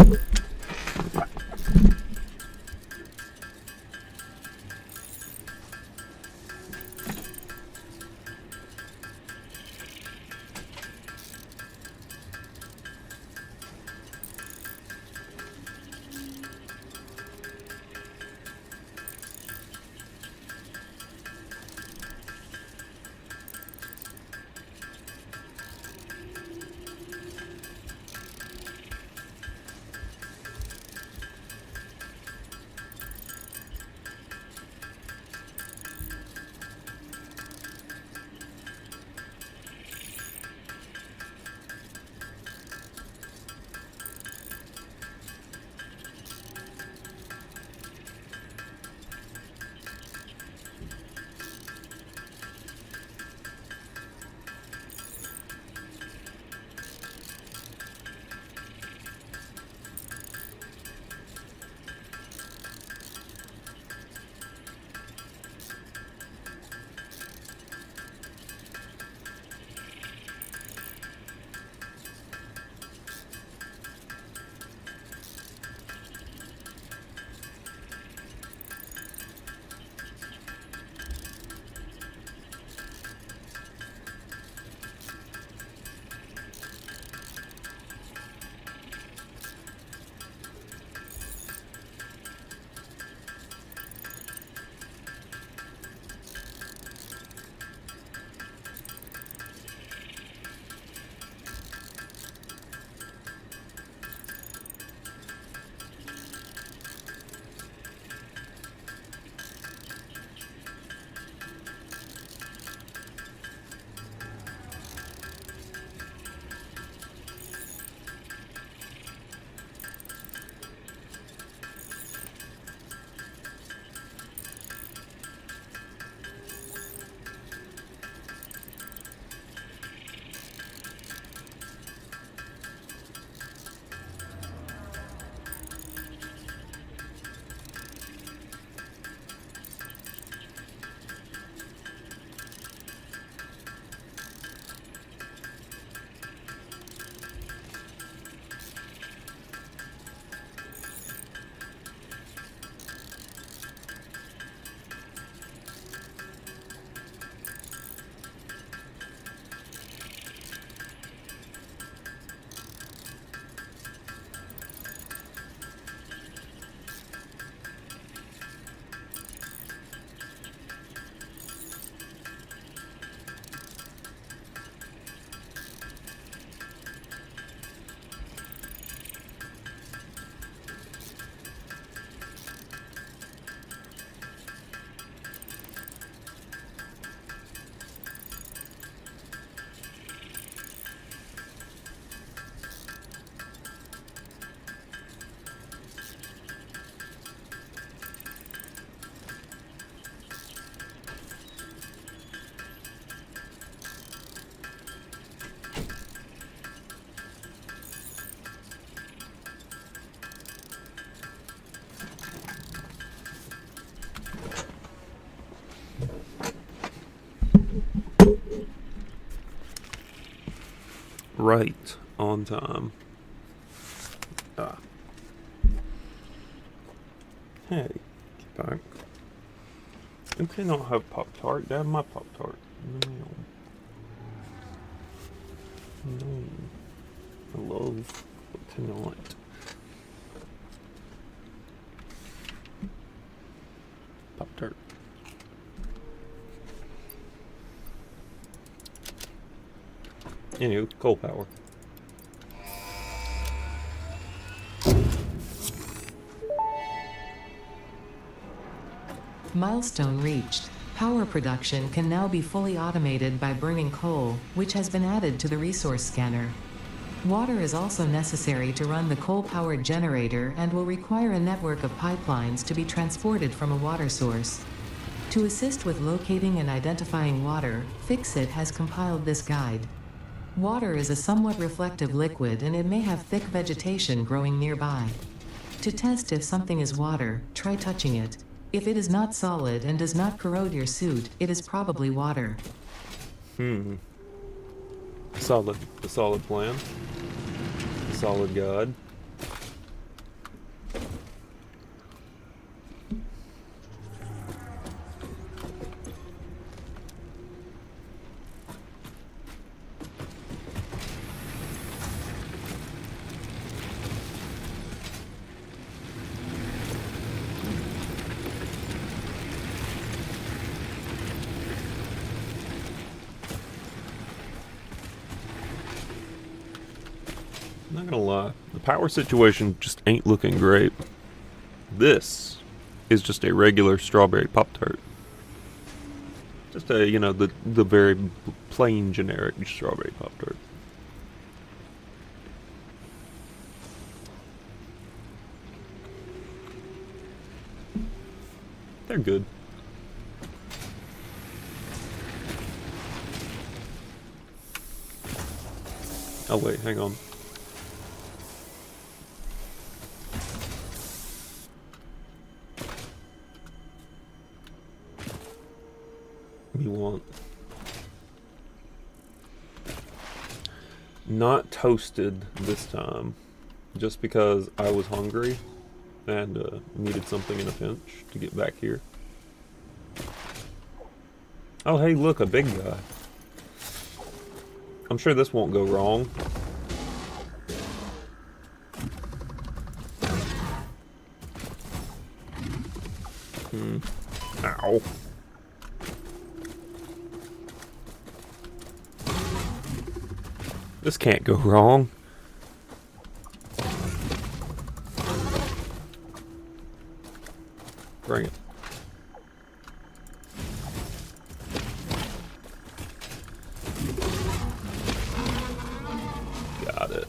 Speaker 1: right on time. Ah. Hey, get back. You cannot have Pop-Tart. Dad, my Pop-Tart. No. No. I love, but cannot. Pop-Tart. Anywho, coal power.
Speaker 2: Milestone reached. Power production can now be fully automated by burning coal, which has been added to the resource scanner. Water is also necessary to run the coal-powered generator and will require a network of pipelines to be transported from a water source. To assist with locating and identifying water, FICSIT has compiled this guide. Water is a somewhat reflective liquid and it may have thick vegetation growing nearby. To test if something is water, try touching it. If it is not solid and does not corrode your suit, it is probably water.
Speaker 1: Solid. A solid plan. A solid guide. Not gonna lie, the power situation just ain't looking great. This is just a regular strawberry Pop-Tart. Just a, the very plain generic strawberry Pop-Tart. They're good. Oh wait, hang on. We want not toasted this time, just because I was hungry and needed something in a pinch to get back here. Oh hey, look, a big guy. I'm sure this won't go wrong. Ow. This can't go wrong. Bring it. Got it.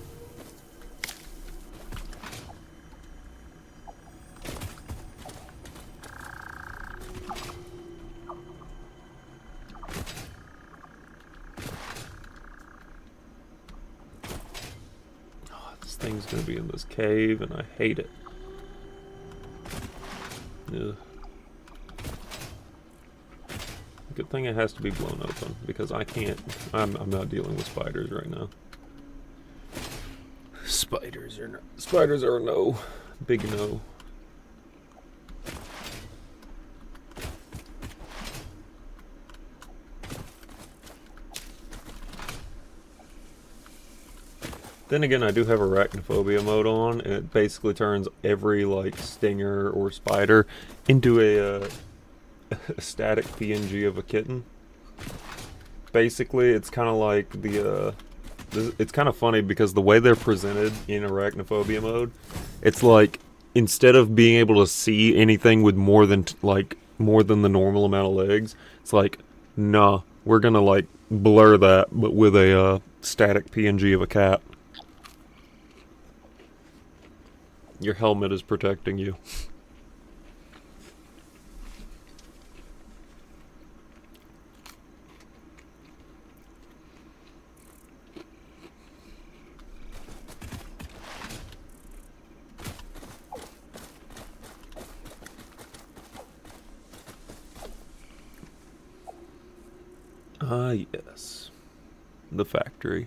Speaker 1: Thing's gonna be in this cave and I hate it. Ugh. Good thing it has to be blown open because I can't. I'm not dealing with spiders right now. Spiders are a no. Big no. Then again, I do have arachnophobia mode on, and it basically turns every, stinger or spider into a static PNG of a kitten. Basically, it's kind of like it's kind of funny because the way they're presented in arachnophobia mode, it's like, instead of being able to see anything with more than the normal amount of legs, it's like, nah, we're gonna, blur that, but with a static PNG of a cat. Your helmet is protecting you. Ah, yes. The factory.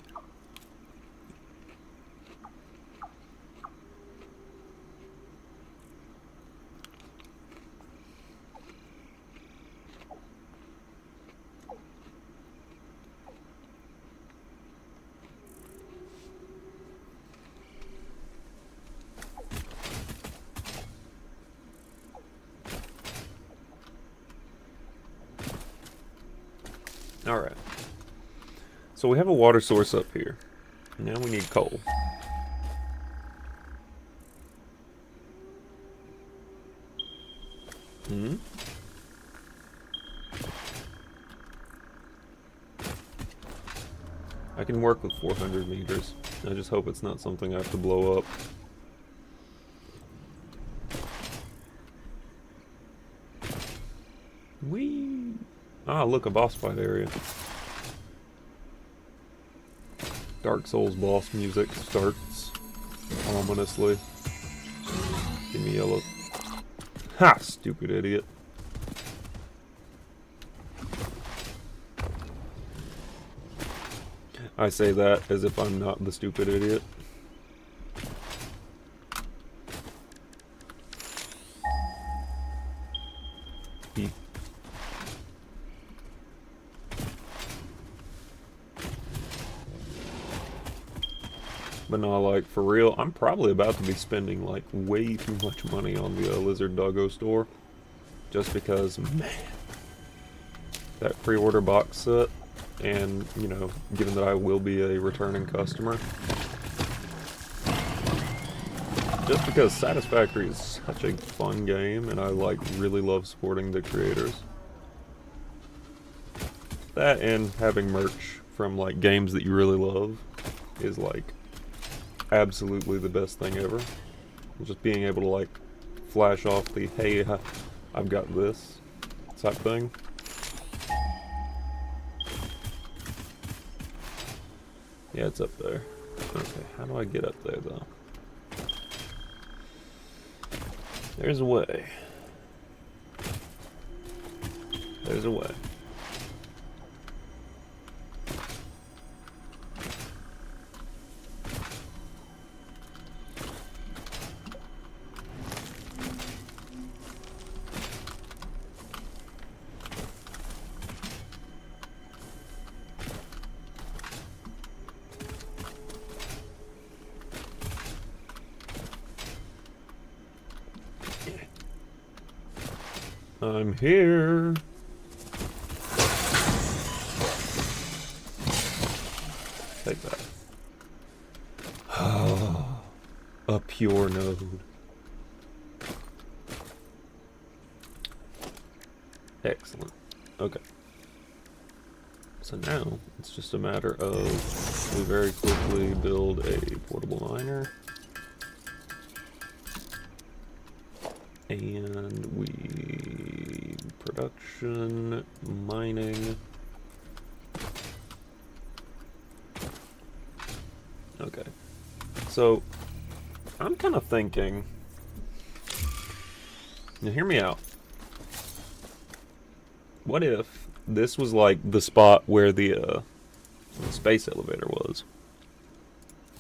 Speaker 1: Alright. So we have a water source up here. Now we need coal. Hmm? I can work with 400 meters. I just hope it's not something I have to blow up. Whee! Ah, look, a boss fight area. Dark Souls boss music starts ominously. Give me yellow. Ha! Stupid idiot. I say that as if I'm not the stupid idiot. But no, like, for real, I'm probably about to be spending, like, way too much money on the Lizard Doggo store. Just because, man, that pre-order box set, and, you know, given that I will be a returning customer, just because Satisfactory is such a fun game, and I, like, really love supporting the creators. That and having merch from, like, games that you really love is, like, absolutely the best thing ever. Just being able to, like, flash off the, hey, I've got this type thing. Yeah, it's up there. Okay, how do I get up there, though? There's a way. There's a way. I'm here. Take that. A pure node. Excellent. Okay. So now it's just a matter of we very quickly build a portable miner. And we production, mining. Okay. So I'm kind of thinking, now hear me out. What if this was like the spot where the space elevator was?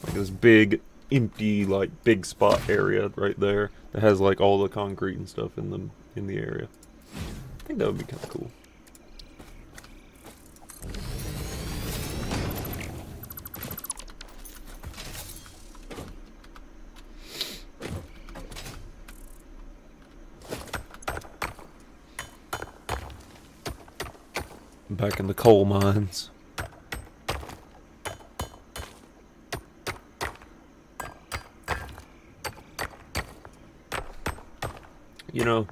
Speaker 1: Like this big empty, like, big spot area right there that has, like, all the concrete and stuff in the area. I think that would be kind of cool. Back in the coal mines. You know,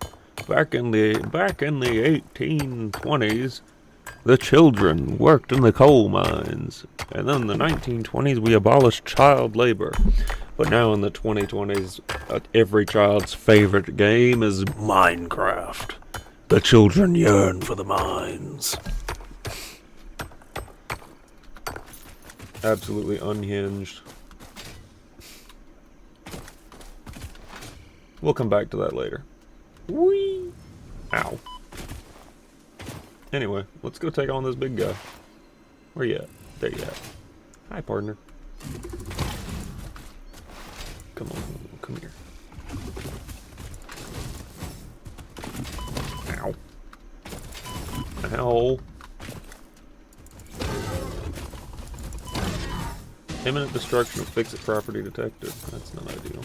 Speaker 1: back in the 1820s, the children worked in the coal mines, and then in the 1920s we abolished child labor. But now in the 2020s, every child's favorite game is Minecraft. The children yearn for the mines. Absolutely unhinged. We'll come back to that later. Whee! Ow. Anyway, let's go take on this big guy. Where you at? There you at. Hi, partner. Come on, come here. Ow. Ow. Imminent destruction of FICSIT property detected. That's not ideal.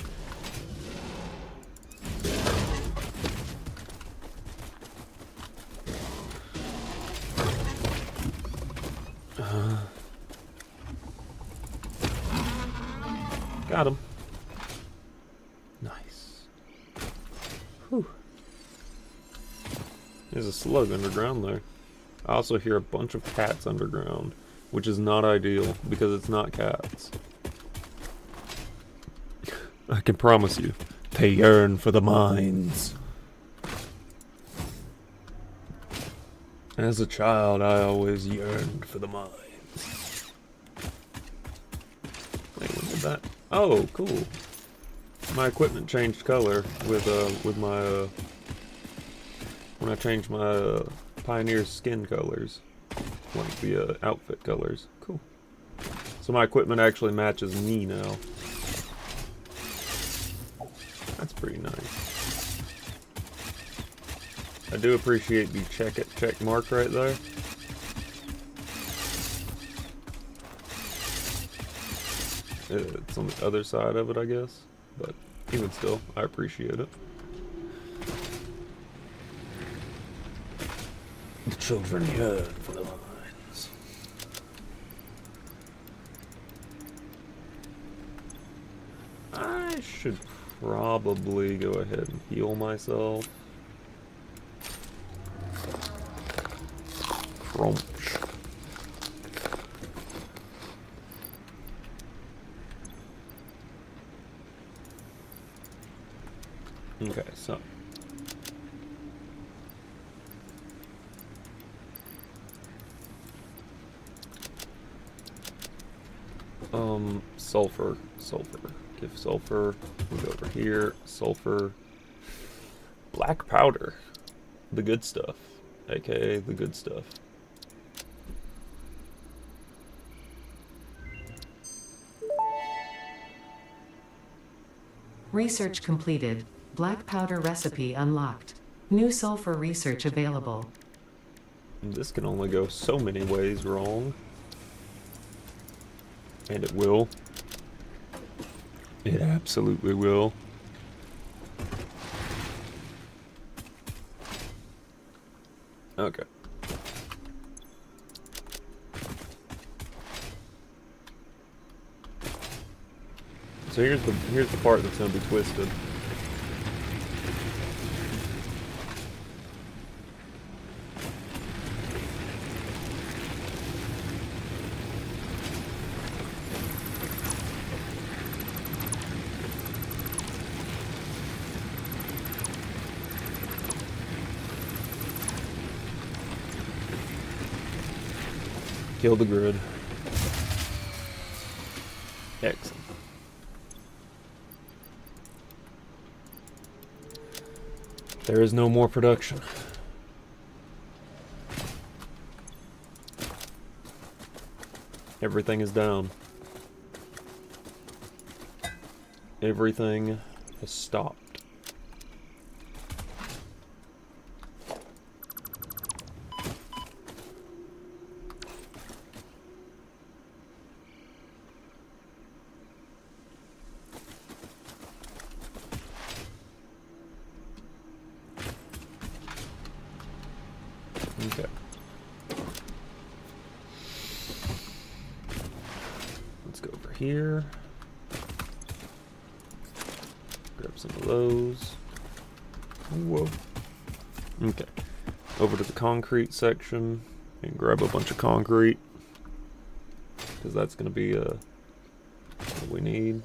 Speaker 1: Got him. Nice. Whew. There's a slug underground there. I also hear a bunch of cats underground, which is not ideal because it's not cats. I can promise you, they yearn for the mines. As a child, I always yearned for the mines. Wait, when did that? Oh, cool. My equipment changed color with my when I changed my Pioneer's skin colors, like the outfit colors. Cool. So my equipment actually matches me now. That's pretty nice. I do appreciate the check mark right there. It's on the other side of it, I guess. But even still, I appreciate it. The children yearn for the mines. I should probably go ahead and heal myself. Crunch. Okay, so sulfur. Give sulfur. We go over here. Sulfur. Black powder. The good stuff. AKA the good stuff.
Speaker 2: Research completed. Black powder recipe unlocked. New sulfur research available.
Speaker 1: And this can only go so many ways wrong. And it will. It absolutely will. Okay. So here's the part that's gonna be twisted. Kill the grid. Excellent. There is no more production. Everything is down. Everything has stopped. Okay. Let's go over here. Grab some of those. Whoa. Okay. Over to the concrete section and grab a bunch of concrete. Because that's going to be what we need.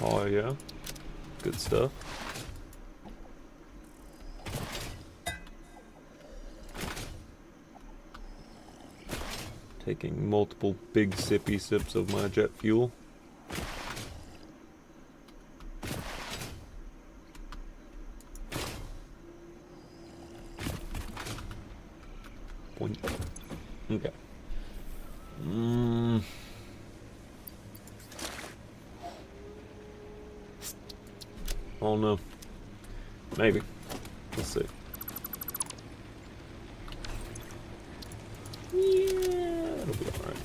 Speaker 1: Oh yeah. Good stuff. Taking multiple big sippy sips of my jet fuel. Point. Okay. Oh no. Maybe. Let's see. Yeah, it'll be alright.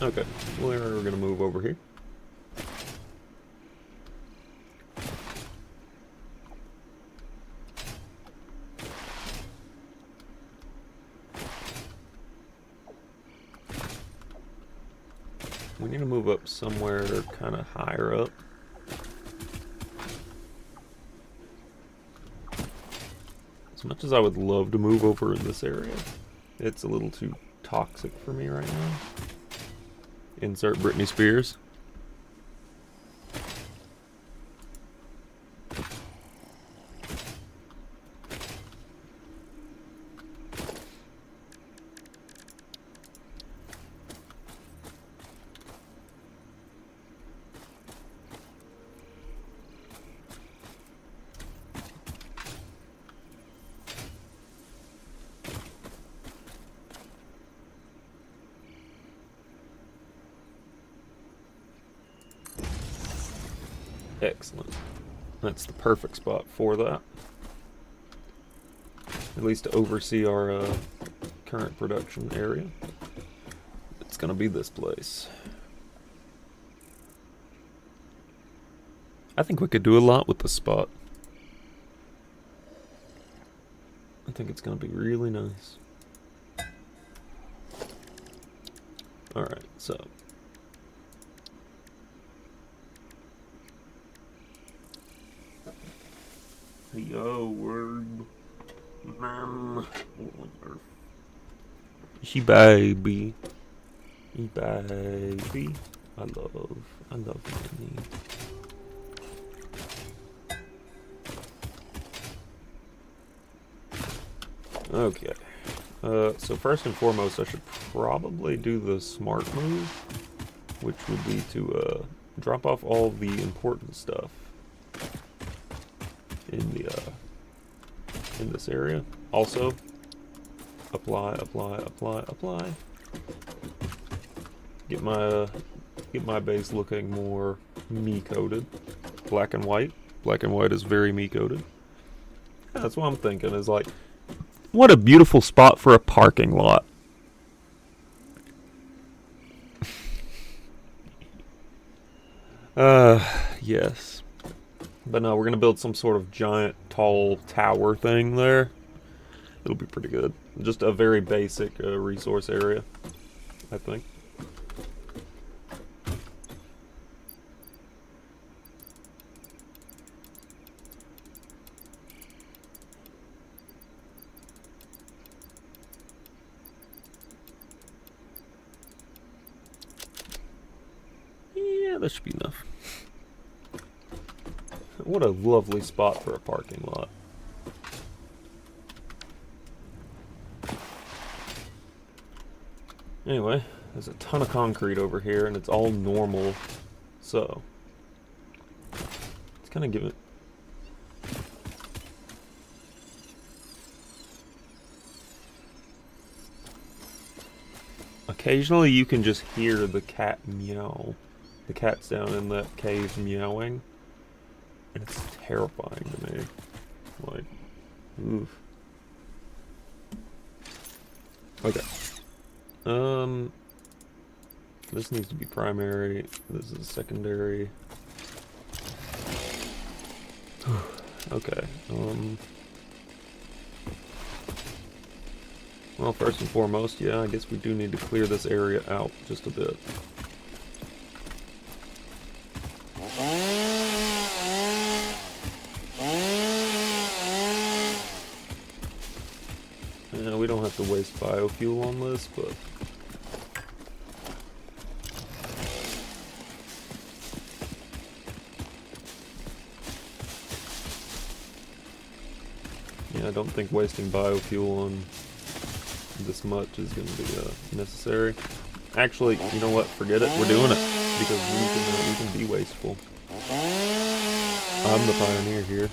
Speaker 1: Okay, we're gonna move over here. need to move up somewhere kind of higher up. As much as I would love to move over in this area, it's a little too toxic for me right now. Insert Britney Spears. Excellent. That's the perfect spot for that. At least to oversee our current production area. It's gonna be this place. I think we could do a lot with this spot. I think it's gonna be really nice. Alright, so yo, word. Man. She baby. He baby. I love money. Okay. So first and foremost, I should probably do the smart move, which would be to drop off all the important stuff in this area. Also, apply. Get my base looking more me-coded. Black and white. Black and white is very me-coded. That's what I'm thinking, is like, what a beautiful spot for a parking lot. Yes. But no, we're going to build some sort of giant, tall tower thing there. It'll be pretty good. Just a very basic resource area, I think. Yeah, that should be enough. What a lovely spot for a parking lot. Anyway, there's a ton of concrete over here, and it's all normal, so it's kind of giving. Occasionally, you can just hear the cat meow. The cat's down in that cave meowing. And it's terrifying to me. Like, oof. Okay. This needs to be primary. This is secondary. Okay. Well, first and foremost, yeah, I guess we do need to clear this area out just a bit. We don't have to waste biofuel on this, but yeah, I don't think wasting biofuel on this much is going to be necessary. Actually, you know what? Forget it. We're doing it because we can be wasteful. I'm the pioneer here.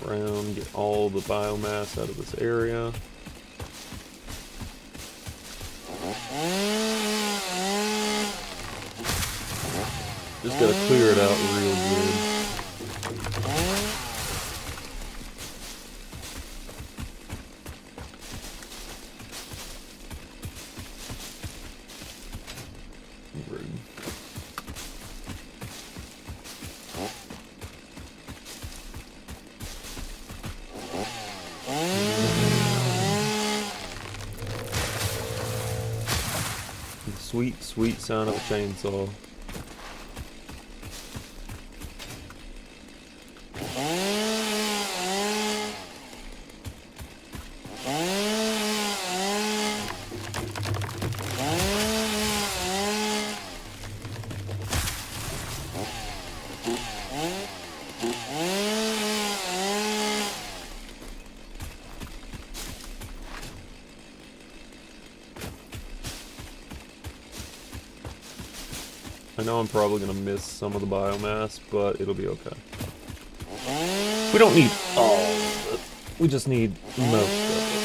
Speaker 1: Around, get all the biomass out of this area. Just gotta clear it out real good. sweet, sweet sound of a chainsaw. I know I'm probably gonna miss some of the biomass, but it'll be okay. We don't need all of it. We just need most of it.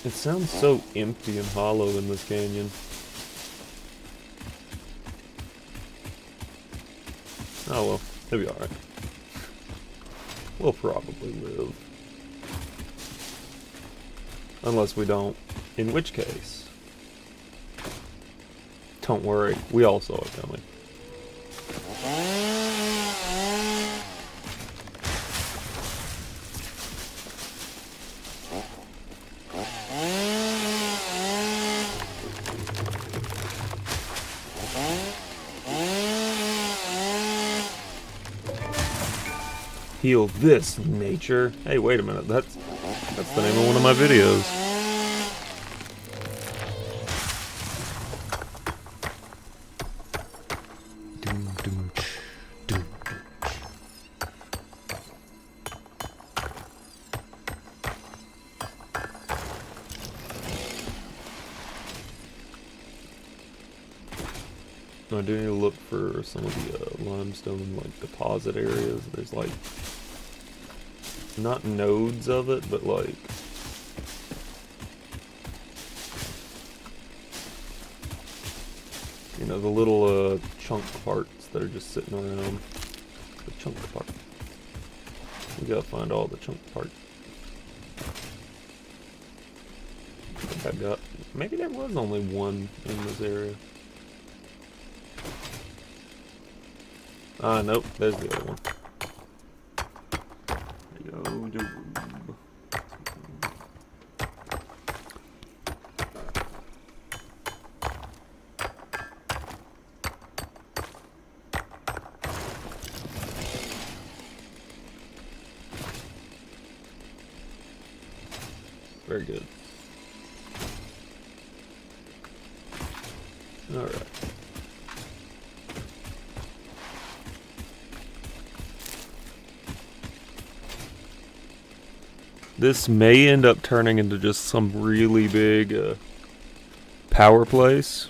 Speaker 1: It sounds so empty and hollow in this canyon. Oh well, it'll be alright. We'll probably live. Unless we don't. In which case, don't worry, we all saw it coming. Heal this, nature. Hey, wait a minute. That's the name of one of my videos. I do need to look for some of the limestone like deposit areas. There's like not nodes of it, but like you know, the little chunk parts that are just sitting around. The chunk part. We gotta find all the chunk parts. I think I got. Maybe there was only one in this area. Ah, nope, there's the other one. There you go, very good. Alright. This may end up turning into just some really big power place.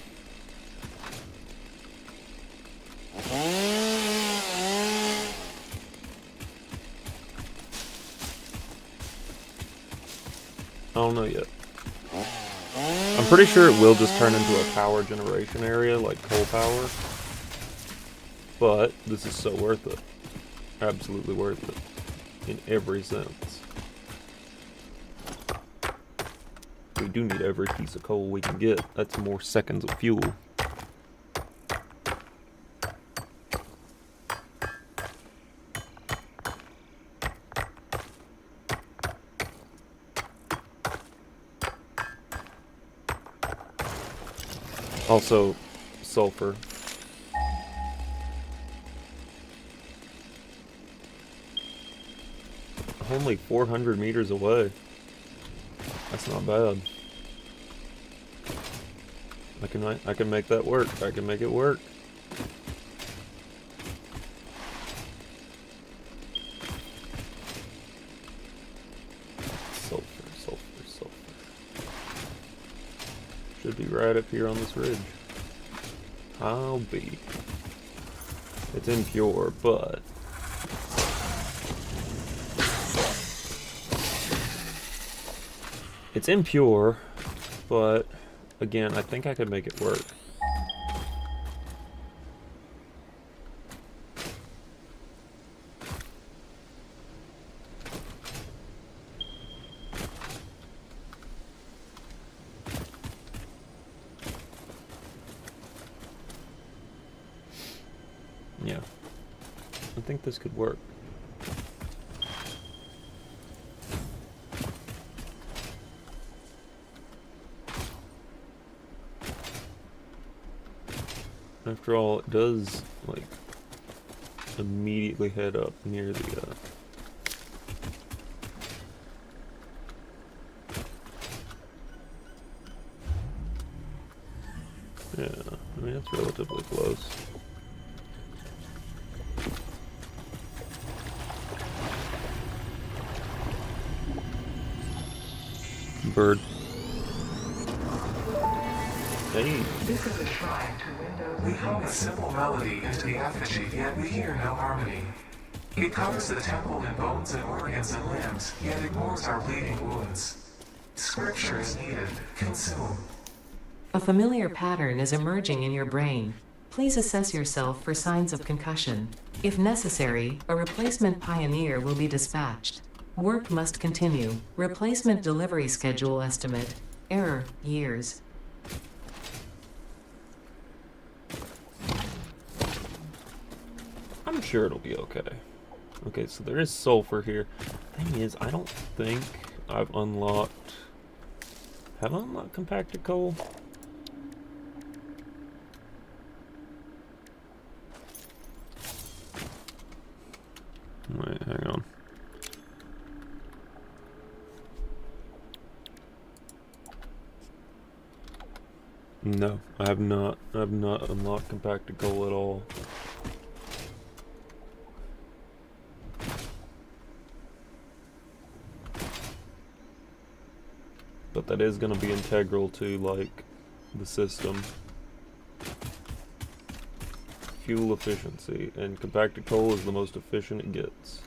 Speaker 1: I don't know yet. I'm pretty sure it will just turn into a power generation area like coal power. But this is so worth it. Absolutely worth it. In every sense. We do need every piece of coal we can get. That's more seconds of fuel. Also, sulfur. Only 400 meters away. That's not bad. I can make that work. I can make it work. Sulfur, sulfur, sulfur. Should be right up here on this ridge. I'll be. It's impure, but it's impure, but again, I think I could make it work. think this could work. After all, it does, like, immediately head up near the, yeah, I mean, it's relatively close. Bird. Hey.
Speaker 3: This is a shrine to Windows. We hum a simple melody into the effigy, yet we hear no harmony. It covers the temple in bones and organs and limbs, yet ignores our bleeding wounds. Scripture is needed. Consume.
Speaker 2: A familiar pattern is emerging in your brain. Please assess yourself for signs of concussion. If necessary, a replacement pioneer will be dispatched. Work must continue. Replacement delivery schedule estimate. Error, years.
Speaker 1: I'm sure it'll be okay. Okay, so there is sulfur here. Thing is, I don't think I've unlocked... Have I unlocked compacted coal? Wait, hang on. No, I have not. I have not unlocked compacted coal at all. But that is going to be integral to, like, the system. Fuel efficiency, and compacted coal is the most efficient it gets.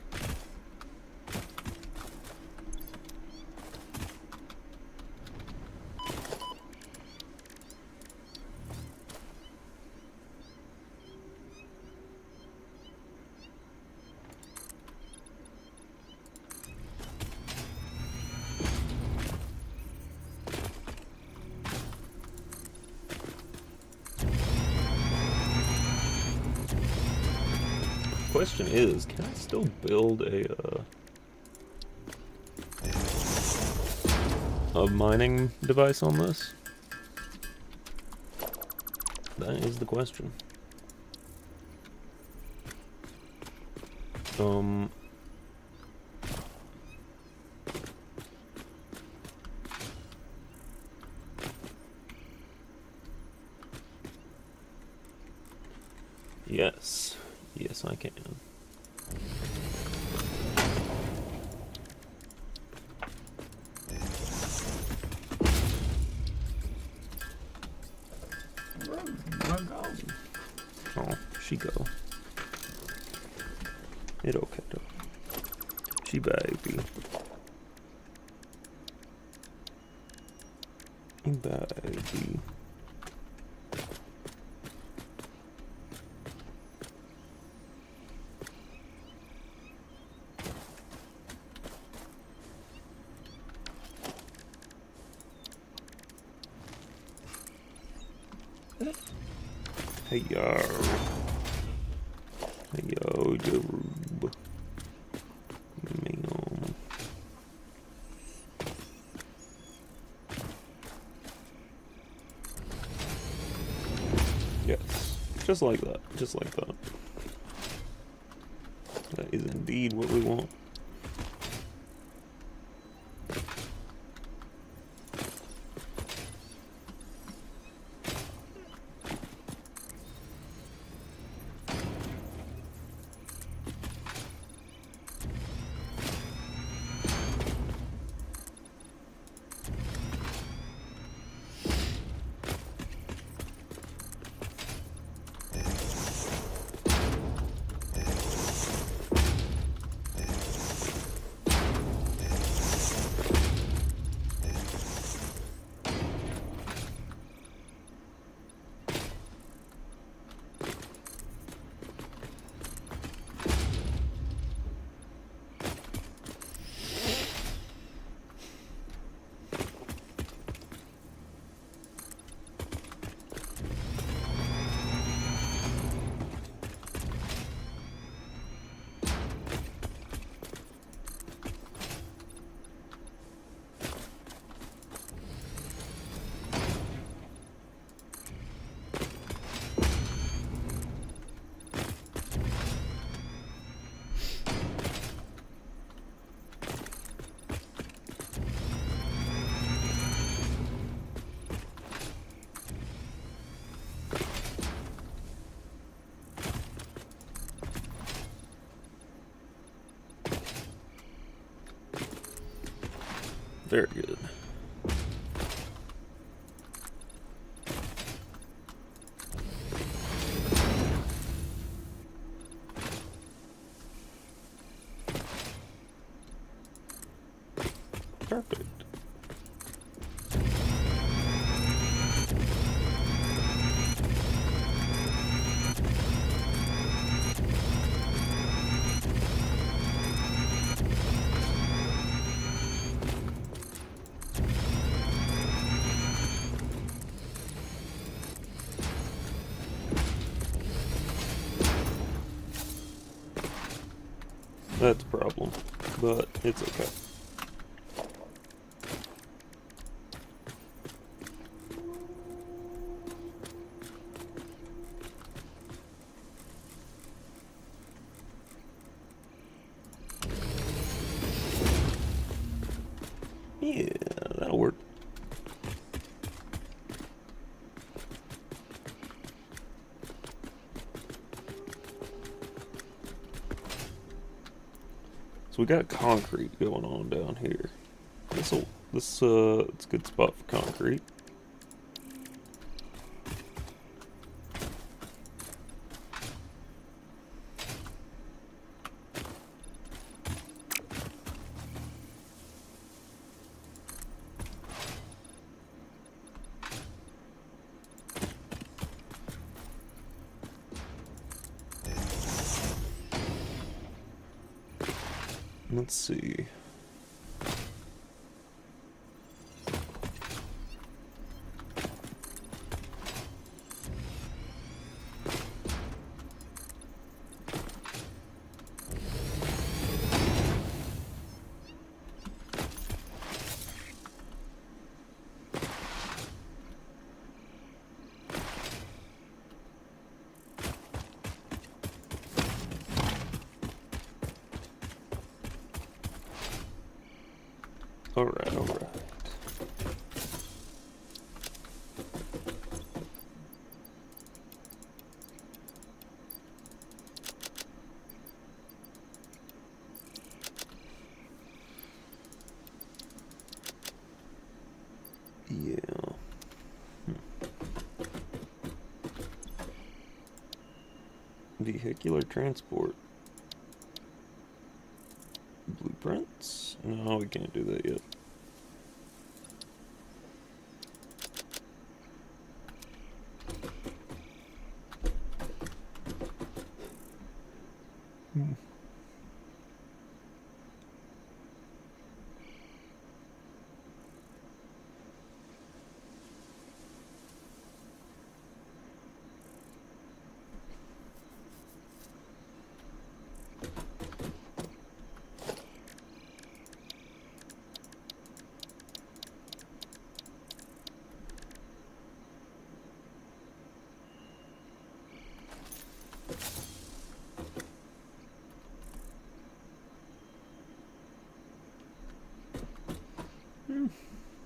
Speaker 1: Question is, can I still build a mining device on this? That is the question. Yes. Yes, I can. Oh, she go. It okay though. She baby. Baby. Hey yo. Hey yo, Jerub. Yes. Just like that. Just like that. That is indeed what we want. Very good. Perfect. That's a problem, but it's okay. Yeah, that'll work. So we got concrete going on down here. It's a good spot for concrete. Let's see. All right, all right. Yeah. Vehicular transport. Blueprints? No, we can't do that yet.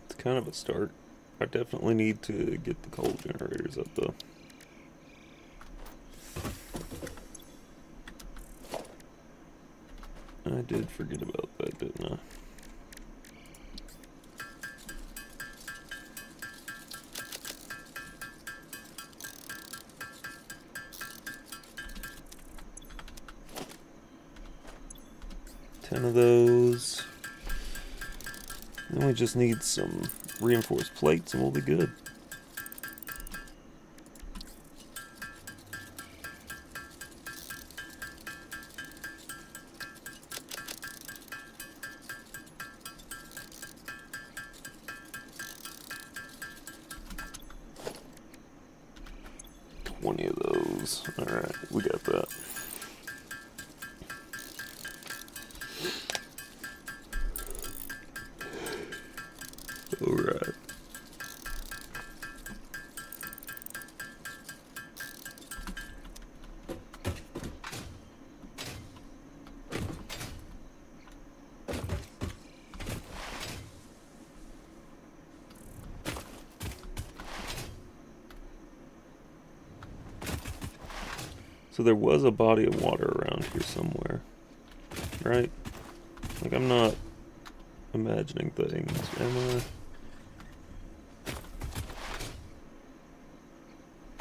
Speaker 1: It's kind of a start. I definitely need to get the coal generators up though. I did forget about that, didn't I? Ten of those. Then we just need some reinforced plates and we'll be good. Twenty of those. Alright, we got that. Alright. So there was a body of water around here somewhere, right? Like I'm not imagining things, am I?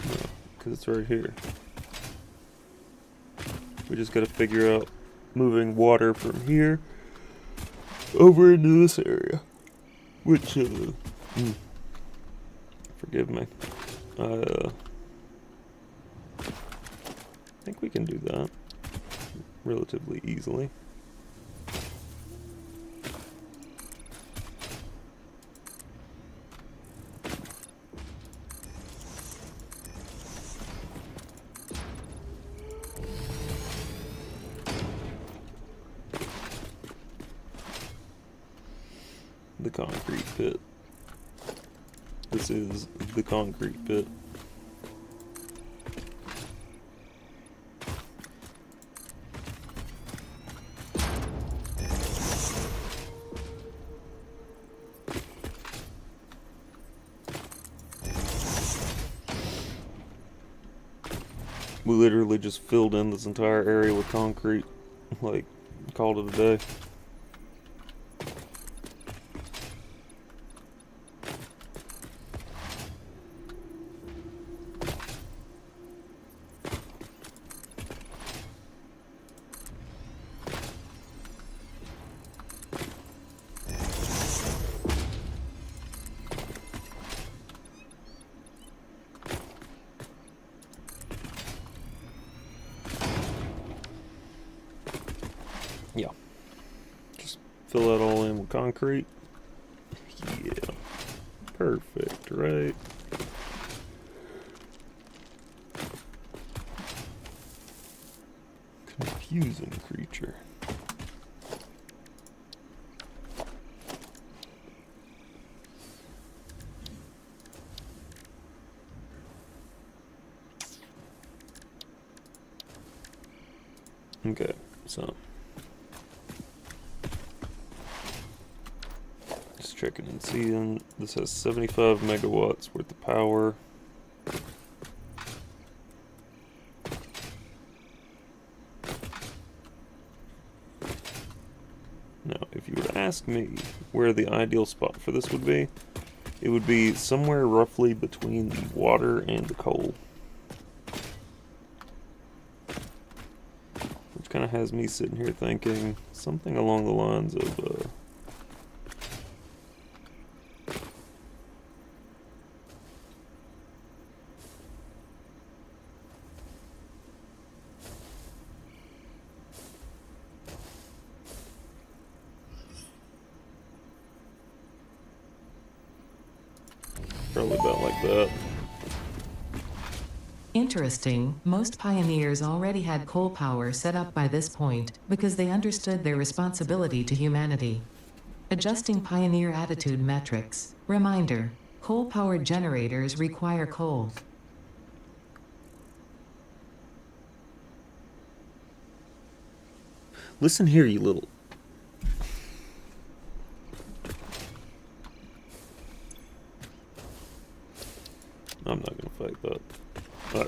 Speaker 1: No, because it's right here. We just gotta figure out moving water from here over into this area. Which, forgive me. I think we can do that relatively easily. The concrete pit. This is the concrete pit. We literally just filled in this entire area with concrete, like, called it a day. Yeah. Just fill that all in with concrete. Yeah. Perfect, right? Confusing creature. Okay, so just checking and seeing. This has 75 megawatts worth of power. Now, if you were to ask me where the ideal spot for this would be, it would be somewhere roughly between the water and the coal. Which kind of has me sitting here thinking something along the lines of, probably about like that.
Speaker 2: Interesting, most pioneers already had coal power set up by this point because they understood their responsibility to humanity. Adjusting pioneer attitude metrics. Reminder, coal-powered generators require coal.
Speaker 1: Listen here, you little... I'm not gonna fight that.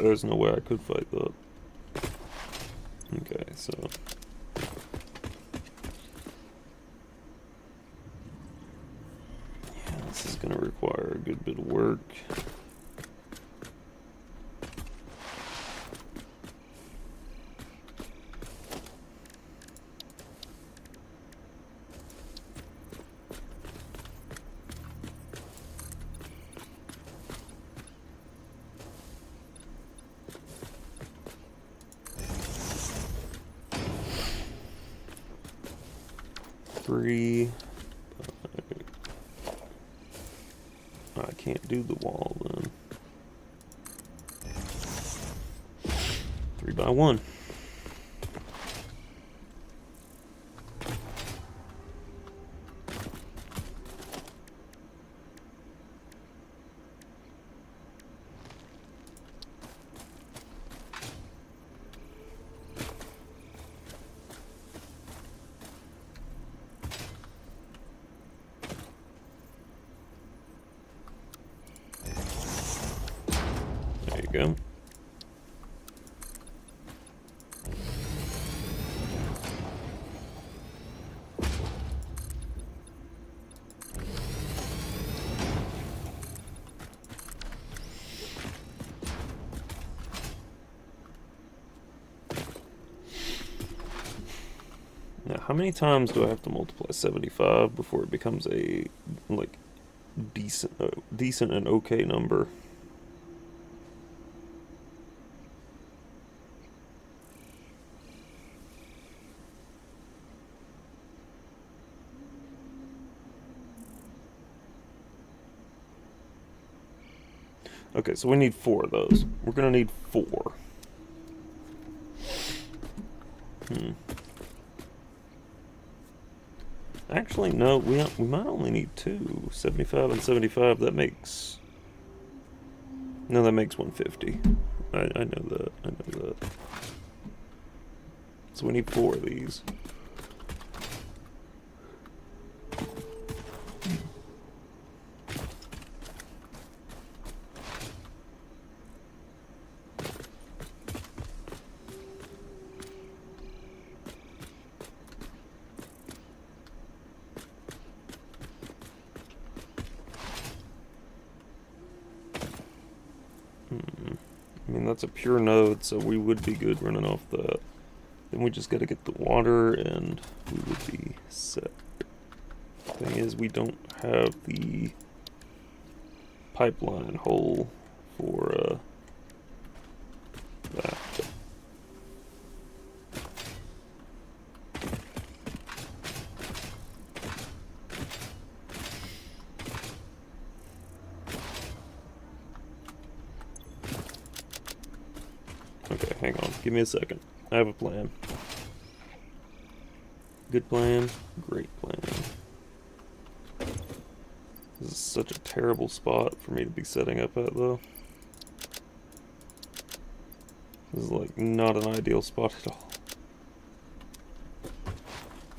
Speaker 1: There's no way I could fight that. Okay, so... yeah, this is gonna require a good bit of work. Three. I can't do the wall then. 3 by 1. There you go. How many times do I have to multiply 75 before it becomes a, like, decent and okay number? Okay, so we need 4 of those. We're gonna need 4. Actually, no, we might only need 2. 75 and 75, that makes... No, that makes 150. I know that, I know that. So we need 4 of these. I mean, that's a pure node, so we would be good running off that. Then we just gotta get the water, and we would be set. Thing is, we don't have the pipeline hole for that. Okay, hang on. Give me a second. I have a plan. Good plan. Great plan. This is such a terrible spot for me to be setting up at, though. This is, like, not an ideal spot at all.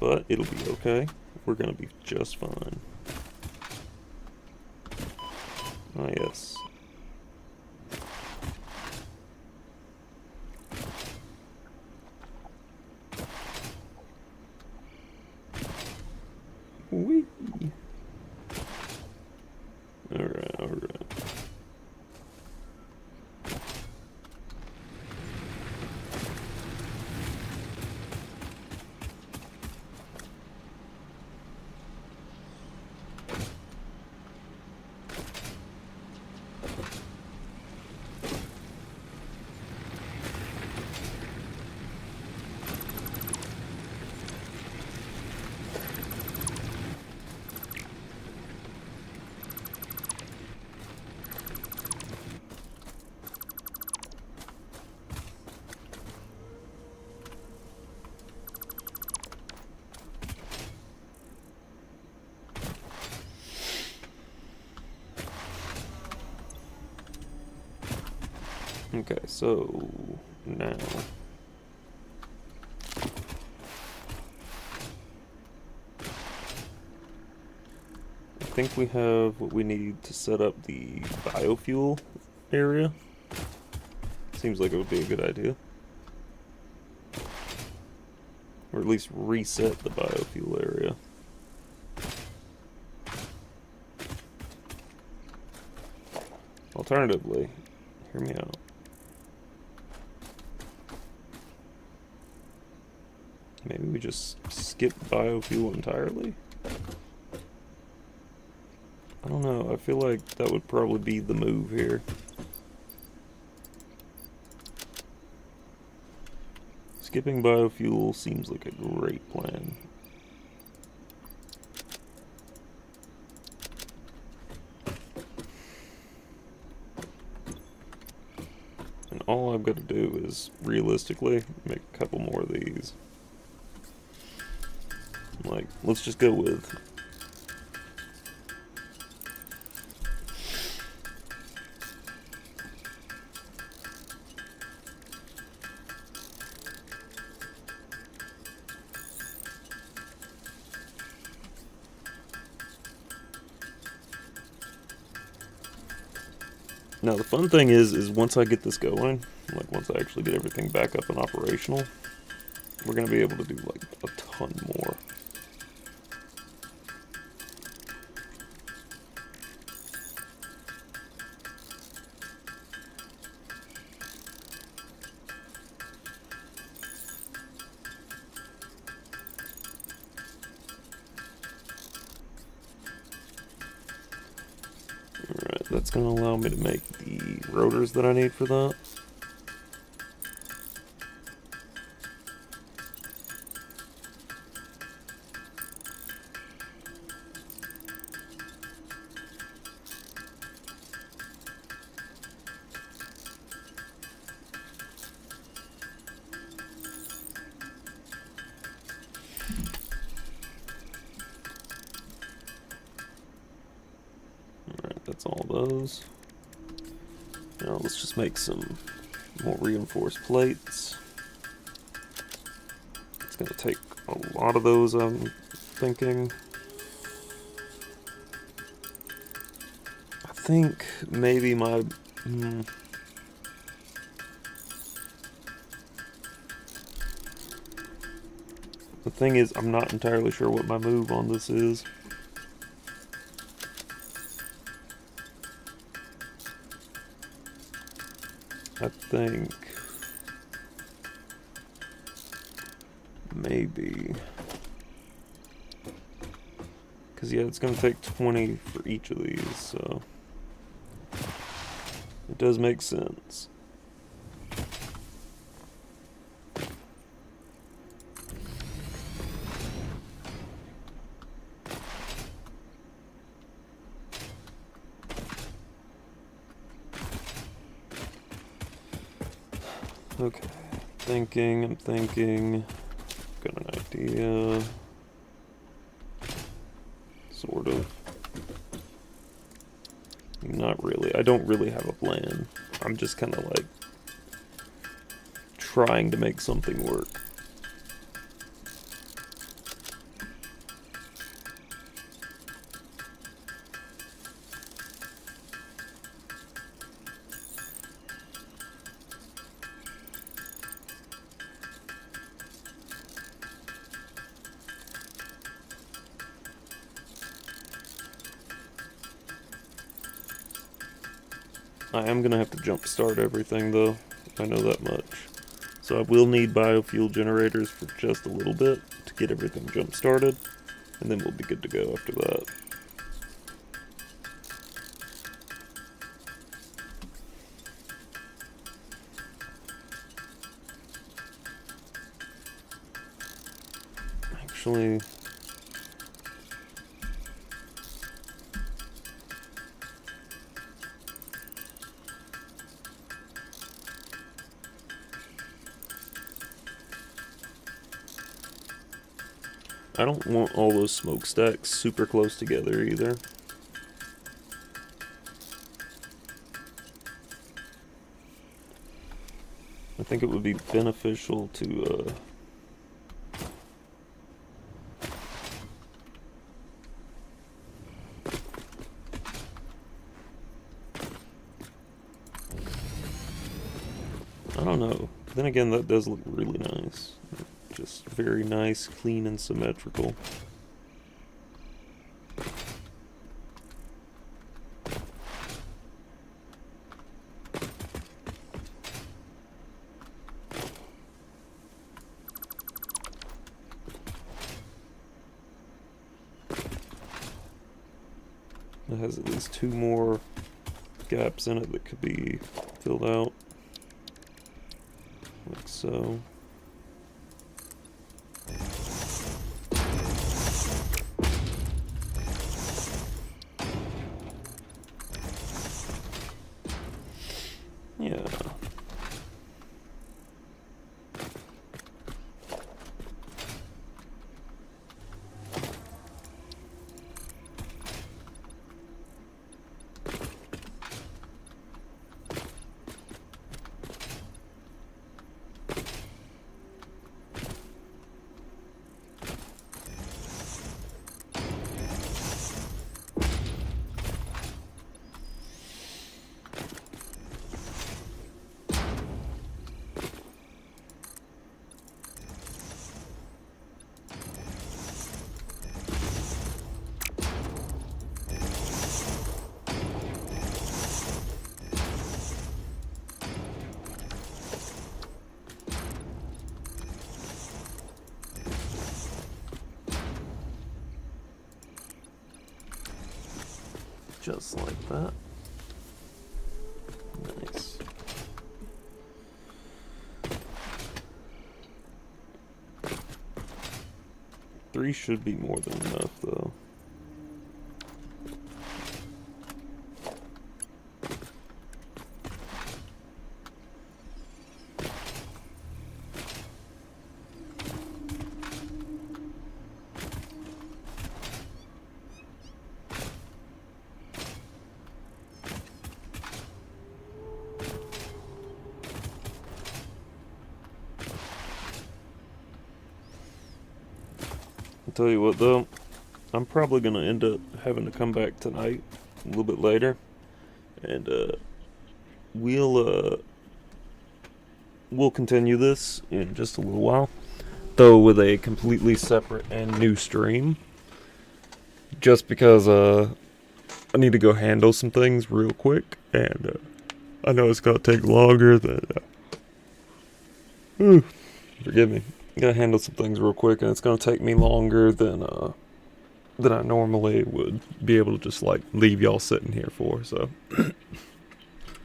Speaker 1: But it'll be okay. We're gonna be just fine. Ah, yes. Whee! Alright, alright. Okay, so now I think we have what we need to set up the biofuel area. Seems like it would be a good idea. Or at least reset the biofuel area. Alternatively, hear me out. Maybe we just skip biofuel entirely? I don't know, I feel like that would probably be the move here. Skipping biofuel seems like a great plan. And all I've got to do is, realistically, make a couple more of these. Like, let's just go with... Now the fun thing is once I get this going, like once I actually get everything back up and operational, we're gonna be able to do like a ton more. gonna allow me to make the rotors that I need for that. Alright, that's all those. Now let's just make some more reinforced plates. It's gonna take a lot of those, I'm thinking. I think maybe my... The thing is, I'm not entirely sure what my move on this is. I think maybe, because yeah, it's going to take 20 for each of these, so it does make sense. Okay, I'm thinking, got an idea, sort of. Not really, I don't really have a plan. I'm just kind of like trying to make something work. I am going to have to jump start everything though, I know that much. So I will need biofuel generators for just a little bit to get everything jump started, and then we'll be good to go after that. Actually, I don't want all those smokestacks super close together either. I think it would be beneficial to I don't know. Then again, that does look really nice. Just very nice, clean, and symmetrical. It has at least 2 more gaps in it that could be filled out. Like so. Yeah. Just like that. 3 should be more than enough, though. I'll tell you what, though, I'm probably going to end up having to come back tonight, a little bit later, and we'll continue this in just a little while, though with a completely separate and new stream, just because I need to go handle some things real quick, and I know it's going to take longer than... forgive me. I gotta handle some things real quick, and it's gonna take me longer than I normally would be able to just like leave y'all sitting here for. So, and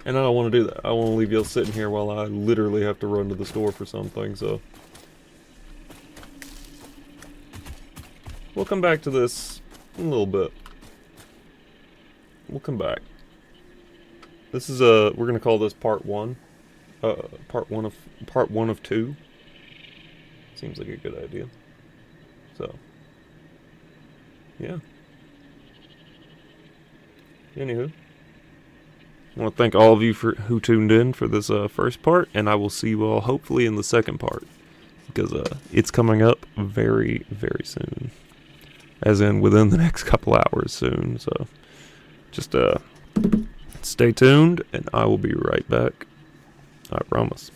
Speaker 1: I don't want to do that. I want to leave y'all sitting here while I literally have to run to the store for something. So, we'll come back to this in a little bit. We'll come back. This is we're gonna call this part 1. Part one of 2. Seems like a good idea. So, yeah. Anywho, I want to thank all of you who tuned in for this first part, and I will see you all hopefully in the second part, because it's coming up very, very soon. As in within the next couple hours soon. So, just stay tuned, and I will be right back. I promise.